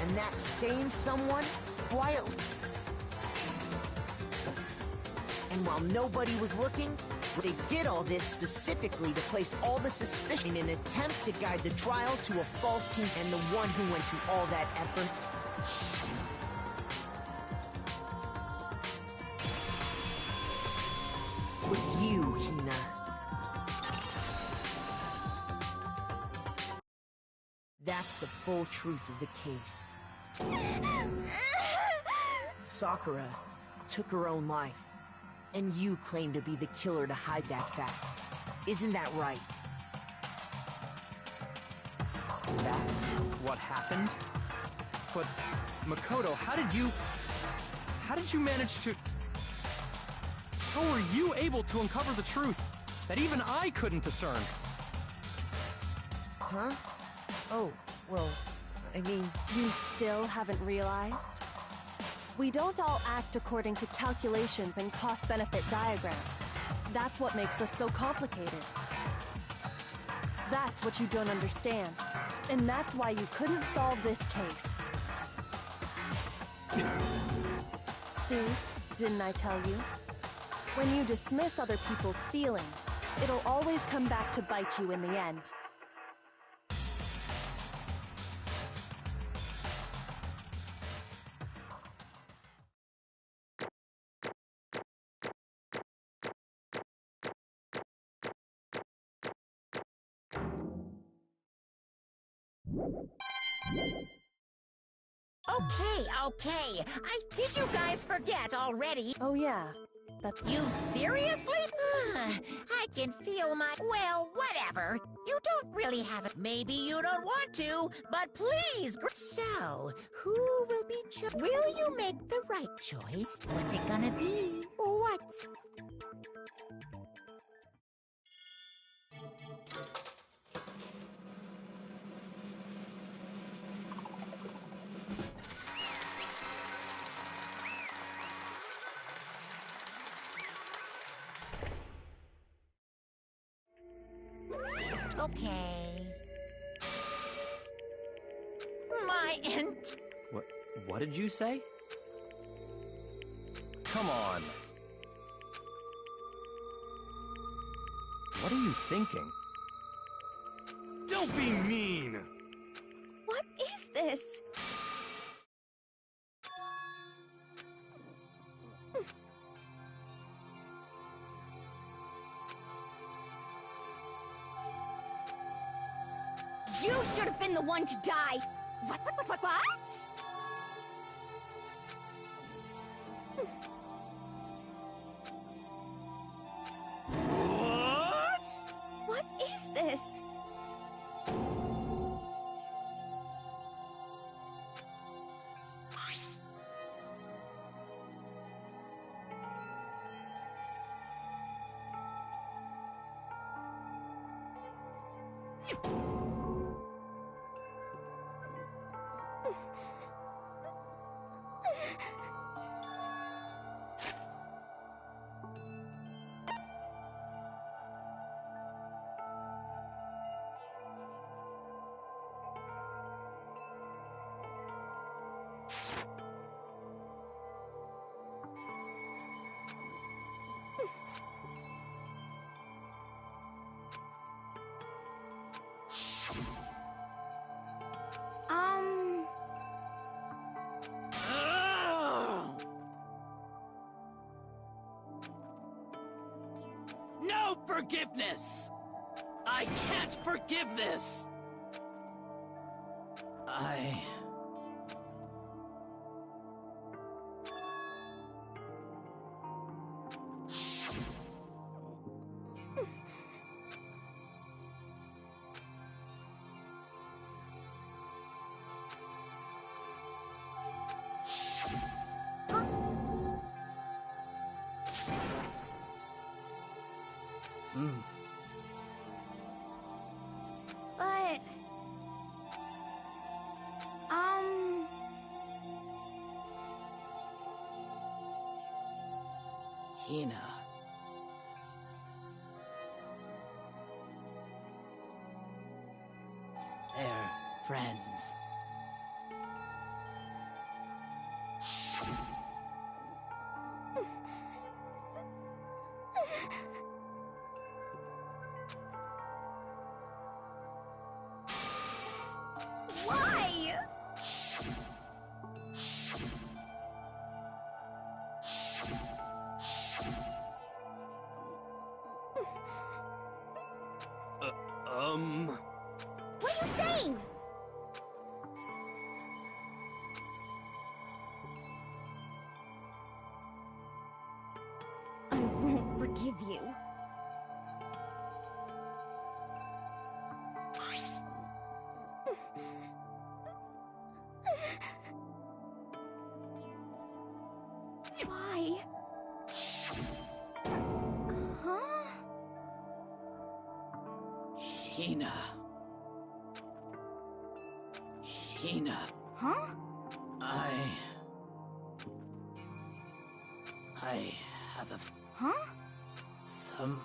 And that same someone quietly... And while nobody was looking, they did all this specifically to place all the suspicion in an attempt to guide the trial to a false king, and the one who went to all that effort was you, Hina. That's the full truth of the case. Sakura took her own life, and you claim to be the killer to hide that fact. Isn't that right? That's what happened? But, Makoto, how did you manage to... How were you able to uncover the truth that even I couldn't discern? Huh? Oh, well, I mean... You still haven't realized? We don't all act according to calculations and cost-benefit diagrams. That's what makes us so complicated. That's what you don't understand. And that's why you couldn't solve this case. See? Didn't I tell you? When you dismiss other people's feelings, it'll always come back to bite you in the end. Okay. Did you guys forget already? Oh yeah, that's... You seriously? I can feel my... Well, whatever. You don't really have it. Maybe you don't want to, but please. So, who will be Will you make the right choice? What's it gonna be? What? Okay. My ent... What did you say? Come on. What are you thinking? Don't be mean! What is this? You should have been the one to die! What? What? What is this? No forgiveness! I can't forgive this! But... Hina. They're friends. Why? What are you saying? I won't forgive you. Why? Huh? Hina. Hina. Huh? I have a... Huh? some...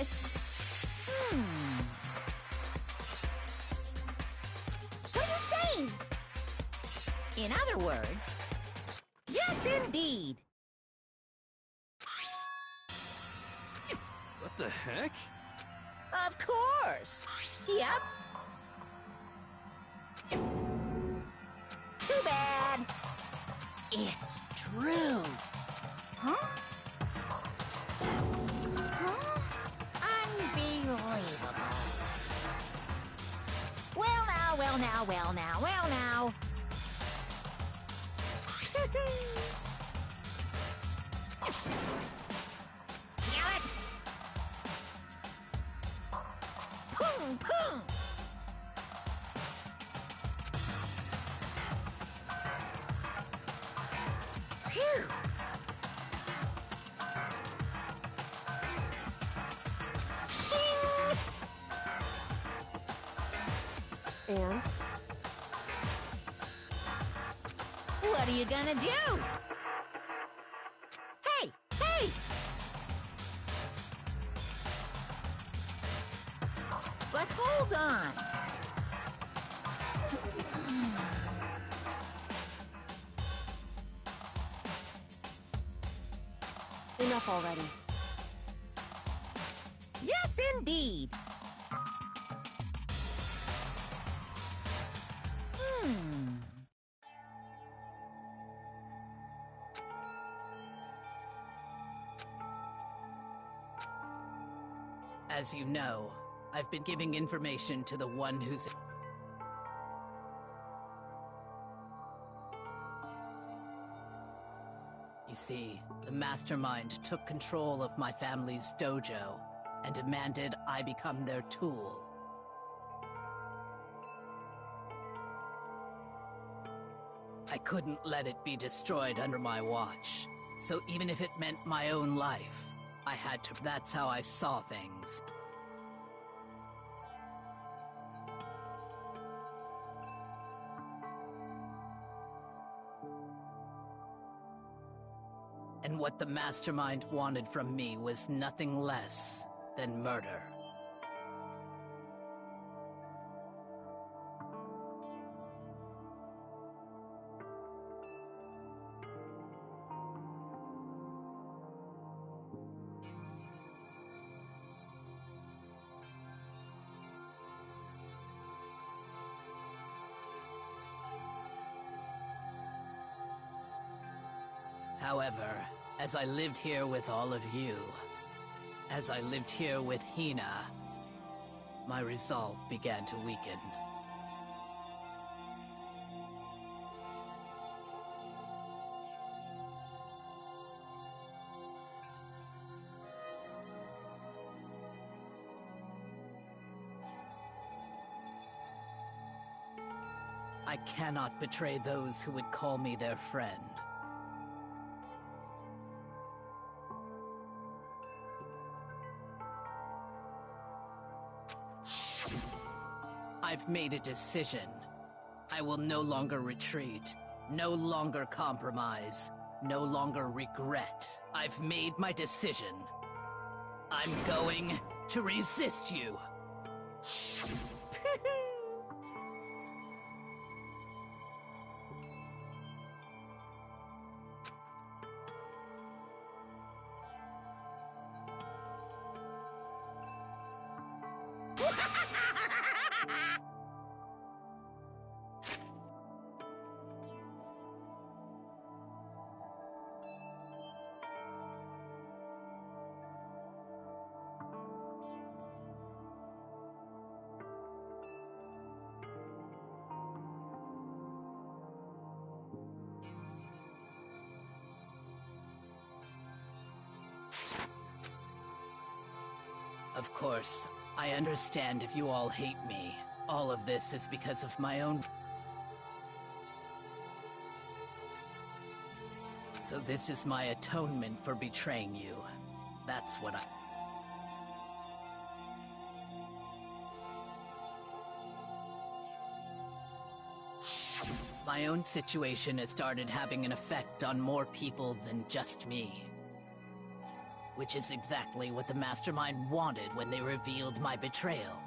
this? What are you saying? In other words, yes, indeed. What the heck? Of course. Yep. Too bad. It's true. Huh? Unbelievable. Well now, well now, well now, well now. Damn it! Pung, pung! Phew! Shing! And? What are you gonna do? Hey! Hey! But hold on. Enough already. Yes, indeed. As you know, I've been giving information to the one who's... You see, the mastermind took control of my family's dojo and demanded I become their tool. I couldn't let it be destroyed under my watch, so even if it meant my own life, I had to. That's how I saw things. And what the mastermind wanted from me was nothing less than murder. However, as I lived here with all of you, as I lived here with Hina, my resolve began to weaken. I cannot betray those who would call me their friend. I've made a decision. I will no longer retreat, no longer compromise, no longer regret. I've made my decision. I'm going to resist you. Of course, I understand if you all hate me. All of this is because of my own... So this is my atonement for betraying you. That's what I... My own situation has started having an effect on more people than just me. which is exactly what the Mastermind wanted when they revealed my betrayal.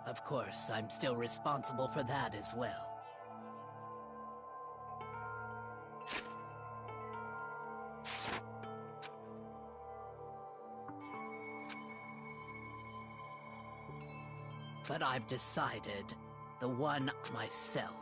Of course, I'm still responsible for that as well. But I've decided the one myself.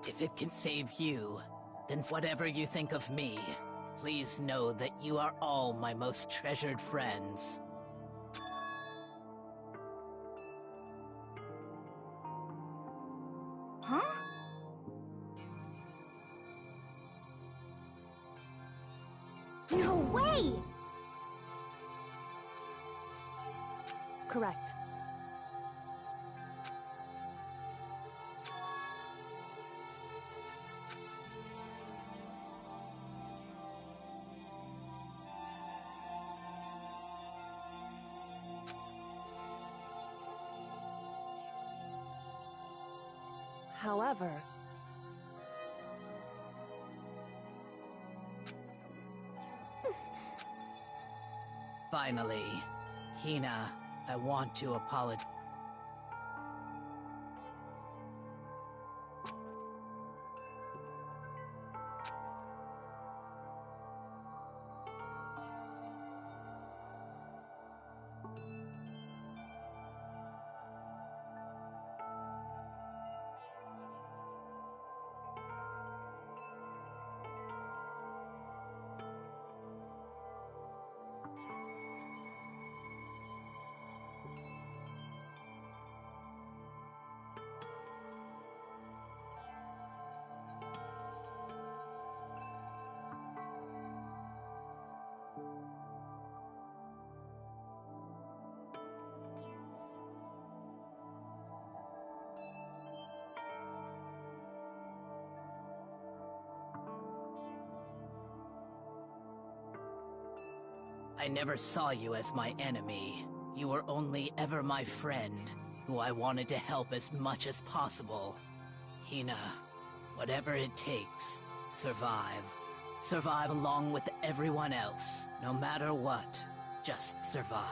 If it can save you, then whatever you think of me, please know that you are all my most treasured friends. Huh? No way! Correct. However, finally, Hina, I want to apologize. I never saw you as my enemy. You were only ever my friend, who I wanted to help as much as possible. Hina, whatever it takes, survive. Survive along with everyone else, no matter what. Just survive.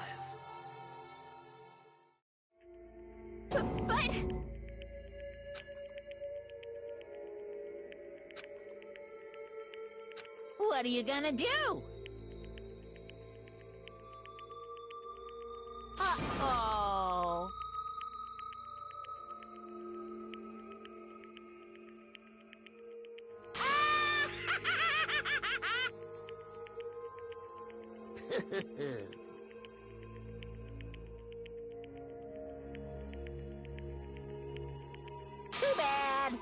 But... What are you gonna do? Uh-oh. Too bad.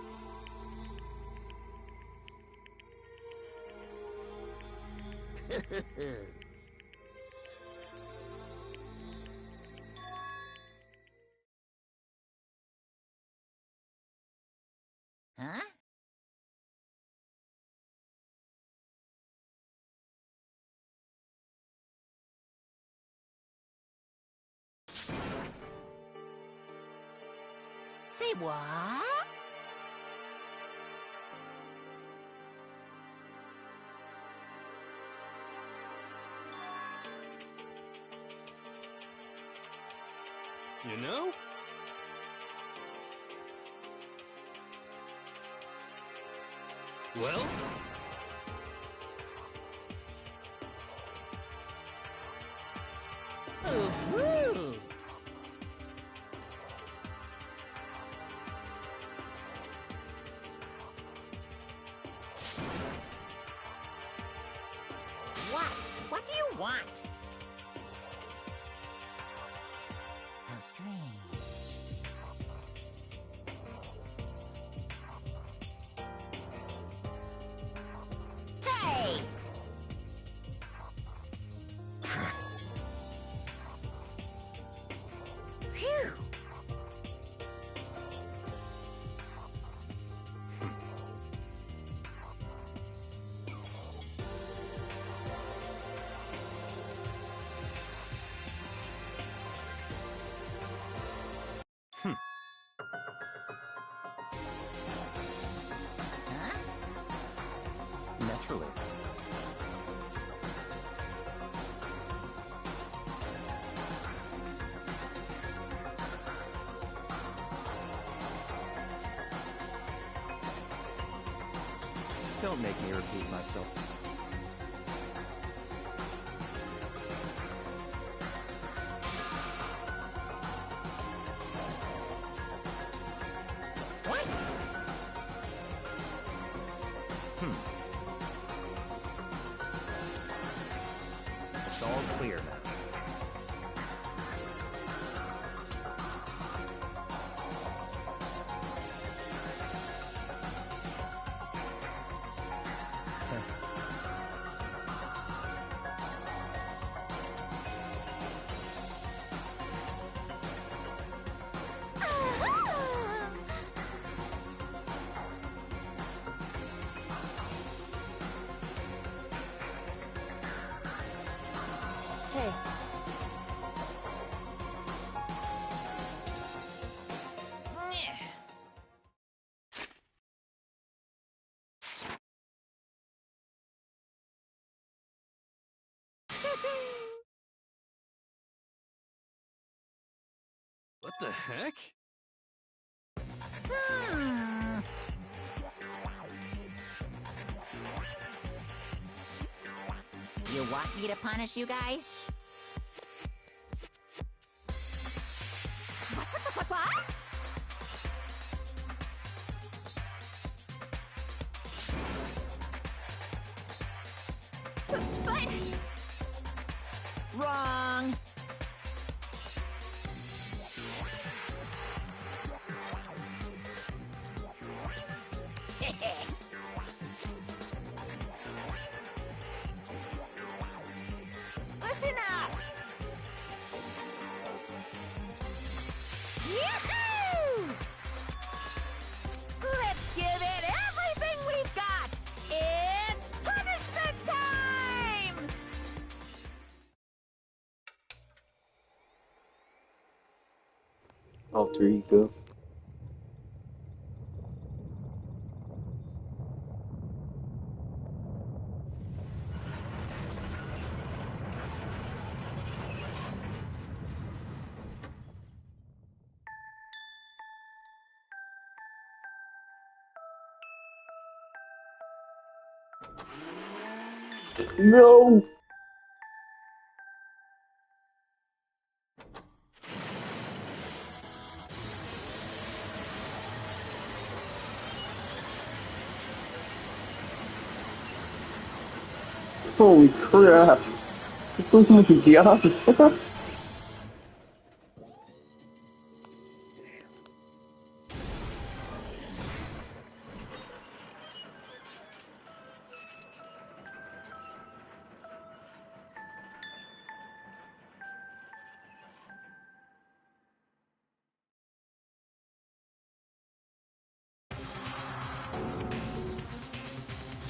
Huh? Say what? You know? Well? Ooh-hoo. What? What do you want? How strange. Hey! Phew! Naturally. Don't make me repeat myself. What? It's all clear now. Hey, What the heck? You want me to punish you guys? What? But... Wrong! Listen up! Yahoo! Let's give it everything we've got! It's punishment time! Alter ego. No! Holy crap! Oh my god!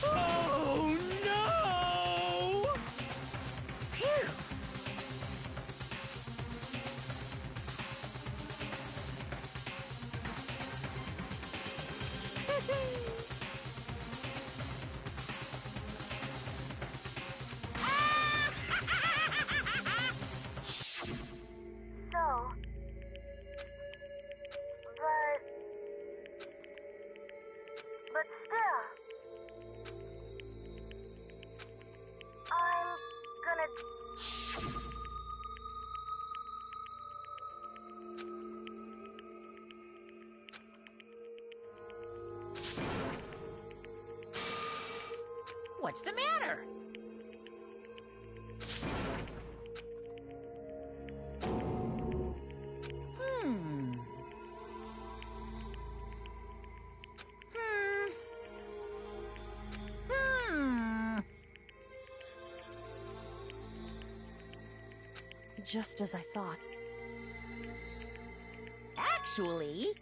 Oh no! Phew! So... But still... I'm gonna... What's the matter? Hmm. just as I thought. actually.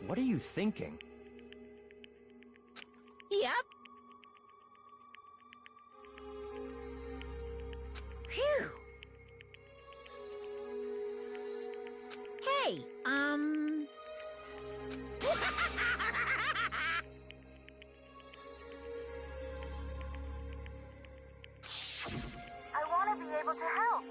What are you thinking? Yep. Phew. Hey, I want to be able to help.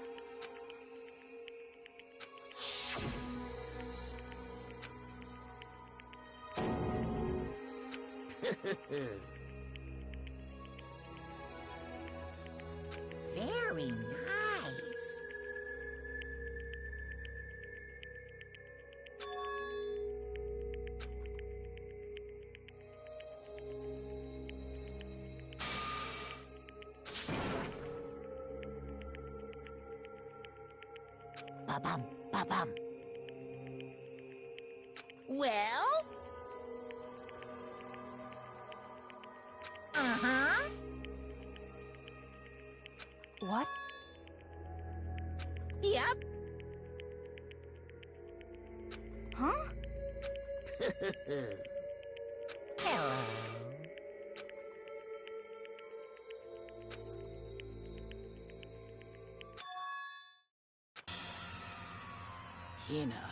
Very nice. Ba-bum, ba-bum. Well? Uh-huh. What? Yep. Huh? Hello. Hina.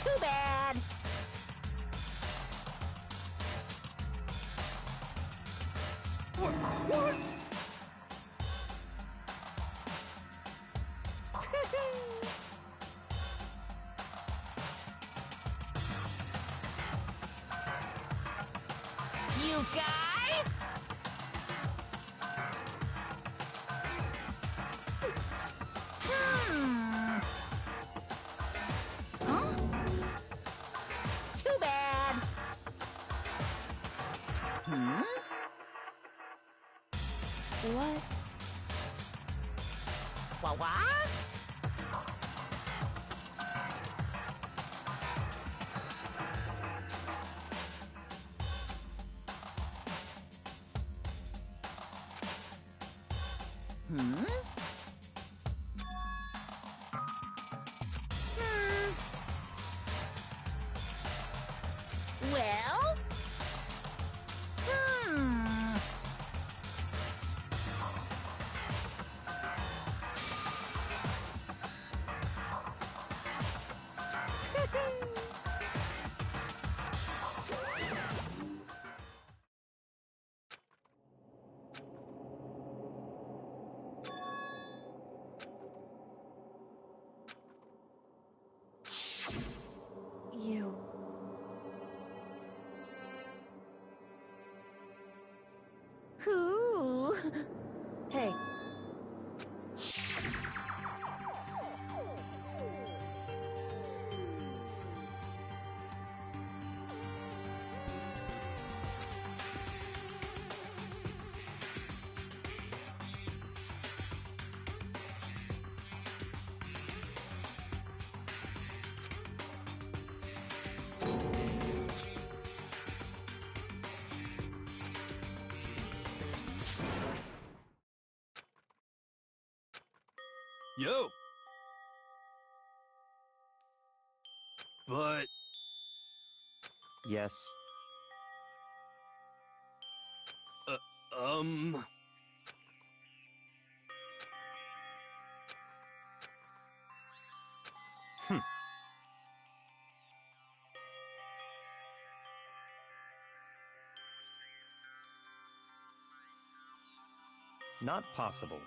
Too bad. What? You guys? Huh? Too bad. What? What? Well? You. Who? Hey. Yo! But... Yes. Um... Not possible.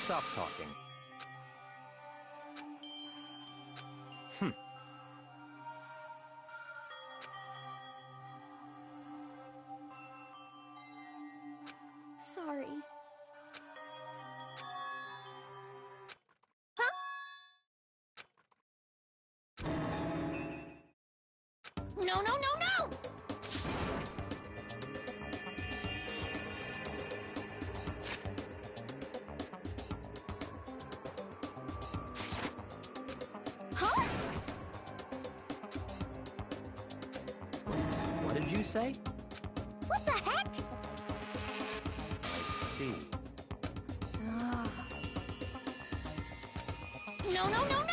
Stop talking. sorry. No, no, no, no! Huh? What did you say? What the heck? I see. No, no, no, no!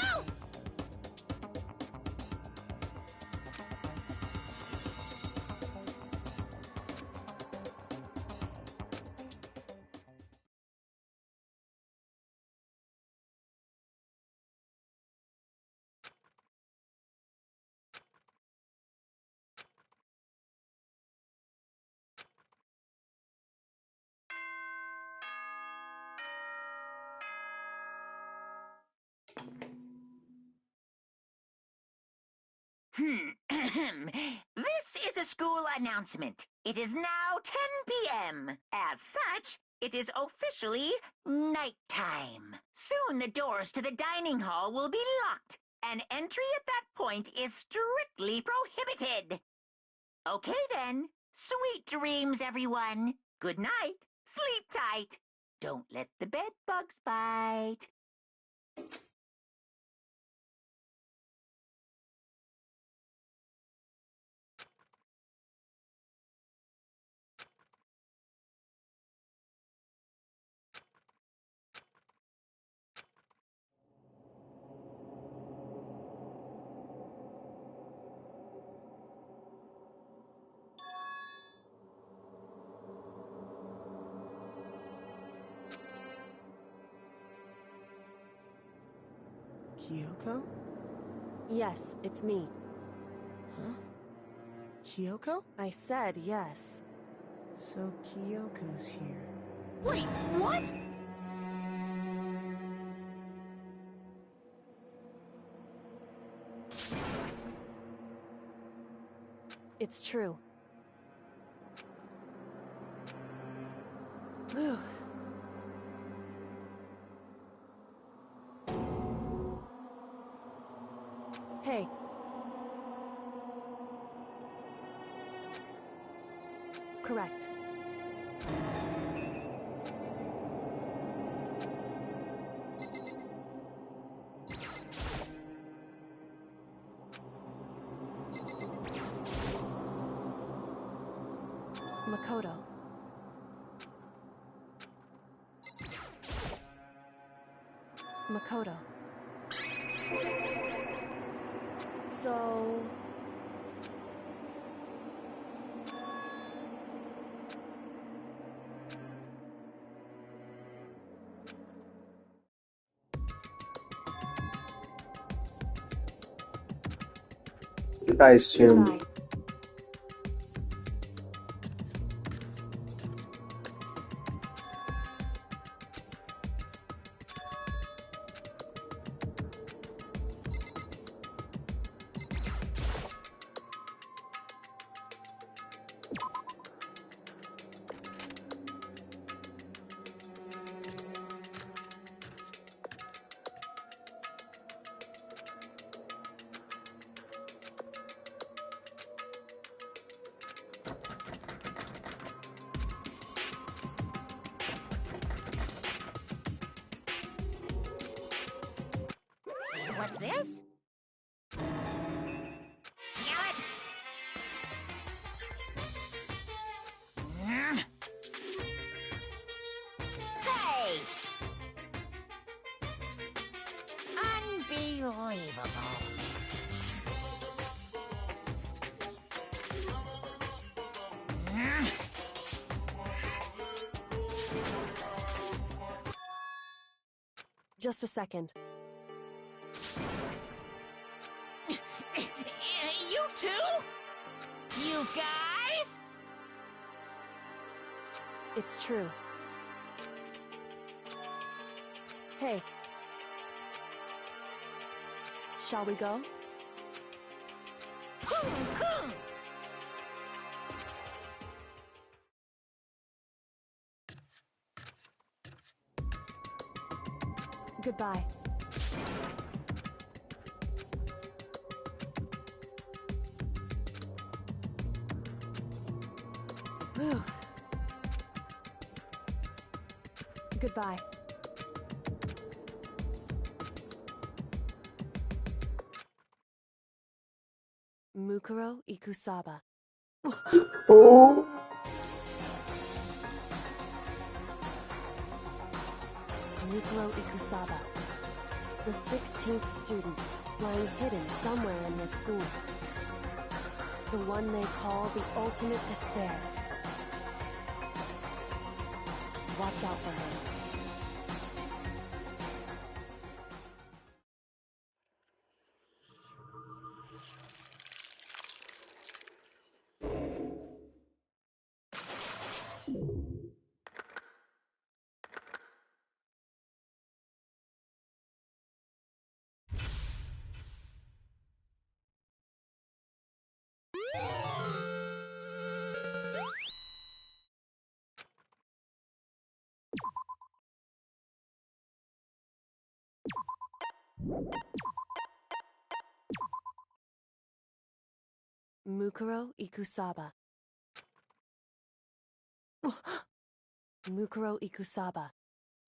This is a school announcement. It is now 10 p.m. As such, it is officially nighttime. Soon the doors to the dining hall will be locked, and entry at that point is strictly prohibited. Okay then. Sweet dreams, everyone. Good night. Sleep tight. Don't let the bed bugs bite. Kyoko? Yes, it's me. Huh? Kyoko? I said yes. So Kyoko's here. Wait, what? It's true. Whew. Hey. Correct. Makoto. Makoto. So... I assumed. Goodbye. What's this? Damn it! Hey! Unbelievable. Just a second. You too? You guys? It's true. Hey. Shall we go? Goodbye. Whew. Goodbye. Mukuro Ikusaba. Oh. Mukuro Ikusaba. The 16th student, lying hidden somewhere in this school. The one they call the ultimate despair. Watch out for her. Mukuro Ikusaba. Mukuro Ikusaba.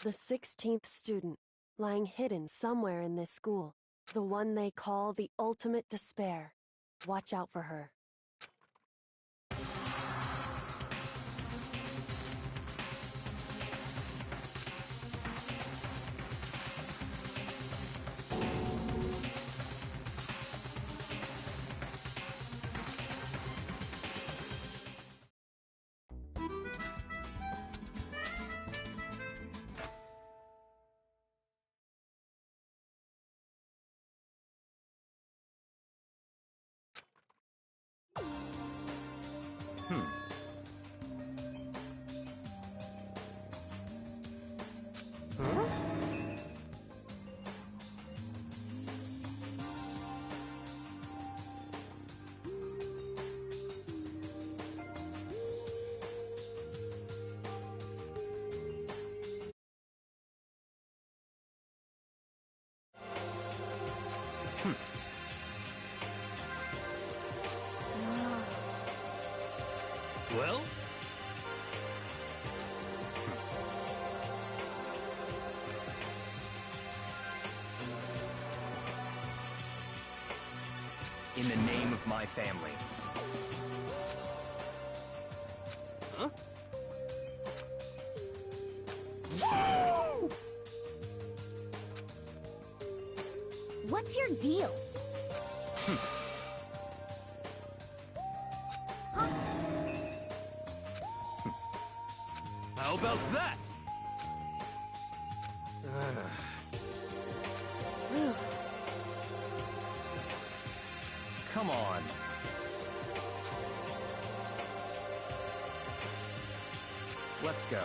The 16th student, lying hidden somewhere in this school. The one they call the ultimate despair. Watch out for her. Well? In the name of my family. Huh? What's your deal? How about that? Whew. Come on. Let's go.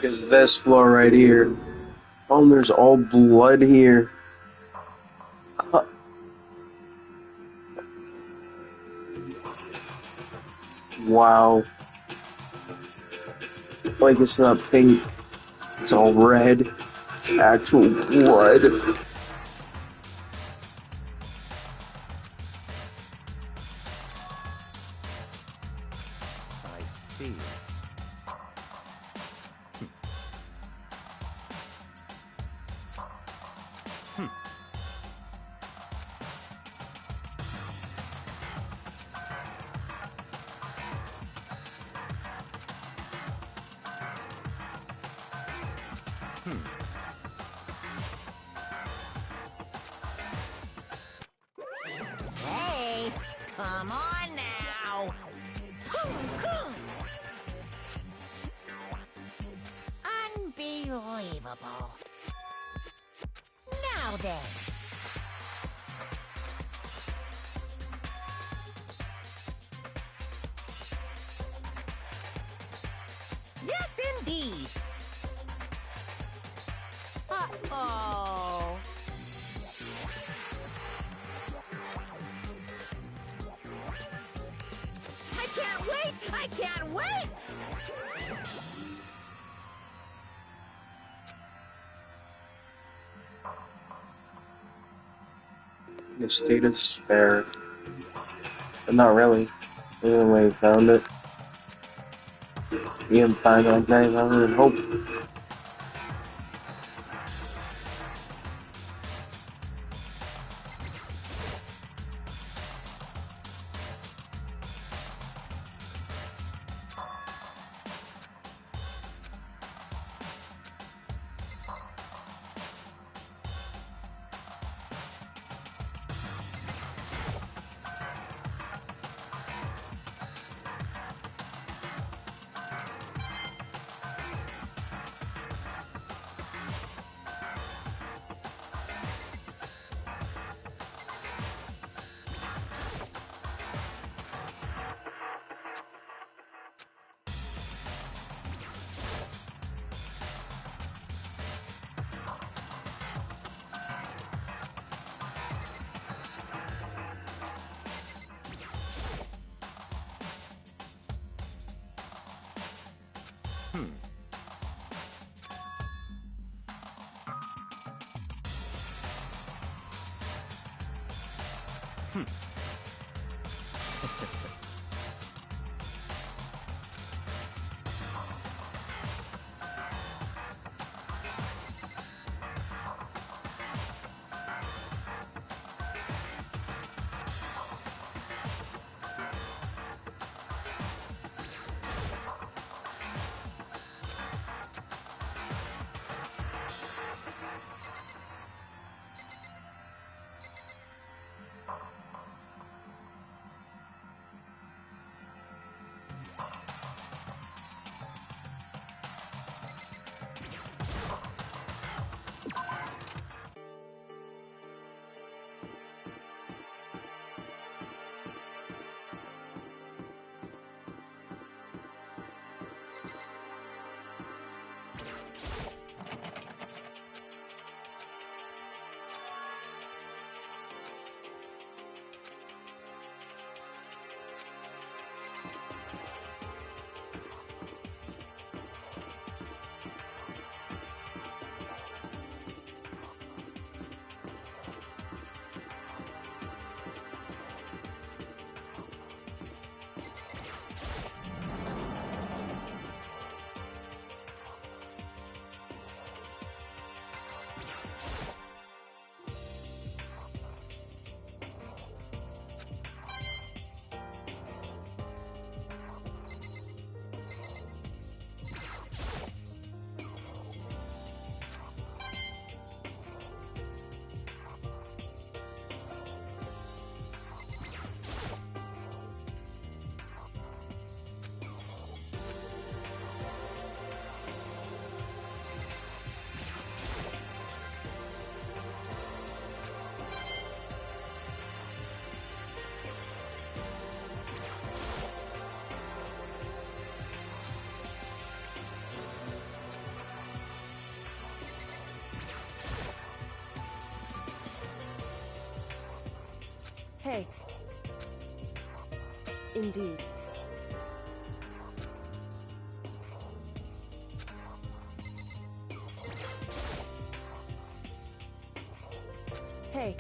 is this floor right here. Oh, and there's all blood here. Wow. Like, it's not pink. It's all red. It's actual blood. I see. Hey, come on now. Unbelievable. Now then. Yes, indeed. Uh-oh. I can't wait! I can't wait! In a state of despair. But not really. Anyway, found it. You can find like 9,000 hope. Indeed. Hey.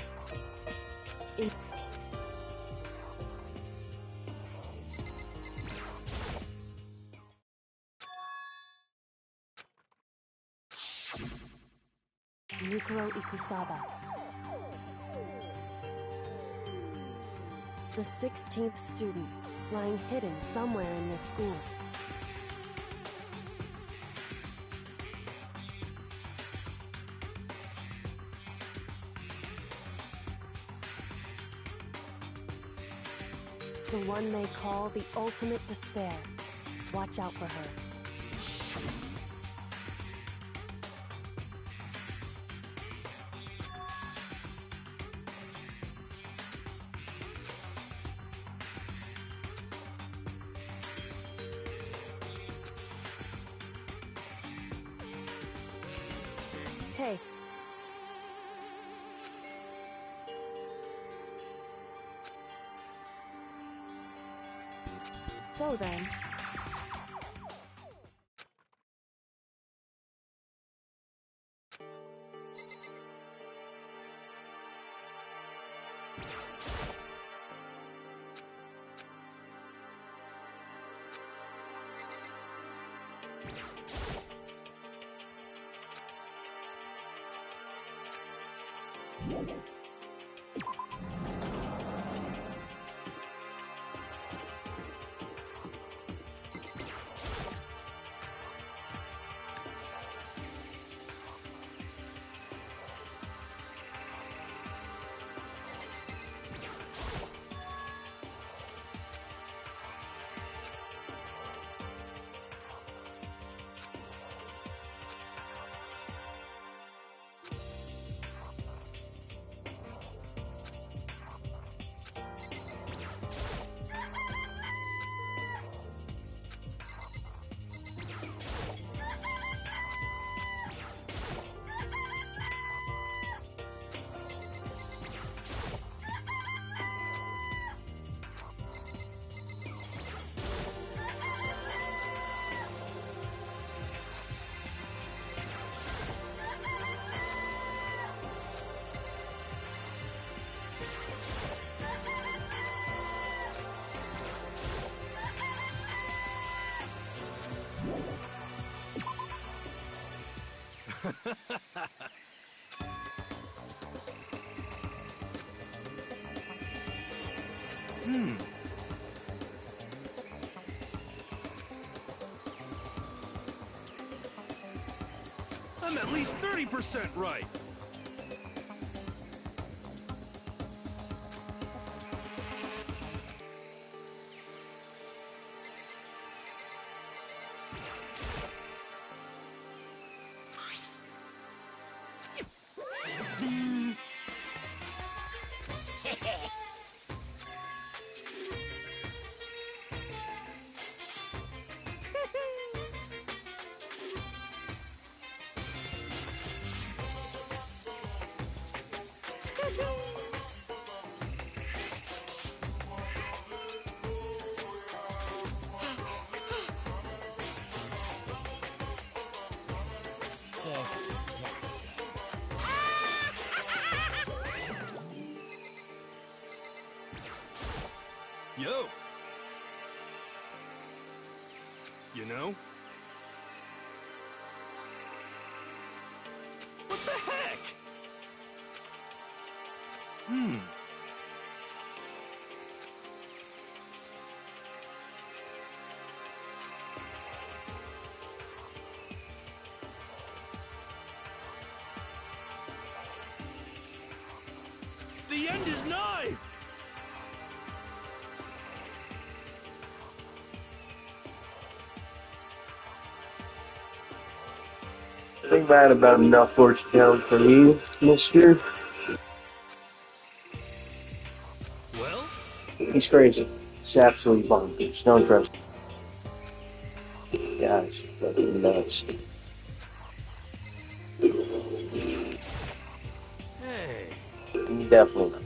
Yukiro Ikusaba. The 16th student, lying hidden somewhere in this school. The one they call the ultimate despair. Watch out for her. Hey. So then... I'm at least 30% right. Yo! You know? What the heck? The end is nigh! Think bad about enough fortune down for me, mister. Well? He's crazy. It's absolutely bonkers. Don't trust him. Yeah, it's fucking nuts. Hey. Definitely not.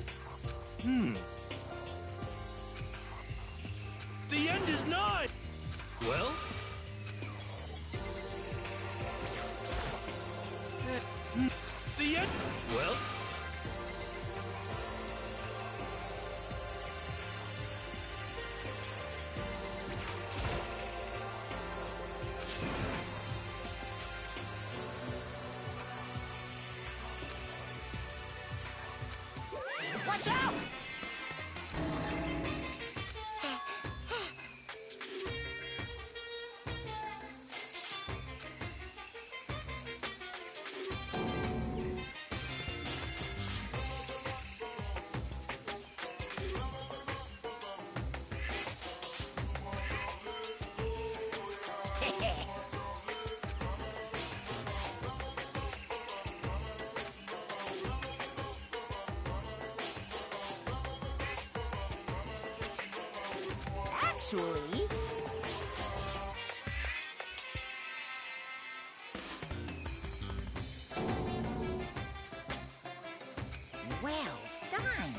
actually. Well done.